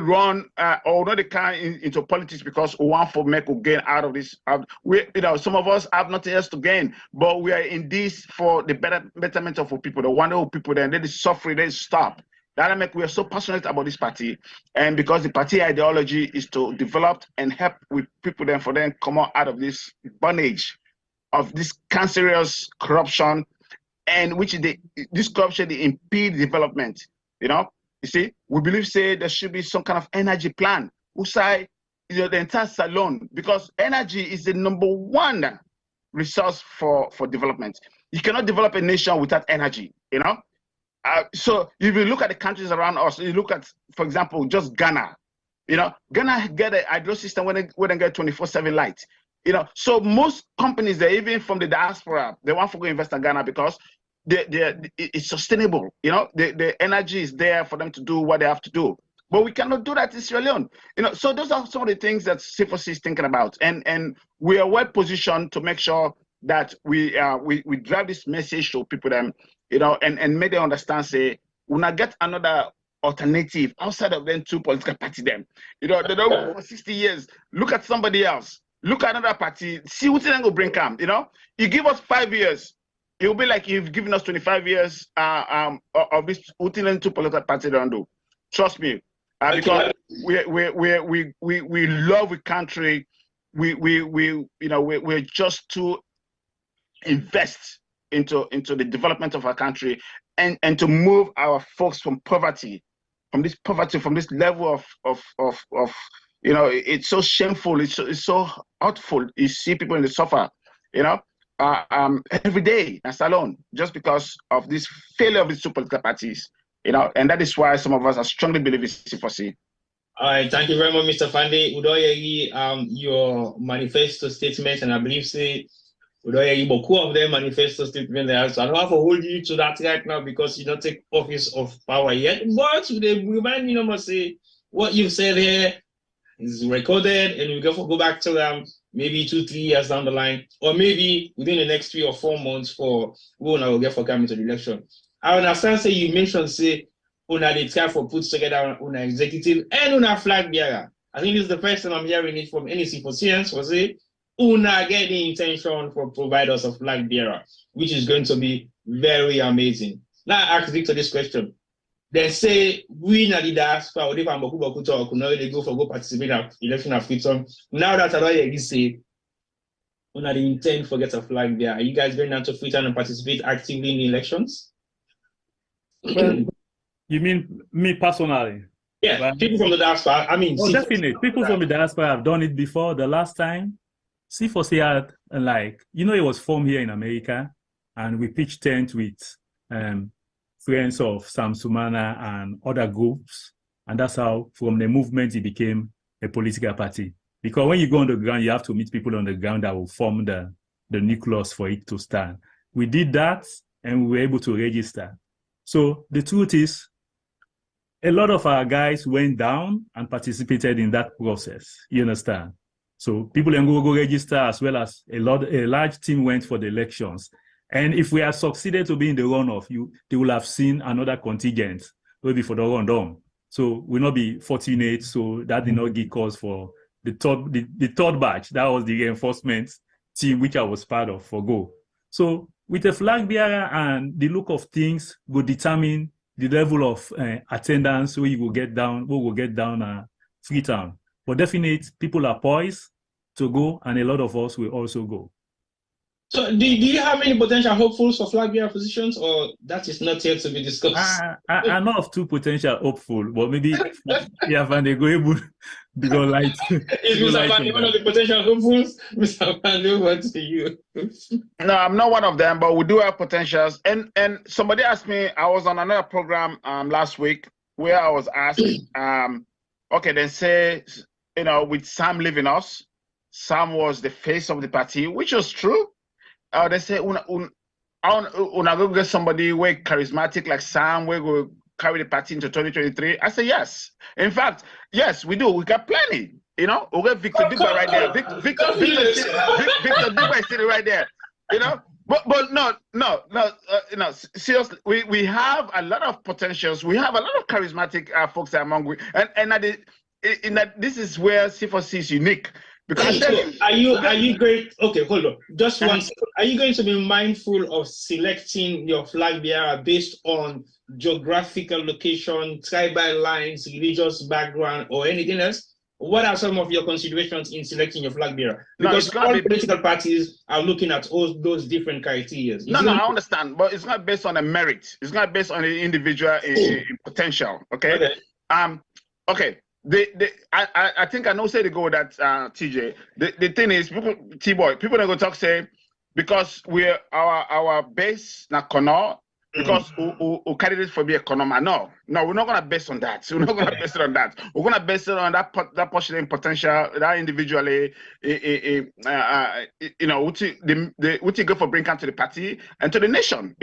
run or not kind into politics because we want for make or gain out of this. Some of us have nothing else to gain, but we are in this for the betterment of our people, the wonderful people. Then they suffer, they stop. That make we are so passionate about this party, and because the party ideology is to develop and help with people, then for them come out of this bondage of this cancerous corruption. And which this corruption they impede development. You see, we believe there should be some kind of energy plan. We say the entire Salone, because energy is the number one resource for development. You cannot develop a nation without energy. So if you look at the countries around us, you look at, for example, just Ghana. Ghana get a hydro system when they get 24/7 light. So most companies, they even from the diaspora, they want to go invest in Ghana because it's sustainable. The energy is there for them to do what they have to do. But we cannot do that in Sierra Leone. So those are some of the things that C4C is thinking about, and we are well positioned to make sure that we drive this message to people them, and make them understand. Say, we not get another alternative outside of them two political party them. They don't work for 60 years. Look at somebody else. Look at another party. See what they go bring come. You give us 5 years. It will be like you've given us 25 years of this two political party don't do. Trust me, because we love the country. We're just to invest into the development of our country and to move our folks from this level of it's so shameful, it's so hurtful. You see people in the suffer, every day in Salone, just because of this failure of these two political parties, and that is why some of us are strongly believe in C4C. All right, thank you very much, Mr. Fande. Udoyegi, your manifesto statement, and I believe Udoyegi Boku of their manifesto statement there. So I don't have to hold you to that right now because you don't take office of power yet. But they remind you, say what you've said here is recorded, and we go back to them maybe 2-3 years down the line, or maybe within the next 3 or 4 months for when I will get for coming to the election. I understand. Say you mentioned una the try for put together una executive and una flag bearer. I think this is the first time I'm hearing it from any C4Cians for say una get the intention for providers of flag bearer, which is going to be very amazing. Now I ask Victor this question. They say we na the diaspora or they go participate in election of freedom. Now that I say una the intent for get a flag bearer. Are you guys going down to Freetown and participate actively in the elections? Well, you mean me personally? Yeah, right? People from the diaspora. I mean, definitely. People from the diaspora have done it before. The last time, C4C had, it was formed here in America, and we pitched tent with friends of Sam Sumana and other groups, and that's how, from the movement, it became a political party. Because when you go on the ground, you have to meet people on the ground that will form the nucleus for it to stand. We did that, and we were able to register. So the truth is, a lot of our guys went down and participated in that process. You understand? So people can go register, as well as a large team went for the elections. And if we had succeeded to be in the runoff, they will have seen another contingent maybe for the rundown. So we'll not be fortunate. So that did not give cause for the third batch. That was the reinforcement team which I was part of for Go. So with a flag bearer and the look of things will determine the level of attendance we will get down Freetown. But definitely, people are poised to go, and a lot of us will also go. So do you have any potential hopefuls for flag bearer positions, or that is not yet to be discussed? I know of 2 potential hopeful, but maybe and they go able to go light. Is Mr. Fande one of the potential hopefuls? Mr. Fande, over to you. No, I'm not one of them, but we do have potentials. And somebody asked me, I was on another program last week where I was asked, okay, then say, with Sam leaving us, Sam was the face of the party, which was true. They say, una go get somebody way charismatic like Sam, we go carry the party into 2023. I say yes. In fact, yes, we do. We got plenty. We got Victor Duba right there. Victor Duba is sitting right there. But no. Seriously, we have a lot of potentials. We have a lot of charismatic folks among this is where C4C is unique. Because are you going? Okay, hold on. Just one second. Are you going to be mindful of selecting your flag bearer based on geographical location, tribal lines, religious background, or anything else? What are some of your considerations in selecting your flag bearer? Because all political parties are looking at all those different criteria. No, I understand, but it's not based on a merit. It's not based on the individual potential. Okay. Okay. I think I know say the go that TJ. The thing is, people don't go talk say because we're our base na kono because we carry it for be economy. No, we're not gonna base on that. We're not gonna base it on that. We're gonna base it on that portion potential that individually what you go for bring come to the party and to the nation.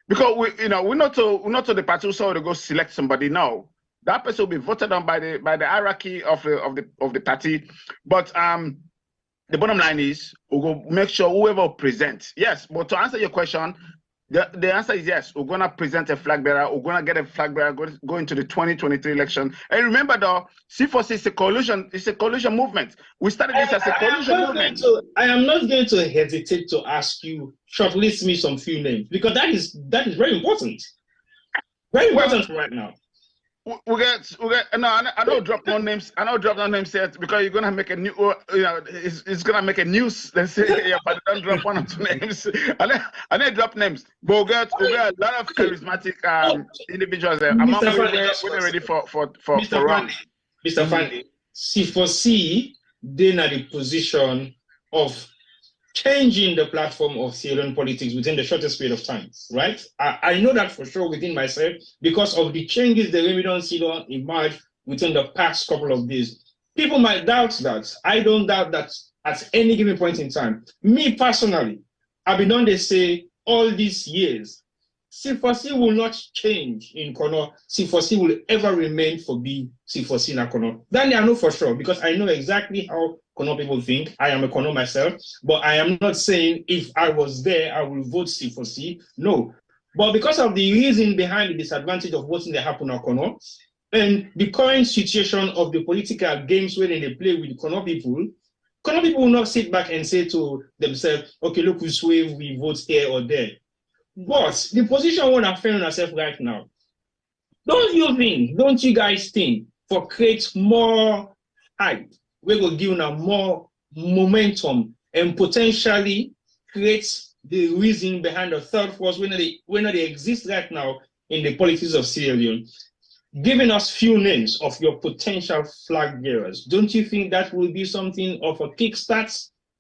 Because we're not to the party so to go select somebody. No. That person will be voted on by the hierarchy of the party, but the bottom line is we'll go make sure whoever presents. Yes, but to answer your question, the answer is yes. We're gonna present a flag bearer. We're gonna get a flag bearer go into the 2023 election. And remember, though, C4C is a coalition. It's a coalition movement. We started this as a coalition movement. I am not going to hesitate to ask you shortlist me some few names because that is very important. Very important right now. We get no. I don't drop no names. I don't drop no names yet because you're gonna make a new. It's gonna make a news. Let's say yeah, but don't drop 1 or 2 names. I didn't drop names. But we get a lot of charismatic individuals there. Among we're ready for Mr. Fande, C4C, they're in the position of changing the platform of Sierra Leone politics within the shortest period of time, right? I know that for sure within myself because of the changes that we don't see emerge within the past couple of days. People might doubt that. I don't doubt that at any given point in time. Me personally, I've been on to say all these years, C4C will not change in Kono. C4C will ever remain for be C4C in Kono. That I know for sure because I know exactly how Kono people think. I am a Kono myself, but I am not saying if I was there, I will vote C4C. No. But because of the reason behind the disadvantage of voting that happened in Kono, and the current situation of the political games where they play with Kono people will not sit back and say to themselves, okay, look, we sway, we vote here or there. But the position we are finding ourselves right now, don't you guys think for create more hype, we will give them more momentum and potentially create the reason behind the third force when they exist right now in the politics of Sierra Leone, giving us few names of your potential flag bearers. Don't you think that will be something of a kickstart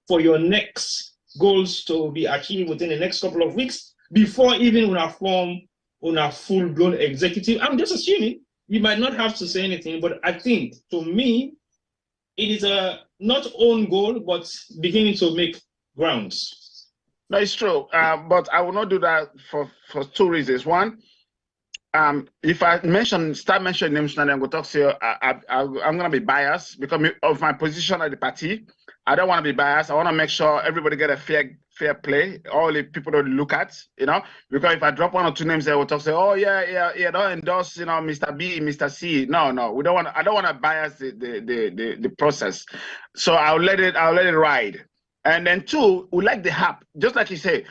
for your next goals to be achieved within the next couple of weeks? Before even when I form on a full-blown executive, I'm just assuming you might not have to say anything, but I think to me, it is a not own goal, but beginning to make grounds. That is true, but I will not do that for two reasons. One, if I start mentioning names now, I'm going to talk to you. I'm going to be biased because of my position at the party. I don't want to be biased. I want to make sure everybody get a fair play. All the people that look at, because if I drop one or two names, they will talk, say, oh yeah, don't endorse, Mr. B, Mr. C. No, we don't want. I don't want to bias the process. So I'll let it ride. And then two, we like the hype, just like you say.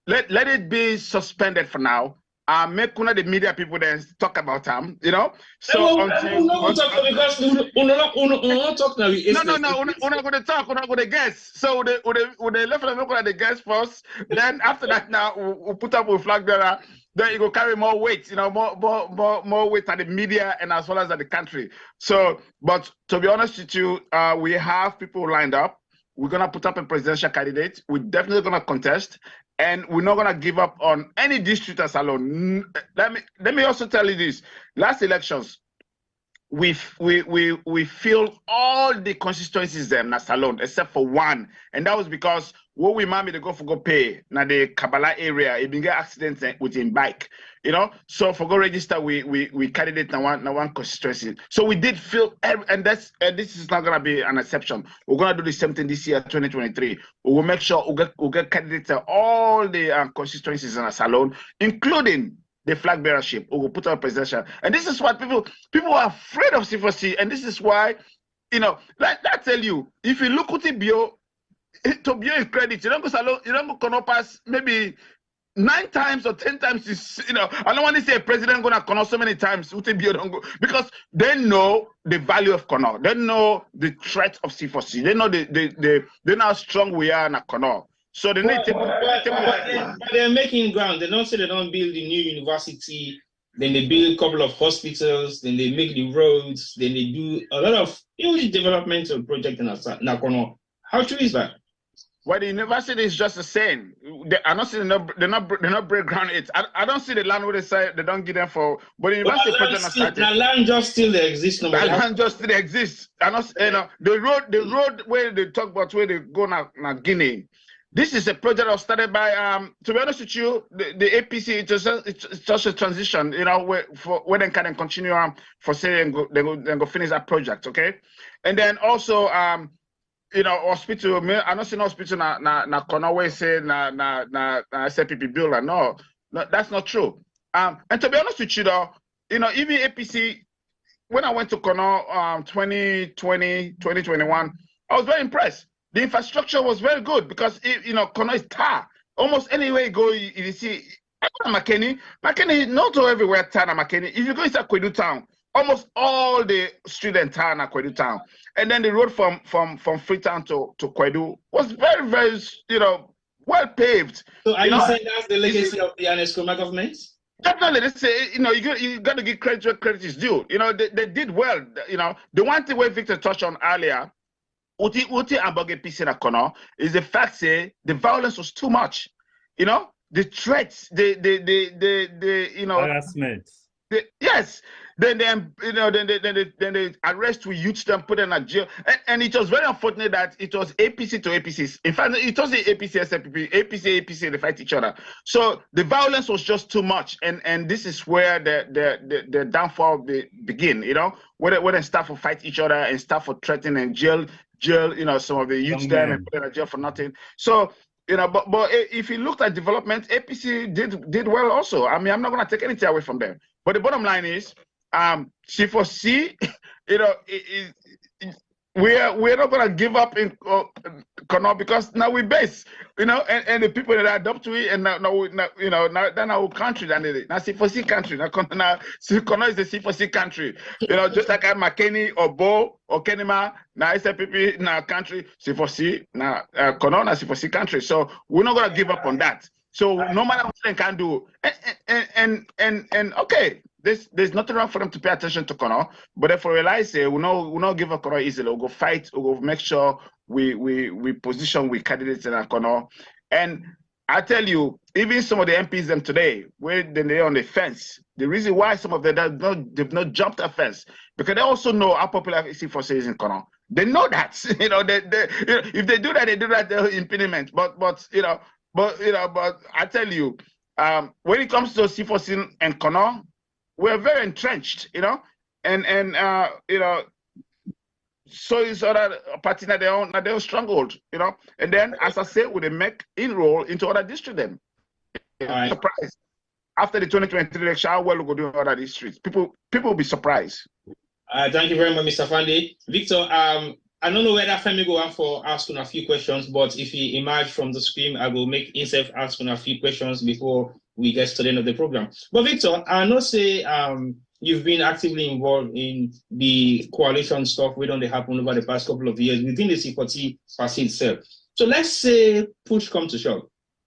Let it be suspended for now. Make one of the media people then talk about them, So we're not going to talk because we're not talking. No, we're not going to talk. We're not going to guess. So they left the guess first. Then after that, now we'll put up with flag bearer. Then you go carry more weight, more weight at the media and as well as at the country. So, but to be honest with you, we have people lined up. We're gonna put up a presidential candidate. We're definitely gonna contest. And we're not gonna give up on any districtors alone. Let me also tell you this: last elections, we filled all the constituencies them as alone except for one, and that was because what we mammy to go pay now the Kabbalah area, it been get accidents with him bike, So for go register, we candidate now one constituency. So we did fill, and this is not gonna be an exception. We're gonna do the same thing this year, 2023. We will make sure we'll get candidates at all the constituencies in a salon, including the flag bearership. We will put up presidential, and this is what people are afraid of C4C, and this is why, like I tell you, if you look at the bio. To be in credit, you don't go pass maybe 9 times or 10 times. I don't want to say a president gonna connect so many times. Because they know the value of Kono. They know the threat of C4C. They know they know how strong we are in a Kono. So they need to. But they're making ground. They don't say they don't build a new university. Then they build a couple of hospitals. Then they make the roads. Then they do a lot of huge developmental projects in Kono. How true is that? Well, the university is just the same. I don't see they're not break ground. I don't see the land where they say they don't give them for. But the university project not started. The land just still exists. The land just still exists. I don't. The road where they talk about where they go now Guinea. This is a project that was started by. To be honest with you, the APC it's just a transition. Where they can continue for saying they go finish that project. Okay, and then also hospital. I don't see no hospital na Kono say na SPP builder. No, that's not true. And to be honest with you, though, even APC, when I went to Kono 2020, 2021, I was very impressed. The infrastructure was very good because Kono is tar. Almost anywhere you go, you see. I go to Makeni, not everywhere tar na Makeni. If you go inside Kwedu town, almost all the students are in Kwedu town. And then the road from Freetown to Kwedu was very, very, well paved. So are you saying that's the legacy of the Anescoma government? Definitely, they say, you got to give credit where credit is due. They did well. The one thing where Victor touched on earlier, Uti Amboge PC na Kono is the fact say the violence was too much. You know, the threats, the harassment. Yes. Then they arrest with youth them, put them in jail. And it was very unfortunate that it was APC to APCs. In fact, it was the APC, SFPP, APC, they fight each other. So the violence was just too much. And this is where the downfall begin, you know, where they start to fight each other and start for threatening and jail, some of the youth them and put them in jail for nothing. So, but if you looked at development, APC did well also. I mean, I'm not going to take anything away from them. But the bottom line is, C4C, we're not going to give up in Kono because now we base, and the people that adopt to it, and now then our country, now C4C country, now Kono is the C4C country, just like McKinney or Bo or Kenema, now SFPP, now country, C4C, now Kono, now C4C country. So we're not going to give up on that. So no matter what they can do, and okay, there's nothing wrong for them to pay attention to Kono, but if we realize we'll not give up Kono easily. We'll go fight. We'll go make sure we position with candidates in Kono. And I tell you, even some of the MPs them today, where they're on the fence, the reason why some of them they've not jumped the fence because they also know how popular C4C is in Kono. They know that if they do that, they're impediment. But I tell you, when it comes to C4C and Kono, we're very entrenched, and so is other parties that they own stronghold, and then as I say, would they make inroad into other districts then? Right. Surprised after the 2023 election, how well we go do in other districts? People will be surprised. Thank you very much, Mr. Fandi. Victor, I don't know whether Femi go on for asking a few questions, but if he emerge from the screen, I will make himself asking a few questions before we get to the end of the program. But Victor, I know say you've been actively involved in the coalition stuff we don't happen over the past couple of years within the C4C itself. So let's say push come to shove.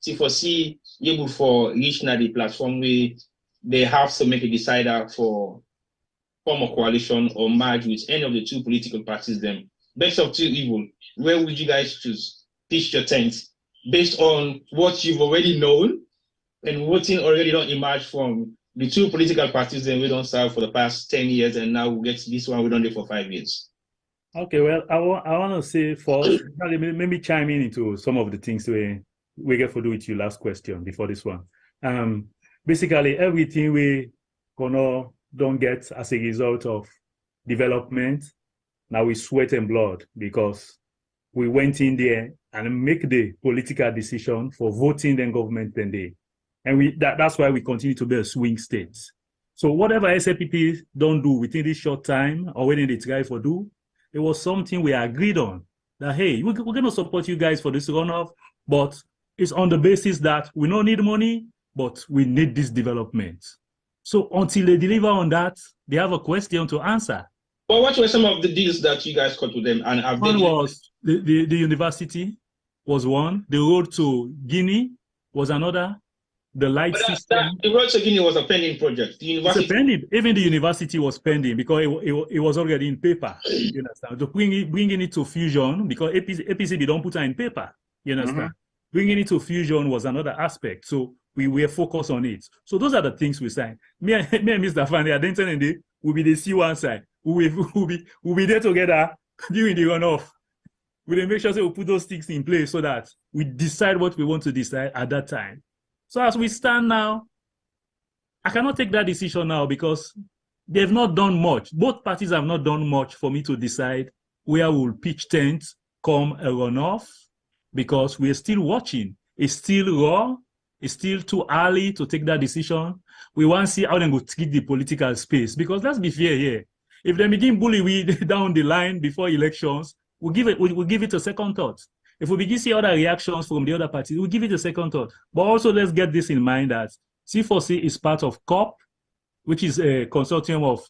C4C able for reach now the platform where they have to make a decider for form a coalition or merge with any of the two political parties then. Best of two evil, where would you guys choose? Pitch your tent based on what you've already known and what already don't emerge from the two political parties that we don't serve for the past 10 years, and now we get to this one we don't do for 5 years. Okay, well, I want to say first, maybe chime in into some of the things we get to do with your last question before this one. Basically, everything we don't get as a result of development, now we sweat and blood because we went in there and make the political decision for voting the government then day. And that's why we continue to be a swing state. So whatever SFPP don't do within this short time or within the try for do, it was something we agreed on. That, hey, we're going to support you guys for this runoff, but it's on the basis that we don't need money, but we need this development. So until they deliver on that, they have a question to answer. Well, what were some of the deals that you guys cut with them? And have one was the university was one. The road to Guinea was another. The light system. The road to Guinea was a pending project. The university. It's a pending. Even the university was pending because it was already in paper. You understand? So bringing it to fusion because APC they don't put it in paper. You understand? Bringing it to fusion was another aspect. So we were focused on it. So those are the things we signed. Me and Mr. Fandi at the end of the day will be the C1 side. We'll be there together during the runoff. We'll make sure we put those things in place so that we decide what we want to decide at that time. So as we stand now, I cannot take that decision now because they've not done much. Both parties have not done much for me to decide where we'll pitch tents come a runoff because we're still watching. It's still raw. It's still too early to take that decision. We want to see how they go treat the political space because let's be fair here. If they begin bully we down the line before elections, we'll give it a second thought. If we begin to see other reactions from the other parties, we'll give it a second thought. But also let's get this in mind that C4C is part of COP, which is a consortium of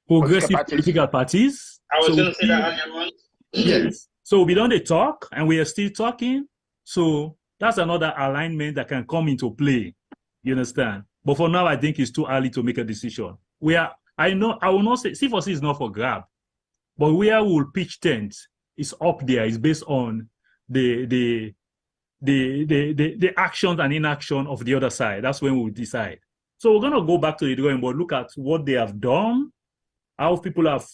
progressive political parties. I was going to say that earlier on. Yes. So we don't talk and we are still talking. So that's another alignment that can come into play. You understand? But for now, I think it's too early to make a decision. I will not say C4C is not for grab. But where we'll pitch tents is up there. It's based on the actions and inaction of the other side. That's when we'll decide. So we're going to go back to the drawing board, look at what they have done, how people have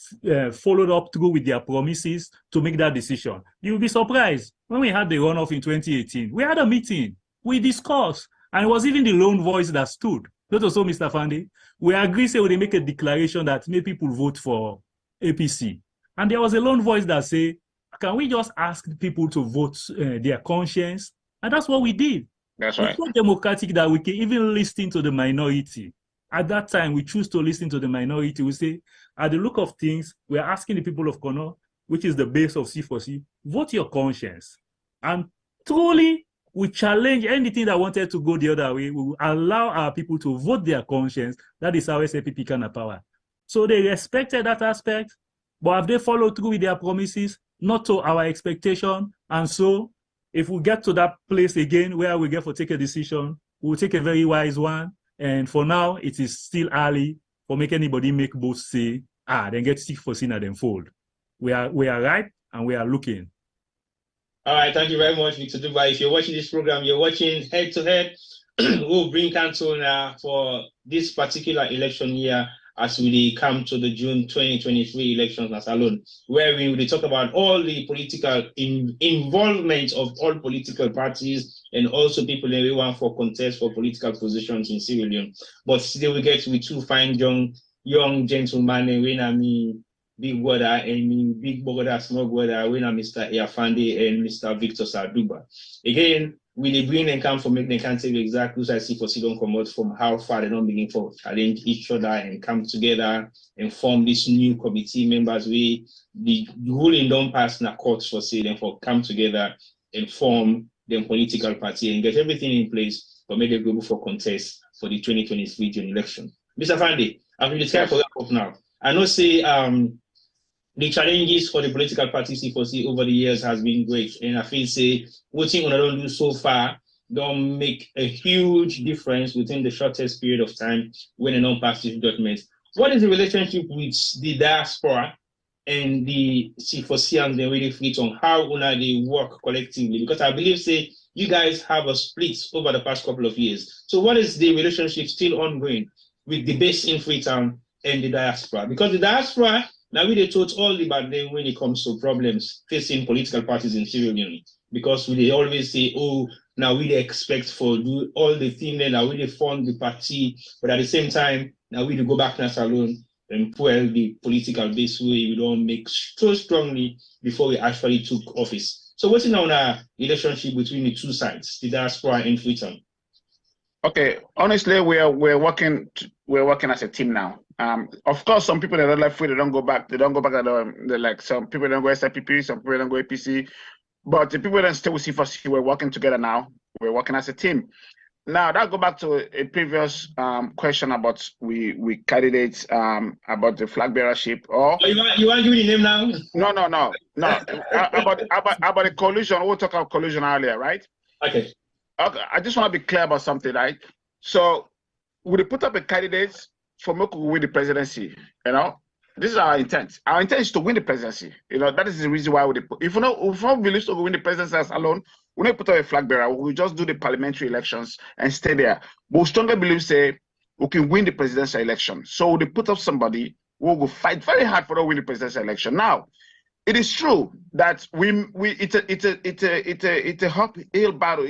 followed up through with their promises to make that decision. You'll be surprised. When we had the runoff in 2018, we had a meeting, we discussed, and it was even the lone voice that stood. Not also, Mr. Fande. We agreed, say, they make a declaration that make people vote for APC. And there was a lone voice that said, can we just ask people to vote their conscience? And that's what we did. That's right. It's so democratic that we can even listen to the minority. At that time, we choose to listen to the minority. We say, at the look of things, we're asking the people of Kono, which is the base of C4C, vote your conscience. And truly, we challenge anything that wanted to go the other way. We will allow our people to vote their conscience. That is how SAPP can have power. So they respected that aspect, but have they followed through with their promises? Not to our expectation. And so, if we get to that place again where we get to take a decision, we'll take a very wise one. And for now, it is still early for make anybody make both say, then get C4C and then fold. We are right and we are looking. All right, thank you very much, Victor Dubai. If you're watching this program, you're watching Head to Head. We'll bring Cantona for this particular election year as we come to the June 2023 elections as alone, where we will talk about all the political involvement of all political parties and also people everyone for contest for political positions in Sierra Leone. But today we get with two fine young gentlemen, when I mean big brother and me big brother, small brother, when I'm Mr. Iafande and Mr. Victor Saduba. Again, we they bring them come for make they can't tell you exactly who I see for don't come out from how far they don't begin for challenge each other and come together and form this new committee members. We the ruling don't pass in a court for say them for come together and form the political party and get everything in place for make them go for contest for the 2023 June election. Mr. Fande, I've been described for that now. I know say the challenges for the political party C4C over the years has been great. And I feel say what thing we don't do so far don't make a huge difference within the shortest period of time when a non-pass this document. What is the relationship with the diaspora and the C4C and the really fleet on how they work collectively? Because I believe say you guys have a split over the past couple of years. So what is the relationship still ongoing with the base in Freetown and the diaspora? Because the diaspora now we taught all about them when it comes to problems facing political parties in Sierra Leone. Because we always say, oh, now we expect for do all the things that now we fund the party, but at the same time, now we go back to alone and fuel the political base way we don't make so strongly before we actually took office. So what's now our relationship between the two sides, the diaspora and Freetown? Okay, honestly, we're working as a team now. Of course, some people that are left free, they don't go back. They don't go back. They're like some people don't go SIPP, some people don't go APC. But the people that stay with C4C, we're working together now. We're working as a team. Now that go back to a previous question about we candidates about the flag bearership. Or you want to give me the name now? No. about the collusion. We'll talk about collusion earlier, right? Okay. I just want to be clear about something, right? So we put up a candidate for me to win the presidency. You know, this is our intent. Our intent is to win the presidency. You know, that is the reason why we put. If we don't believe to win the presidency as alone, we don't put up a flag bearer. We just do the parliamentary elections and stay there. But we strongly believe say we can win the presidential election. So they put up somebody who will fight very hard for to win the presidential election. Now, it is true that it's a uphill battle.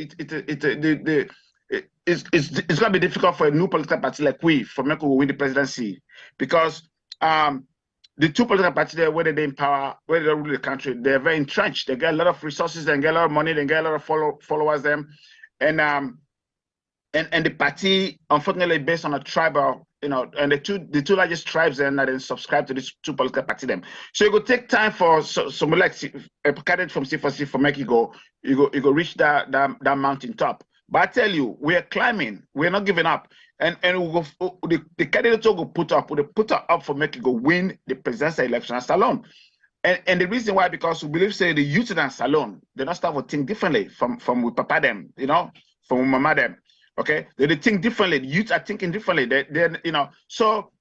It's gonna be difficult for a new political party like we for me to win the presidency because the two political parties there, whether they're in power, whether they rule the country, they're very entrenched. They get a lot of resources, they get a lot of money, they get a lot of followers. And the party, unfortunately, based on a tribal, you know, and the two largest tribes then that then subscribe to these two political parties. So it will take time for someone like a candidate from C4C for make you go reach that mountain top. But I tell you, we are climbing. We're not giving up. And we'll go, the candidates will put up for make you go win the presidential election as alone. And the reason why, because we believe say the youth in Salon, they don't start to think differently from with Papa them, you know, from Mama them. Okay, they think differently. The youth are thinking differently. They you know. So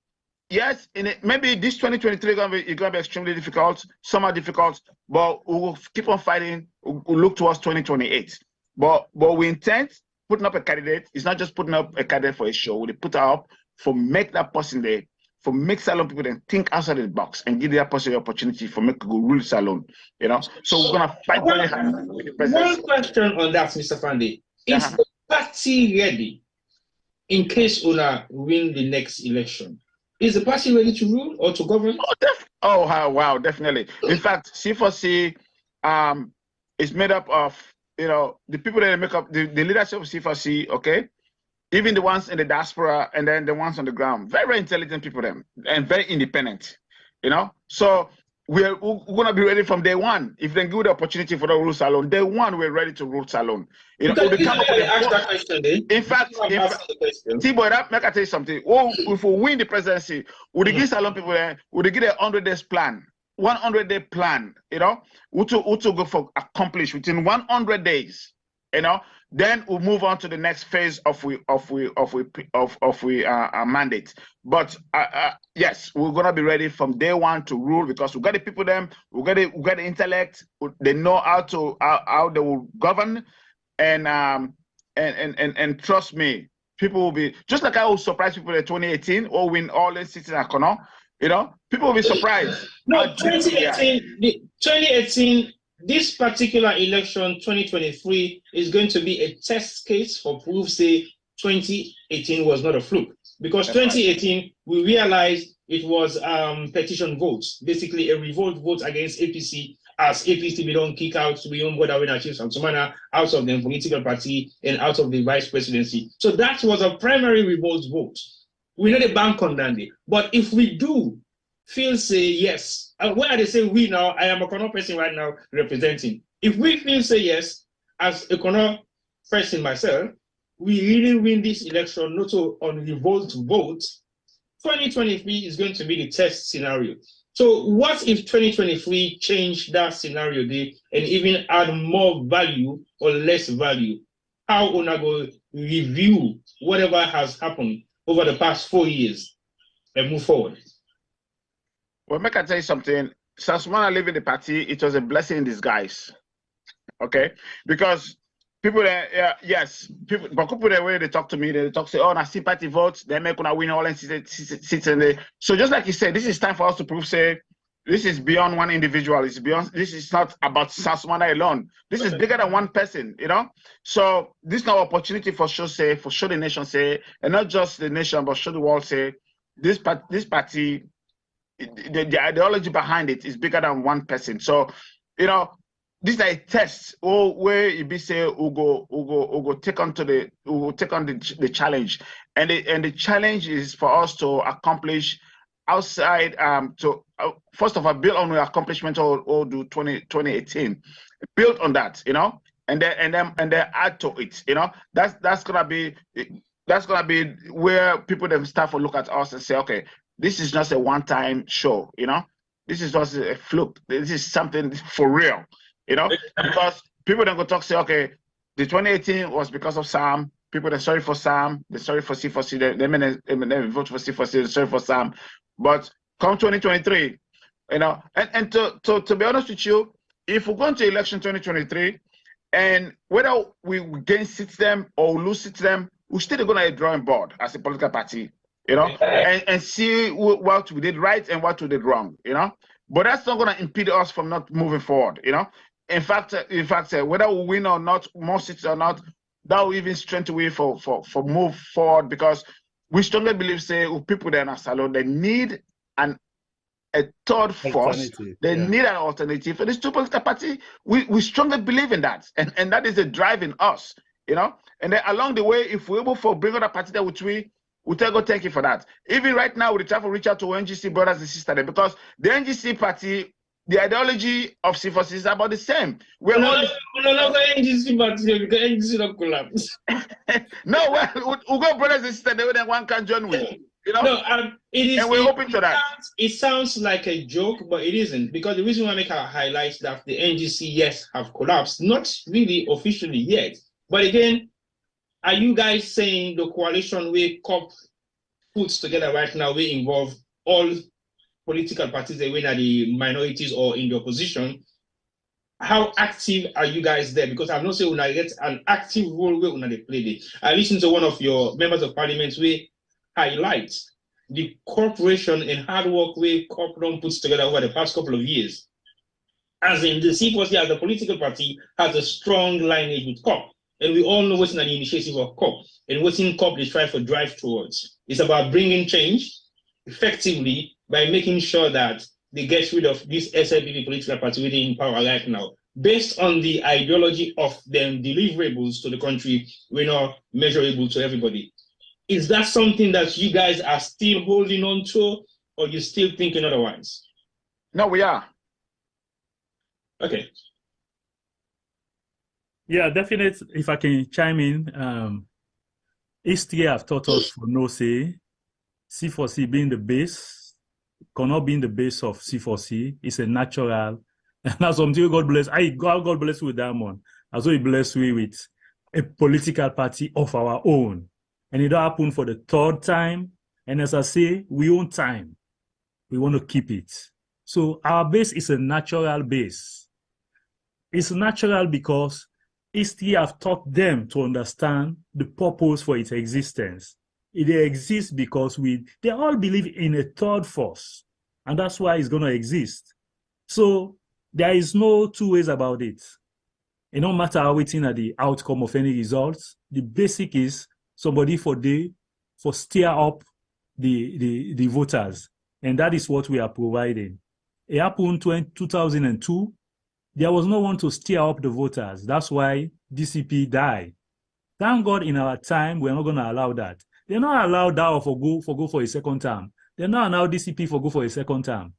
yes, maybe this 2023 is gonna be extremely difficult. Some are difficult, but we will keep on fighting. We'll look towards 2028. But we intend putting up a candidate. It's not just putting up a candidate for a show. We put her up for make that person there, for make Salone people then think outside the box and give that person the opportunity for make go rule Salone. You know, so we're gonna fight very hard with the presidency. One question on that, Mr. Fande. Is the party ready in case Una win the next election? Is the party ready to rule or to govern? Wow, definitely. In fact, C4C is made up of, you know, the people that make up the leadership of C4C, okay? Even the ones in the diaspora and then the ones on the ground. Very, very intelligent people, them, and very independent, you know? So we're going to be ready from day one. If they give the opportunity for the rule Salone, day one, we're ready to rule Salone. You know, we'll come up with in fact, T-Boy, make I tell you something. If we win the presidency, we'll give Salone people there, we'll give a 100 days plan, 100-day plan, you know, to go for accomplish within 100 days, you know. Then we'll move on to the next phase of mandate. But yes, we're gonna be ready from day one to rule because we got the people them, we got the intellect, they know how they will govern, and trust me, people will be just like I will surprise people in 2018 or win all the seats in Akono. You know, people will be surprised. No, 2018. This particular election, 2023, is going to be a test case for proof, say 2018 was not a fluke. Because 2018, we realized it was petition votes, basically a revolt vote against APC, as APC we don't kick out William Godawin Chief Samsumana out of the political party and out of the vice presidency. So that was a primary revolt vote. We know the bank on that day. But if we do feel say yes, where they say we now, I am a Kono person right now representing. If we feel say yes, as a Kono person myself, we really win this election, not on revolt vote, 2023 is going to be the test scenario. So what if 2023 change that scenario there and even add more value or less value? How una go review whatever has happened over the past 4 years and move forward? Well, make I tell you something. Samsumana leaving the party, it was a blessing in disguise. Okay? Because people there, yes, people there, where they talk to me, they talk, say, oh, na sympathy votes, they make una win all and seats in there. So just like you said, this is time for us to prove, say, this is beyond one individual. It's beyond, this is not about Samsumana alone. This is bigger than one person, you know? So this is now opportunity for show the nation, say, and not just the nation, but show the world, say, this party, the ideology behind it is bigger than one person. So, you know, this is a test where you be say we'll take on the challenge, and the challenge is for us to accomplish outside first of all build on the accomplishment or do 2018, build on that, you know, and then add to it, you know. That's gonna be where people then start to look at us and say, okay, this is just a one-time show, you know. This is just a fluke. This is something for real, you know. Because people then go talk, say, okay, the 2018 was because of Sam. People they're sorry for Sam. They're sorry for C4C. They vote for C4C. They're sorry for Sam. But come 2023, you know, and to be honest with you, if we go into election 2023, and whether we gain seats them or lose seats them, we're still going to a drawing board as a political party. You know, and see what we did right and what we did wrong, you know. But that's not going to impede us from not moving forward, you know. In fact, whether we win or not, more seats or not, that will even strengthen way for move forward, because we strongly believe, say, people there in Salone, they need a third force. They need an alternative for this two political party. We strongly believe in that, and that is a drive in us, you know. And then along the way, if we're able to bring other party there, which we tell God thank you for that. Even right now, we try to reach out to NGC brothers and sisters there, because the NGC party, the ideology of C4C is about the same. We're all NGC party because NGC don't collapse. No, well, we got brothers and sisters there, then one can join with. You know? No, it is. And we're hoping to that. It sounds like a joke, but it isn't, because the reason why I make a highlight that the NGC, yes, have collapsed, not really officially yet, but again, are you guys saying the coalition we COP puts together right now will involve all political parties, they win at the minorities or in the opposition. How active are you guys there? Because I'm not saying when I get an active role where they play it. I listened to one of your members of parliament where highlight the cooperation and hard work where Corporation puts together over the past couple of years. As in the C4C as a political party has a strong lineage with COP. And we all know what's an initiative of COP and what's in COP they try to drive towards. It's about bringing change effectively by making sure that they get rid of this SLPP political party within power right now. Based on the ideology of them deliverables to the country, we're not measurable to everybody. Is that something that you guys are still holding on to, or you're still thinking otherwise? No, we are. Okay. Yeah, definitely. If I can chime in, history have taught us for no say, C4C being the base, cannot being the base of C4C is a natural. And that's something God bless. God bless you with that one. As well, He bless we with a political party of our own. And it don't happen for the third time. And as I say, we own time. We want to keep it. So our base is a natural base. It's natural because history have taught them to understand the purpose for its existence. It exists because they all believe in a third force, and that's why it's going to exist. So there is no two ways about it. It no matter how we think at the outcome of any results, the basic is somebody for steer up the voters, and that is what we are providing. It happened in 2002. There was no one to steer up the voters. That's why DCP died. Thank God in our time, we're not going to allow that. They're not allowed that for go for a second term. They're not allowed DCP for go for a second term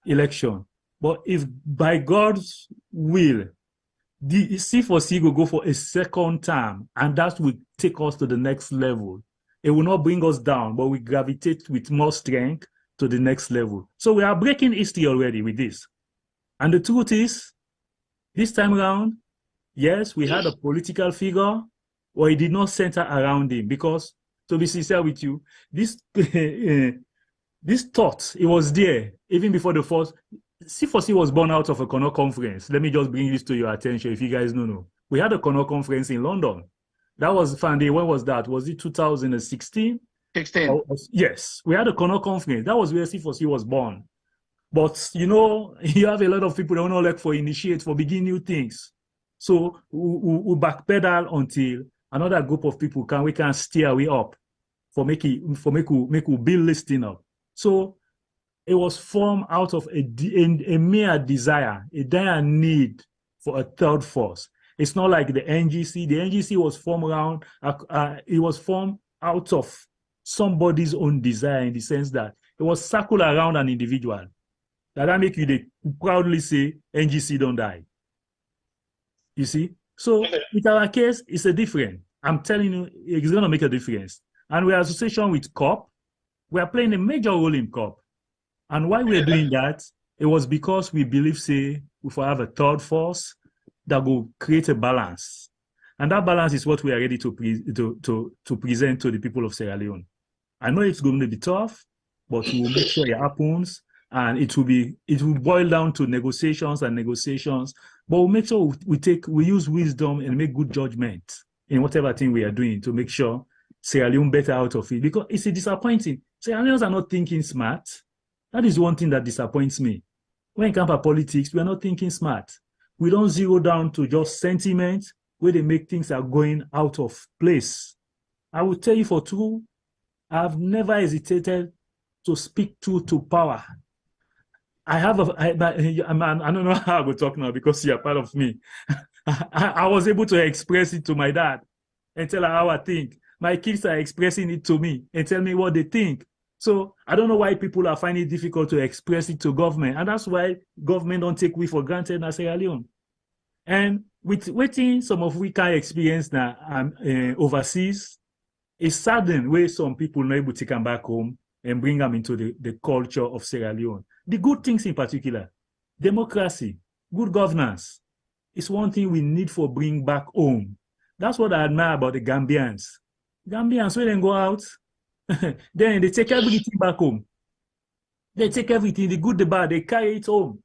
election. But if by God's will, the C4C will go for a second term, and that will take us to the next level. It will not bring us down, but we gravitate with more strength to the next level. So we are breaking history already with this. And the truth is, this time around, yes, we had a political figure, or it did not center around him. Because, to be sincere with you, this thought, it was there, even before the first. C4C was born out of a Connor conference. Let me just bring this to your attention, if you guys don't know. We had a Connor conference in London. That was Sunday. When was that? Was it 2016? 16. Yes, we had a Connor conference. That was where C4C was born. But, you know, you have a lot of people that don't like for initiate, for begin new things. So we backpedal until another group of people we can steer way up for make build this thing up. So it was formed out of a mere desire, a dire need for a third force. It's not like the NGC. The NGC was formed around, it was formed out of somebody's own desire, in the sense that it was circled around an individual. That make you proudly say NGC don't die. You see? So with our case, it's a different. I'm telling you, it's going to make a difference. And we are association with COP. We are playing a major role in COP. And why we're doing that, it was because we believe, say, if we have a third force that will create a balance. And that balance is what we are ready to present to the people of Sierra Leone. I know it's going to be tough, but we will make sure it happens. And it will boil down to negotiations, but we'll make sure we use wisdom and make good judgment in whatever thing we are doing to make sure Sierra Leone better out of it. Because it's disappointing. Sierra Leoneans are not thinking smart. That is one thing that disappoints me. When it comes to politics, we are not thinking smart. We don't zero down to just sentiment where they make things are going out of place. I will tell you for true, I've never hesitated to speak truth to power. I don't know how I will talk now because you are part of me. I was able to express it to my dad and tell her how I think. My kids are expressing it to me and tell me what they think. So I don't know why people are finding it difficult to express it to government. And that's why government don't take we for granted in Sierra Leone. And with waiting some of we can experience now overseas, it's saddened where some people not able to come back home and bring them into the culture of Sierra Leone. The good things in particular, democracy, good governance, is one thing we need for bring back home. That's what I admire about the Gambians. Gambians, when they go out, then they take everything back home. They take everything, the good, the bad, they carry it home.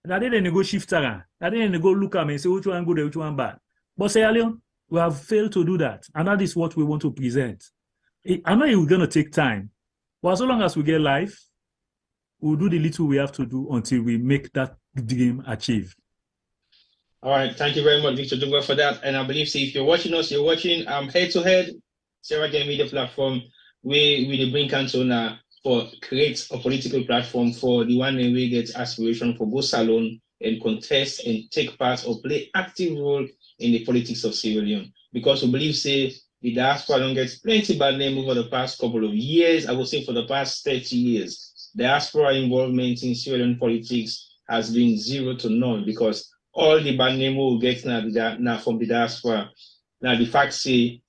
Now they go shift around. Now they go look at me and say which one good, which one bad. But Sierra Leone, we have failed to do that. And that is what we want to present. I know it's going to take time. But as long as we get life, we'll do the little we have to do until we make that dream achieved. All right. Thank you very much, Victor Dugwa, for that. And I believe, if you're watching us, you're watching Head to Head, Sierra Game Media Platform, we the bring council now for create a political platform for the one we get aspiration for both salon and contest and take part or play active role in the politics of Sierra Leone. Because we believe, say, the diaspora don't get plenty bad name over the past couple of years. I would say for the past 30 years, diaspora involvement in Sierra Leone politics has been 0 to none, because all the bad name we get now from the diaspora. Now the fact say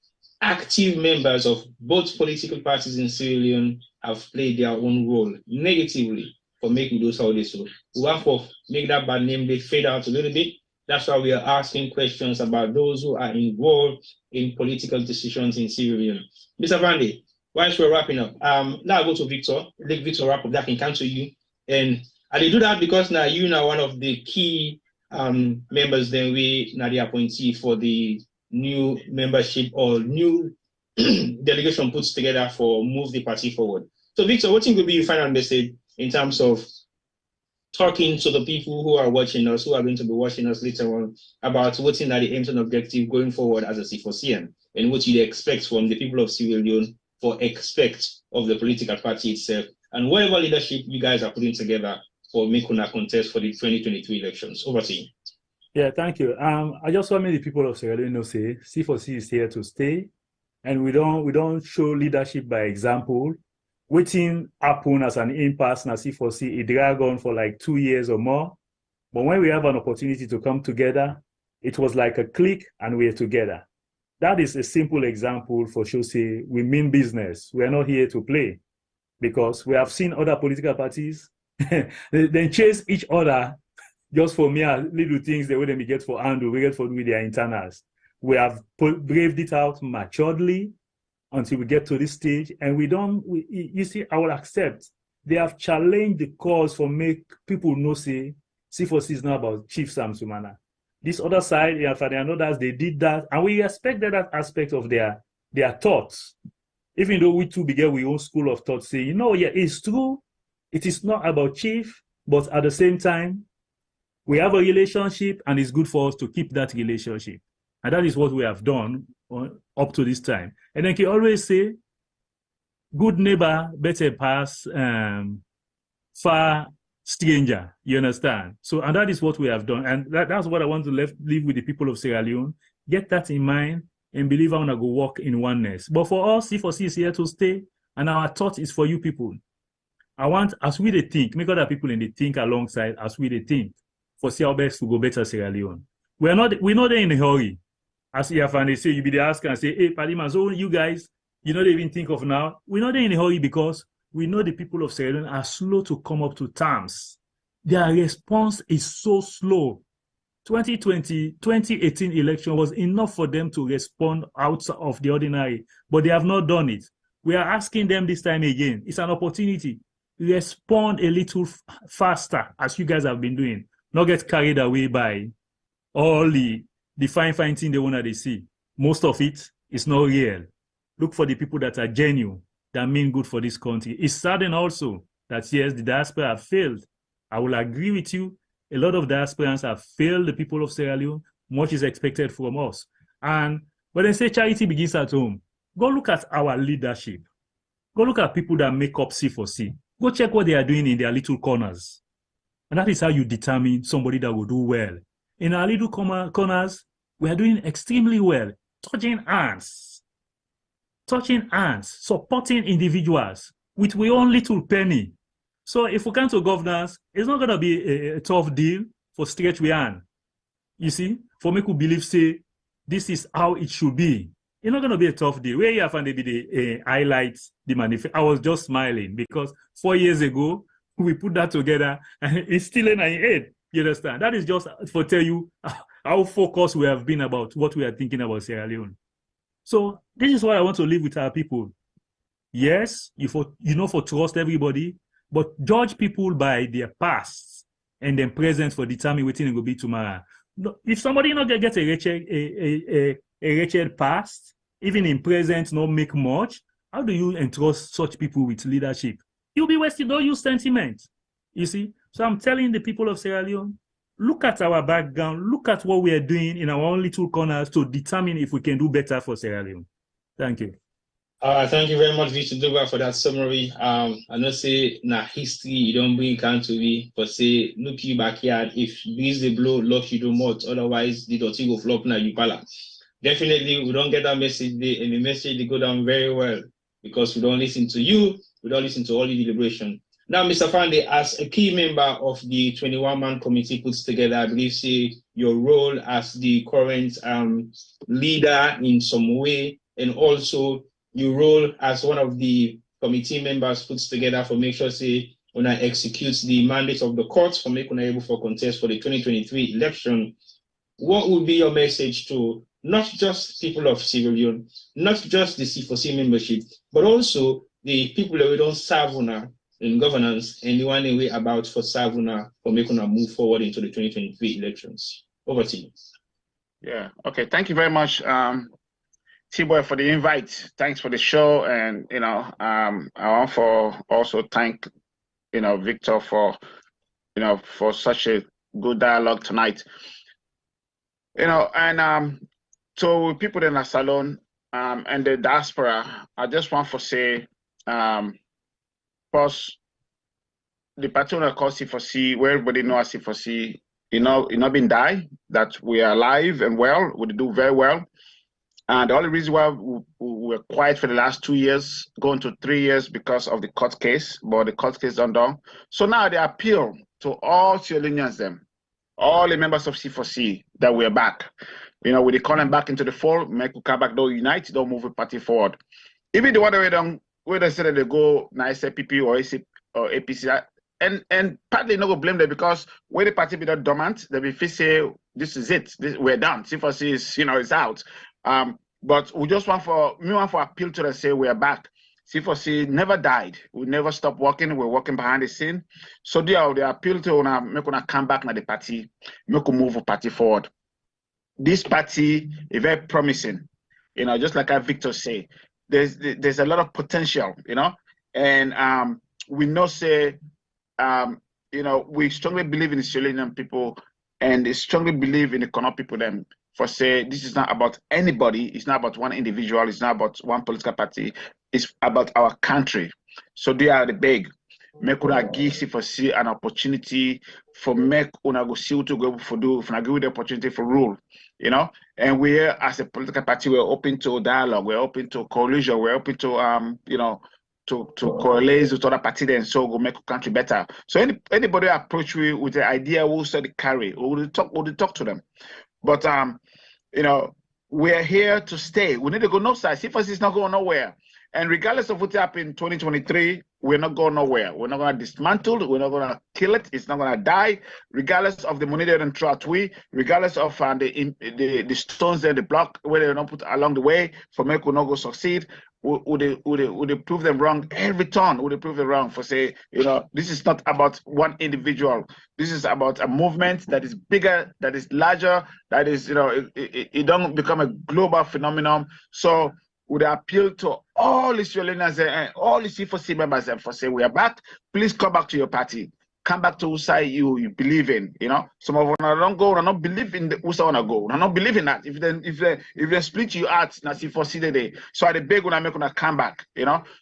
active members of both political parties in Sierra Leone have played their own role negatively for making those how they so. We want to make that bad name they fade out a little bit. That's why we are asking questions about those who are involved in political decisions in Sierra Leone. Mr. Vande, whilst we're wrapping up, now I go to Victor. Let Victor wrap up. That can come to you. And they do that because now you are one of the key members. Then we now the appointee for the new membership or new delegation puts together for move the party forward. So Victor, what will be your final message in terms of talking to the people who are watching us, who are going to be watching us later on, about what's in the aims and objective going forward as a C4C and what you expect from the people of Sierra Leone for expect of the political party itself and whatever leadership you guys are putting together for making a contest for the 2023 elections. Over to you. Yeah, thank you. I just want the people of Sierra Leone to say C4C is here to stay, and we don't show leadership by example. Waiting happen as an impasse na C4C, it drag on for like 2 years or more. But when we have an opportunity to come together, it was like a click and we're together. That is a simple example for sure. Say we mean business. We are not here to play, because we have seen other political parties they chase each other just for mere little things the way they get for handle, we get for with their internals. We have braved it out maturely until we get to this stage, and you see, I will accept. They have challenged the cause for make people know, say, C4C is not about Chief Sam Sumana. This other side, for the others, they did that, and we respect that aspect of their thoughts. Even though we too began our own school of thought, say, yeah, it's true. It is not about Chief, but at the same time, we have a relationship, and it's good for us to keep that relationship. And that is what we have done up to this time. And then he always say, good neighbor better pass far stranger. You understand? So, and that is what we have done. And that's what I want to leave with the people of Sierra Leone. Get that in mind and believe I want to go walk in oneness. But for us, C4C is here to stay. And our thought is for you people. I want, as we they think, make other people in the think alongside as we they think, for see our best to go better Sierra Leone. We're not there in a hurry. As they say, you be the asker and say, hey, Padima, so you guys, you don't even think of now. We're not there in a hurry because we know the people of Sierra Leone are slow to come up to terms. Their response is so slow. 2018 election was enough for them to respond out of the ordinary, but they have not done it. We are asking them this time again. It's an opportunity. Respond a little faster, as you guys have been doing. Not get carried away by all the fine thing they want to see. Most of it is not real. Look for the people that are genuine, that mean good for this country. It's saddened also that, yes, the diaspora have failed. I will agree with you. A lot of diasporans have failed the people of Sierra Leone. Much is expected from us. And when they say charity begins at home, go look at our leadership. Go look at people that make up C4C. Go check what they are doing in their little corners. And that is how you determine somebody that will do well. In our little corners, we are doing extremely well. Touching hands, supporting individuals with our own little penny. So if we come to governance, it's not going to be a tough deal for stretch we hand. You see, for me who believe, say, this is how it should be. It's not going to be a tough deal. Where you have found the highlights, the manifesto. I was just smiling because 4 years ago, we put that together and it's still in our head. You understand? That is just for tell you how focused we have been about what we are thinking about Sierra Leone. So this is what I want to leave with our people. Yes, for trust everybody, but judge people by their past and then present for determine what it will be tomorrow. If somebody not get a wretched past, even in present not make much, how do you entrust such people with leadership? You'll be wasting all your sentiment. You see? So I'm telling the people of Sierra Leone, look at our background, look at what we are doing in our own little corners to determine if we can do better for Sierra Leone. Thank you. Thank you very much, Victor Duba, for that summary. I know say na history you don't bring can to be, but say look you backyard. If this the blow, luck you do much. Otherwise, the dotty go flop na you pala. Definitely, we don't get that message there, and the message they go down very well because we don't listen to you, we don't listen to all the deliberation. Now, Mr. Fande, as a key member of the 21-man committee puts together, I believe say your role as the current leader in some way, and also your role as one of the committee members puts together for make sure say when I execute the mandate of the court for making able for contest for the 2023 election, what would be your message to not just people of Sierra Leone, not just the C4C membership, but also the people that we don't serve in governance and the one way about for Savuna for making a move forward into the 2023 elections? Over to you. Yeah, okay, thank you very much. T-Boy, for the invite. Thanks for the show. And, I want to also thank, Victor for, for such a good dialogue tonight. So people in the salon and the diaspora, I just want to say, first, the pattern called C4C, where everybody knows C4C, not been die, that we are alive and well, we do very well. And the only reason why we were quiet for the last 2 years, going to 3 years because of the court case, but the court case done. So now they appeal to all Sierra Leoneans, all the members of C4C, that we're back. We they call them back into the fold, make we come back, don't unite, don't move the party forward. Even the one that where they say that they go nice SPP or AC or APC, and partly not go blame them because where the party be not dormant, they be say this is it, we're done. C4C is is out. But we just want to appeal to them, say we are back. C4C never died. We never stopped working. We're working behind the scene. So they appeal to make una come back na the party, make move the party forward. This party is very promising. Just like Victor say, there's a lot of potential. And we know say, we strongly believe in the Sierra Leonean people, and they strongly believe in the Kono people. Them for say this is not about anybody. It's not about one individual. It's not about one political party. It's about our country. So they are the big. Make una give C4C an opportunity for make una go see what to go for do. If una give the opportunity for rule, And we as a political party, we're open to dialogue. We're open to coalition. We're open to to correlate with other parties and so go make the country better. So anybody approach we with the idea we'll study carry, we'll talk to them. But we're here to stay. We need to go no side. C4C is not going nowhere. And regardless of what happened in 2023, we're not going nowhere. We're not going to dismantle it. We're not going to kill it. It's not going to die. Regardless of the money they don't throw at we, regardless of the stones that they block, where they don't put along the way for make we not go succeed, would they prove them wrong every turn? Would they prove them wrong for say, this is not about one individual. This is about a movement that is bigger, that is larger, that is, it don't become a global phenomenon. So would appeal to all the Sierra Leoneans and all the C4C members and for say we are back. Please come back to your party. Come back to whose side you believe in. Some of them don't go, don't believe in the whose side wanna go. They don't believe in that. If they split you out, na C4C today. So I the beg when I make una come back.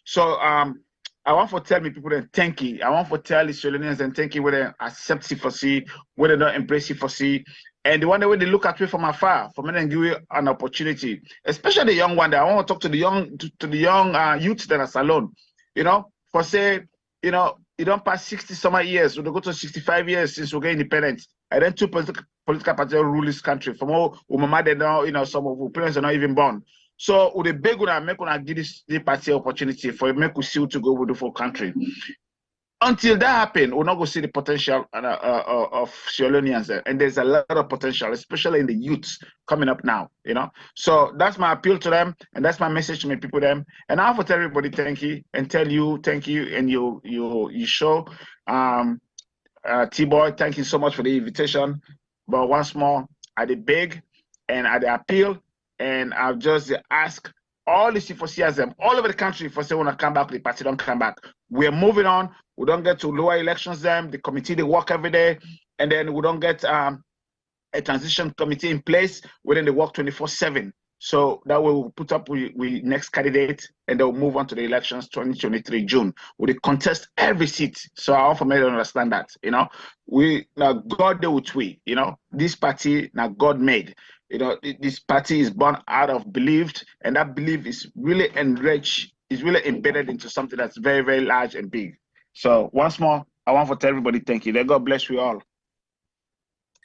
So I want to tell me people then thank you. I want to tell the Sierra Leoneans and thank you whether they accept C4C, whether they don't embrace C4C. And the one that when they look at me from afar, for me and give you an opportunity, especially the young one. That I want to talk to the young youth that are salon. For say, you don't pass 60 summer years, we go to 65 years since we get independent. And then two political parties rule this country. From all mama they know, some of our parents are not even born. So with the big one, make una give this party opportunity for make we see to go with the full country. until that happens, we're not going to see the potential of Sierra Leoneans there. And there's a lot of potential, especially in the youths coming up now, you know. So that's my appeal to them, and that's my message to my people them. And I have to tell everybody thank you, and tell you thank you, and you show. T-Boy, thank you so much for the invitation. But once more, I did beg and I did appeal, and I've just asked all the C4Cers them all over the country for say when I come back, the party don't come back. We're moving on. We don't get to lower elections them. The committee they work every day, and then we don't get a transition committee in place within they work 24/7. So that way we'll put up with next candidate, and they'll move on to the elections 2023 June. We contest every seat. So I want for me to understand that, you know, we now God do with we, you know, this party now God made. You know, this party is born out of believed, and that belief is really enriched, is really embedded into something that's very, very large and big. So once more, I want to tell everybody thank you. Then God bless you all.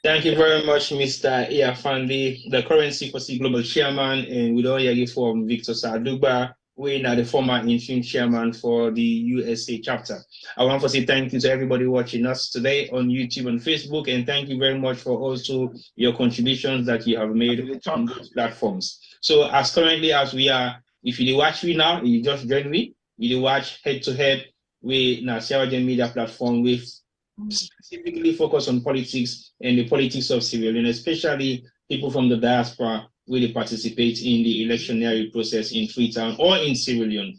Thank you very much, Mr. Iyafande, the current C4C Global Chairman, and we don't hear from Victor Sadugba, we are the former interim chairman for the USA chapter. I want to say thank you to everybody watching us today on YouTube and Facebook, and thank you very much for also your contributions that you have made on those platforms. So as currently as we are, if you watch me now, you just join me, you watch head to head with now Sierra Media platform with specifically focus on politics and the politics of Sierra Leone, especially people from the diaspora where they participate in the electionary process in Freetown or in Sierra Leone.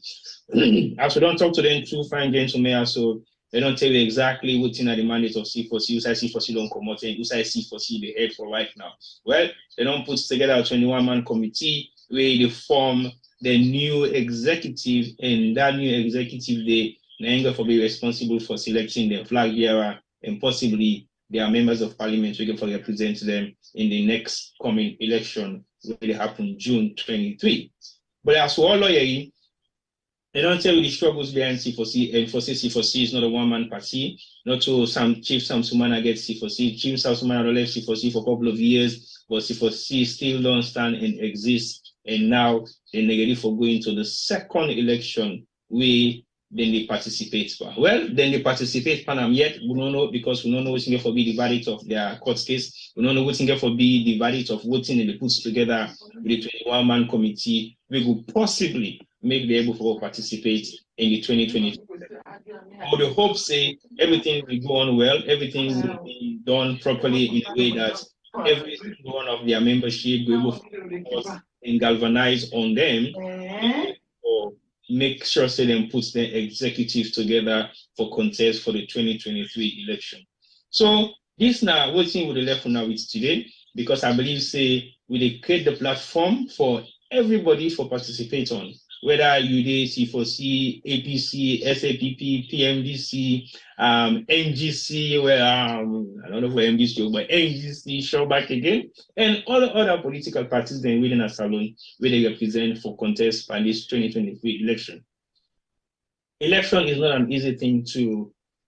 As we don't talk to them, two fine gentlemen, so they don't tell you exactly what's in the mandate of C4C, who say C4C don't come out, and who say C4C the head for right now. Well, they don't put together a 21-man committee where they form the new executive, and that new executive, they Nenga for be responsible for selecting the flag bearer and possibly their members of parliament we can represent them in the next coming election will happen June 23. But as for all lawyers, they don't tell you the struggles behind C4C, and for C4C is not a one-man party. Not to some Chief Sam Sumana gets C4C. Chief Sam Sumana left C4C for a couple of years, but C4C still don't stand and exist. And now they're negative for going to the second election then they participate. Well, then they participate, Panam yet, we don't know, because we don't know what's going to be the verdict of their court case. We don't know what's going to be the verdict of voting, and they put together with the 21-man committee. We could possibly make them able to participate in the 2022. But the hope say everything will go on well, everything will be done properly in a way that every single one of their membership will be able to and galvanize on them or make sure say them puts the executive together for contest for the 2023 election. So this now what thing we left now with today, because I believe say we create the platform for everybody for participate on, whether you did C4C, APC, SAPP, PMDC, NGC, where I don't know where MDC, but NGC, show back again, and all the other political parties then within a salon where they represent for contest by this 2023 election. Election is not an easy thing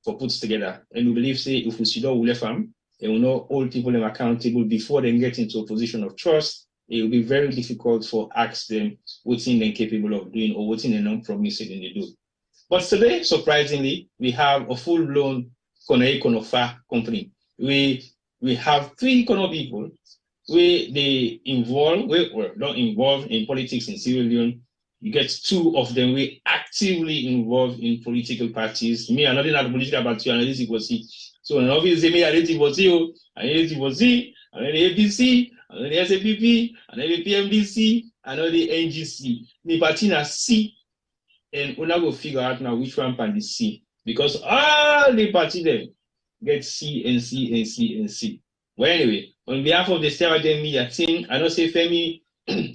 for put together, and we believe say if we see that we left them, and we know all people are accountable before they get into a position of trust. It will be very difficult for ask them what's in they're capable of doing or what's in the non-promising they do. But today, surprisingly, we have a full-blown Konofa company. We have 3 Kono people where they not involved in politics in Sierra Leone. You get 2 of them we actively involved in political parties. Me, I'm not in a political party, I'm not C4C. So obviously me, I'm not C4C, I'm not C4C, I'm not APC, I'm not the SAPP, I'm not the PMDC, I'm not the NGC. The party na C, and we're not going to figure out now which one can be C, because all the party them get C and C and C and C. Well, anyway, on behalf of the Sierra Media team, I don't say Femi,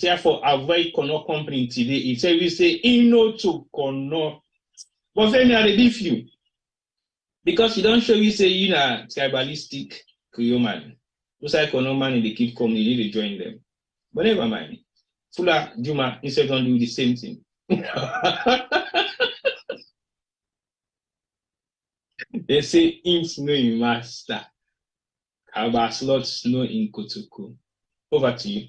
therefore avoid Kono company today. It's we say no to Kono. But Femi, I beef you. Because you don't show you say you know tribalistic Creole man. Those are Kono man and they keep coming, you need to join them. But never mind. Fula Juma instead don't do the same thing. They say imps know in master. Kaba slots know in Kotoko. Over to you.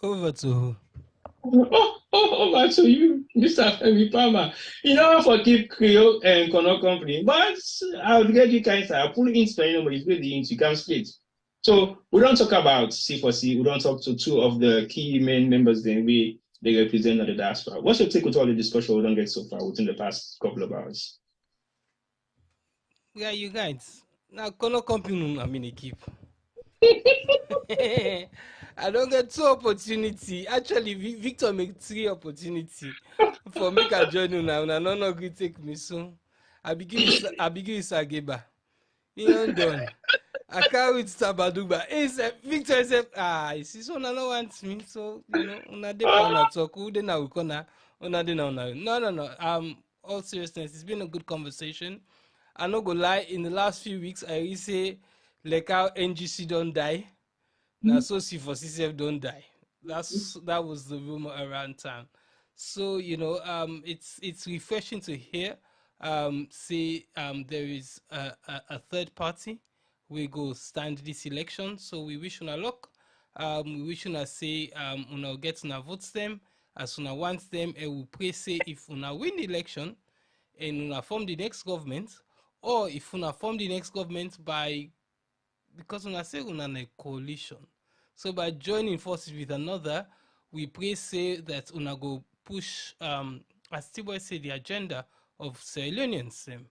Over to who? Over to you, Mr. Femi Palmer. You know, for keep Creole and Kono company, but I'll get you guys. I'll pull in Spain, but it's really into come straight. So we don't talk about C4C. We don't talk to two of the key main members. Then they represent the diaspora. What's your take with all the discussion we don't get so far within the past couple of hours? Yeah, you guys. Now, Kono company, I'm in a keep. I don't get 2 opportunity. Actually, Victor make 3 opportunity for make a journey now. Una no agree take me so. I begin with Ageba. You know done. I can't with Sabaduba. Victor said, you see, so una no want me. So you know, una de pa una talk. Who then we gonna una de na una. No. All seriousness, it's been a good conversation. I no go lie. In the last few weeks, I really say like how NGC don't die. Now, so C4C don't die. That was the rumor around town. So you know, it's refreshing to hear. There is a third party. We go stand this election. So we wish una luck. We wish una say una get una votes them as una want them, and we pray say if una win the election and una form the next government, or if una form the next government because una say una a coalition. So by joining forces with another, we pray say that una go push, as Tiboy say, the agenda of Sierra Leoneans. And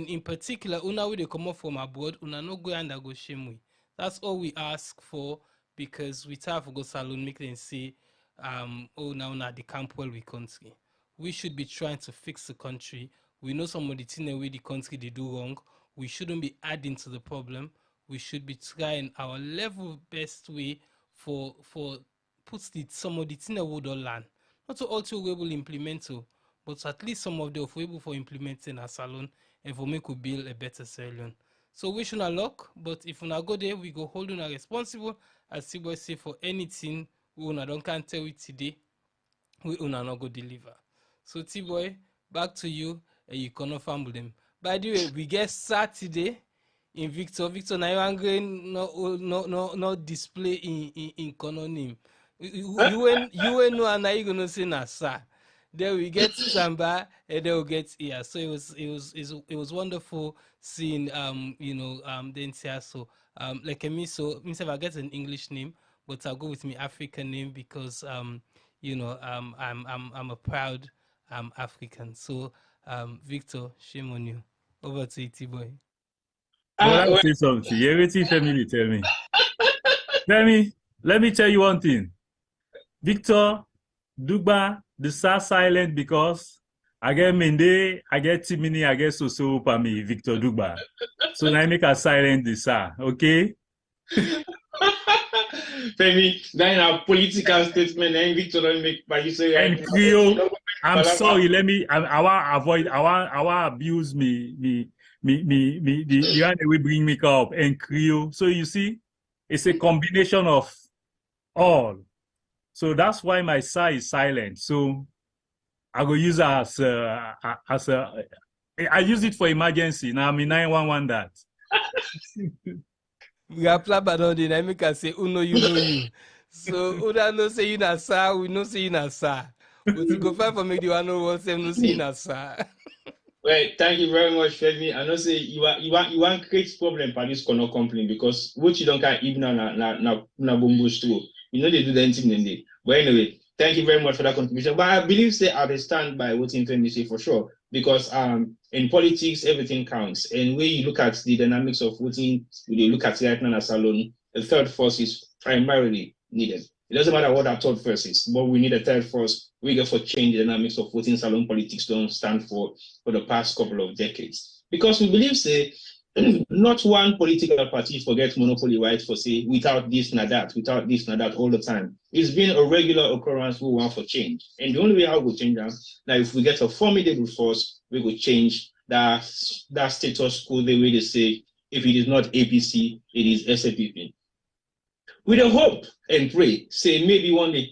in particular, una will come up from abroad, una no go and go shame we. That's all we ask for, because we have to go salon make them say, now the camp well we country. We should be trying to fix the country. We know some of the things way the country they do wrong. We shouldn't be adding to the problem. We should be trying our level best way for put some of the things we don't learn. Not all too we will implement, but at least some of the we able for implementing a salon and for make we build a better salon. So we should not luck, but if we not go there, we go hold on responsible as Tiboy say for anything we una don't can tell it today, we una not go deliver. So Tiboy, back to you, and you cannot fumble them. By the way, we get Saturday in Victor now you angry no display in Kono name. You know and you gonna say na sir. Then we get Samba and then we get here. So it was wonderful seeing the entire so like me so if I get an English name, but I'll go with my African name because I'm a proud African. So Victor, shame on you. Over to you, boy. Well, say something. Everything family tell me. Let me tell you one thing. Victor, Dugba, the Sa silent because I get Mende, I get Timini, I get Soso Pami, Victor Dugba. So now I make a silent the Sa, okay? Femi, then a political statement, and Victor don't make by you say. And Creole, I'm sorry, I want abuse me. The one that will bring me up and Creole. So you see, it's a combination of all. So that's why my side is silent. So I go use it I use it for emergency. Now I'm in 911 that. We apply but on the dynamic and say, you know you. So Uda no say you na sa, we no say you na sa. But you go find for me the one who wants them no say you na sa. Well, thank you very much, Femi. I know say you want create problem for this Kono company because what you don't can even na bombush too. You know they do the anything in there. But anyway, thank you very much for that contribution. But I believe say I stand by what Femi say for sure. Because in politics everything counts. And when you look at the dynamics of voting, when you look at right now as alone, the third force is primarily needed. It doesn't matter what our third force is, but we need a third force. We get for change the dynamics of voting salon politics don't stand for the past couple of decades. Because we believe, say, not one political party forgets monopoly right for say without this and that all the time. It's been a regular occurrence we want for change. And the only way how we change that, now if we get a formidable force, we will change that status quo the way they say if it is not APC, it is SAPP. With a hope and pray, say maybe one day,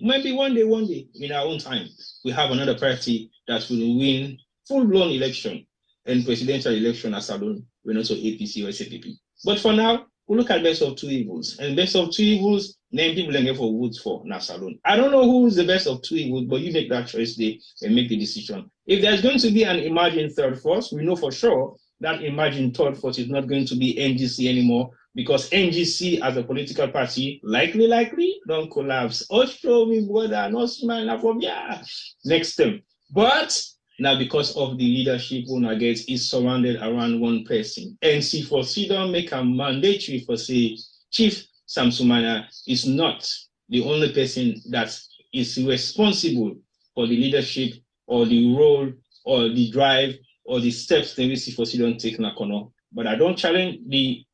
in our own time, we have another party that will win full-blown election and presidential election as alone, we're not so APC or SAPP. But for now, we look at best of two evils. And best of two evils name people and get for votes for na Salone. I don't know who's the best of two evils, but you make that choice there and make the decision. If there's going to be an emerging third force, we know for sure that emerging third force is not going to be NGC anymore, because NGC as a political party likely don't collapse. Oh, show me brother, no smile from yeah. Next term. But now because of the leadership one gets is surrounded around one person. And C4C don't make a mandatory for say Chief Samsumana is not the only person that is responsible for the leadership or the role or the drive or the steps that C4C don't take na kono. But I don't challenge the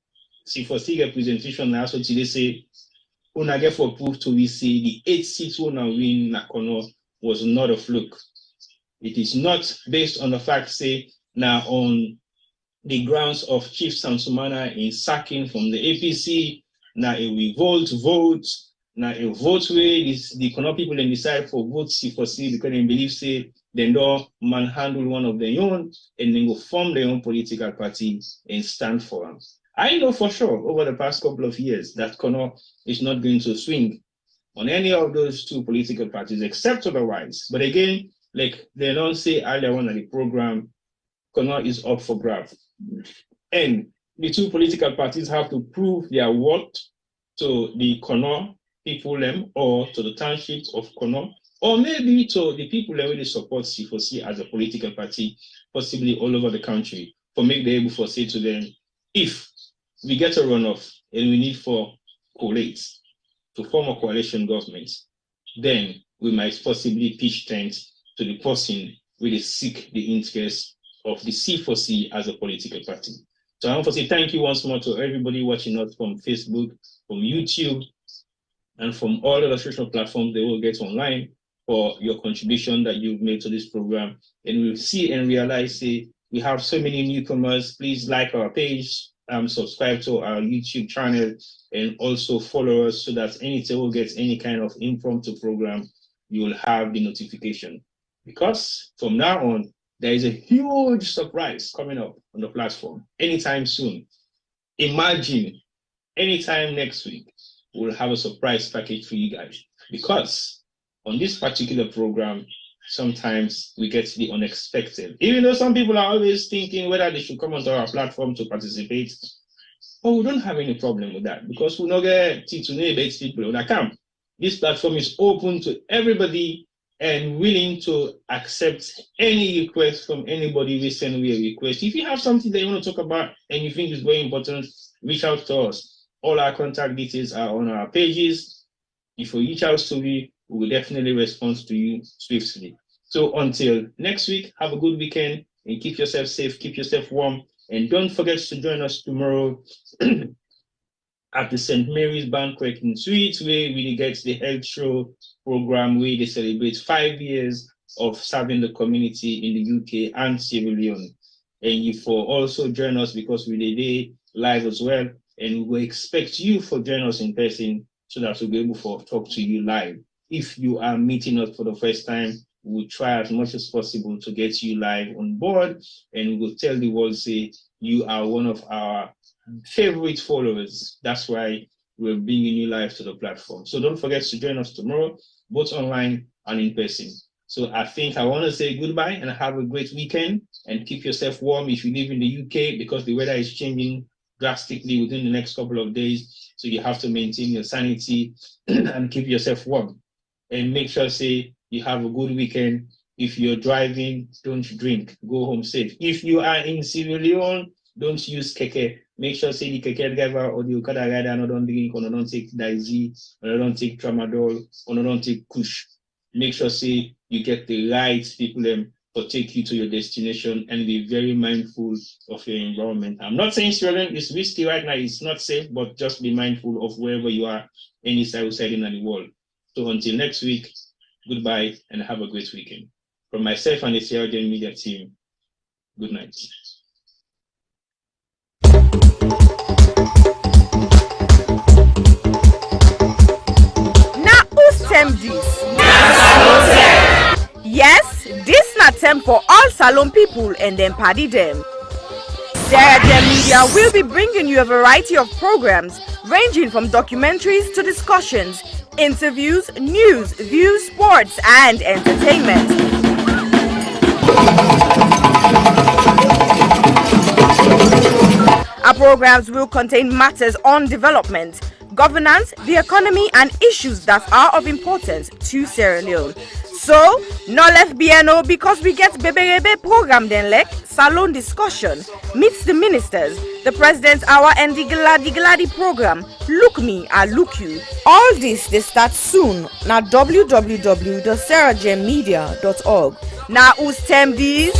C4C representation now. So today say una get for proof to we say the 8 seats una win na kono was not a fluke. It is not based on the fact say now on the grounds of Chief Samsumana in sacking from the APC. Now a revolt vote. Now a vote way is the Kono people then decide for vote C4C because they believe say they don't manhandle one of their own and then go form their own political party and stand for them. I know for sure over the past couple of years that Kono is not going to swing on any of those two political parties except otherwise. But again, like they don't say earlier on in the program, Kono is up for grabs. And the two political parties have to prove their worth to the Kono people or to the townships of Kono, or maybe to the people that really support C4C as a political party, possibly all over the country, for make them able to say to them, if we get a runoff and we need for collates to form a coalition government, then we might possibly pitch tent to the person really seek the interest of the C4C as a political party. So I want to say thank you once more to everybody watching us from Facebook, from YouTube, and from all the social platforms they will get online for your contribution that you've made to this program. And we'll see and realize we have so many newcomers. Please like our page, subscribe to our YouTube channel, and also follow us so that anytime we get any kind of impromptu program, you will have the notification. Because from now on, there is a huge surprise coming up on the platform anytime soon. Imagine anytime next week, we'll have a surprise package for you guys. Because on this particular program, sometimes we get the unexpected. Even though some people are always thinking whether they should come onto our platform to participate, but we don't have any problem with that because we don't get people that come. This platform is open to everybody and willing to accept any request from anybody we send me a request. If you have something that you want to talk about and you think is very important, reach out to us. All our contact details are on our pages. If you reach out to me, we will definitely respond to you swiftly. So until next week, have a good weekend and keep yourself safe, keep yourself warm. And don't forget to join us tomorrow at the St. Mary's Banquet in Suite, where we get the health show program where they celebrate 5 years of serving the community in the UK and Sierra Leone. And you for also join us because we're there live as well. And we expect you for join us in person so that we'll be able to talk to you live. If you are meeting us for the first time, we'll try as much as possible to get you live on board, and we'll tell the world, say, you are one of our favorite followers. That's why we're bringing you live to the platform. So don't forget to join us tomorrow, both online and in person. So I think I want to say goodbye and have a great weekend, and keep yourself warm if you live in the UK, because the weather is changing drastically within the next couple of days. So you have to maintain your sanity and keep yourself warm. And make sure, say, you have a good weekend. If you're driving, don't drink. Go home safe. If you are in Sierra Leone, don't use keke. Make sure, say, the keke driver or the Okada rider no don't drink, or no don't take Daisy, or no don't take Tramadol, or no don't take Kush. Make sure, say, you get the right people to take you to your destination, and be very mindful of your environment. I'm not saying Sierra Leone is risky right now. It's not safe, but just be mindful of wherever you are, any side outside in the world. So until next week, goodbye and have a great weekend. From myself and the Sierra Leone Media team, good night. Now who's term this? Yes, this na term for all Salone people and them party them. Sierra Leone Media will be bringing you a variety of programs ranging from documentaries to discussions, interviews, news, views, sports, and entertainment. Our programs will contain matters on development, governance, the economy, and issues that are of importance to Sierra Leone. So, no left BNO because we get Beberebe program then like salon discussion, meets the ministers, the president's hour and the Gladi program, look me, I look you. All this they start soon na www.sarahjemmedia.org. Now who's tem these?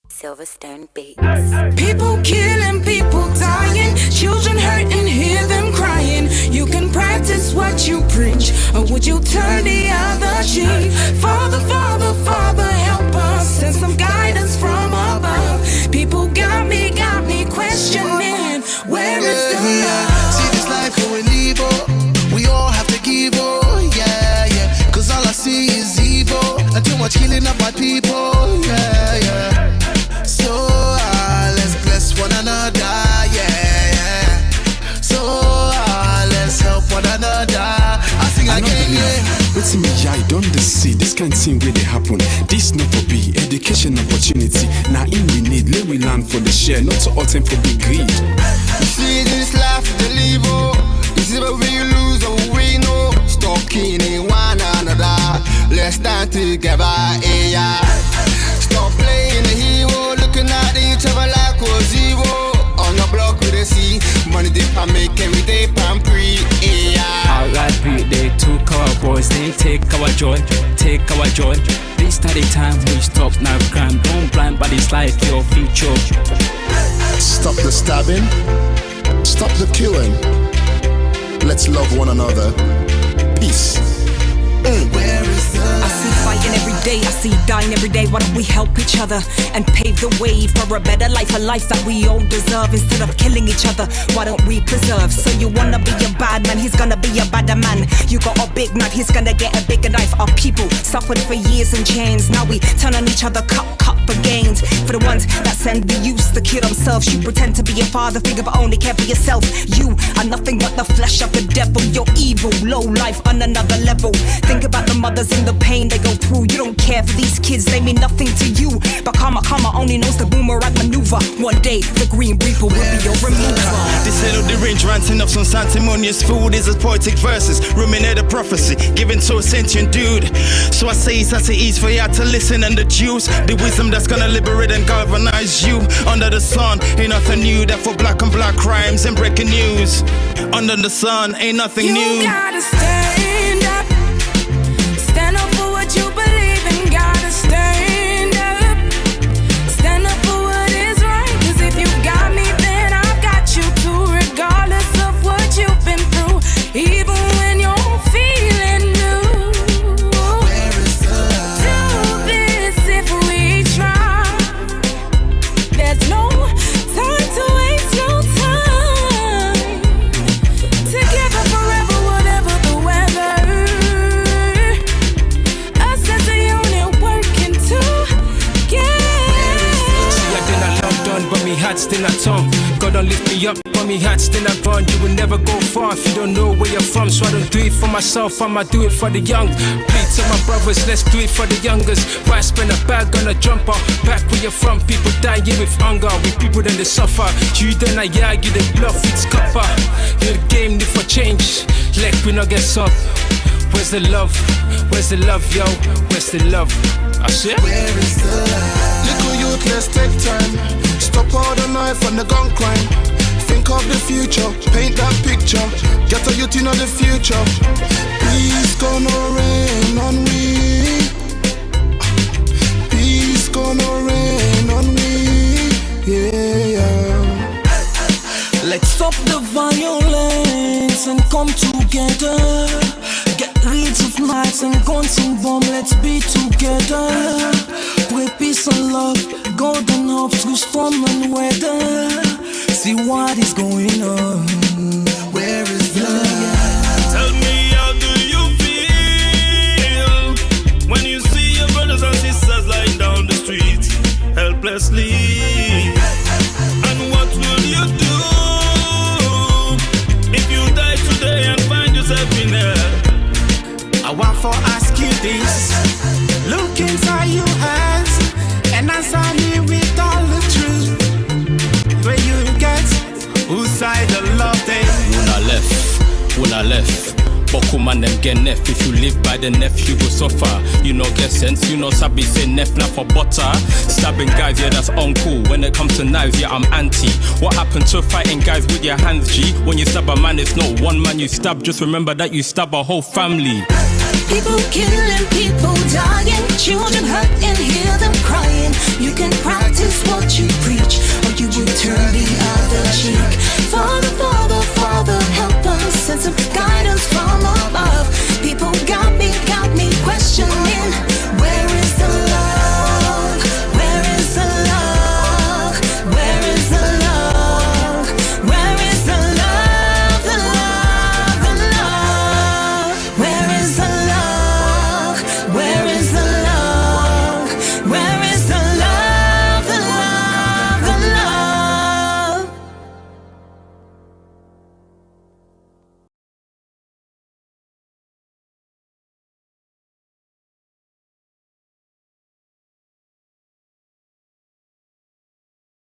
Silverstone Beats. People killing, people dying, children hurting, hear them crying. You can practice what you preach, or would you turn the other cheek? Father, Father, Father, help us, send some guidance from above. People got me questioning, where is the love? See this life we live, oh, we all have to give, oh, yeah, yeah. Cause all I see is evil, and too much killing of my people, yeah, yeah. So let's bless one another, yeah. So let's help one another. I sing again, yeah. What's me, I don't see this kind of thing where they happen. This not for be education opportunity. Now in we need, let we learn for the share, not to all time for big greed. You see this life to live, oh, you see what we lose or we know. Stop killing one another, let's stand together, yeah. Stop playing the hero, looking at each other like we're zero. On the block with the sea, money they can make every day pan free, yeah. R.I.P. they took our boys, they take our joy, take our joy. This study time we stop now crime, don't blind bodies like your future. Stop the stabbing, stop the killing. Let's love one another. Peace. Where is the love? I see fighting every day, I see dying every day. Why don't we help each other and pave the way for a better life, a life that we all deserve? Instead of killing each other, why don't we preserve? So you wanna be a bad man, he's gonna be a badder man. You got a big knife, he's gonna get a bigger knife. Our people suffered for years in chains. Now we turn on each other, cut for gains. For the ones that send the youth to kill themselves, you pretend to be a father figure but only care for yourself. You are nothing but the flesh of the devil. You're evil, low life on another level. Think about the mothers and the pain they go through. You don't care for these kids, they mean nothing to you. But karma only knows the boomerang maneuver. One day the Green Reaper will be your remover. This head of the range ranting up some sanctimonious food is as poetic verses, ruminate a prophecy given to a sentient dude. So I say it's as it is for you to listen and deduce the wisdom that's gonna liberate and galvanize you. Under the sun ain't nothing new, that for black on black crimes and breaking news. Under the sun ain't nothing new. You gotta stand up. Stand up for what you believe in. Gotta stand up. Stand up for what is right. Cause if you got me, then I've got you too. Regardless of what you've been through. Even when you're feeling new. Where is the love? Do this if we try. There's no time to waste, no time. Together forever, whatever the weather. Us as a unit working together. See, I've been a London, but me heart still at home. God don't lift me up, but me heart still at run. You will never go far if you don't know where you're from. So I don't do it for myself, I'ma do it for the young. Plead to my brothers, let's do it for the youngers. Why spend a bag on a jumper? Back where you're from, people dying with hunger. We people then they suffer. You then I argue the bluff, it's copper. You the game need for change, like we not get up. Where's the love? Where's the love, yo? Where's the love? I say, where is the love? Little youth, let's take time. Stop all the knife and the gun crime. Think of the future, paint that picture. Get a youth in the future. Peace gonna rain on we. Peace gonna rain on me. Yeah. Let's stop the violence and come together. Get Reeds of knives and guns and bomb, let's be together. Pray peace and love, golden hopes through storm and weather. See what is going on. Where is love? Tell me, how do you feel when you see your brothers and sisters lying down the street helplessly? And what will you do if you die today and find yourself in hell? I want to ask you this. Look inside your eyes and answer me with all the truth. Where you get whose side the love they? When I left. Boku man them get nef. If you live by the nef, you go suffer. You know get sense, you know sabi say nef not for butter. Stabbing guys, yeah that's uncool. When it comes to knives, yeah I'm anti. What happened to fighting guys with your hands, G? When you stab a man, it's not one man you stab. Just remember that you stab a whole family. People killing, people dying, children hurt and hear them crying. You can practice what you preach, or you will turn the other cheek. Father, Father,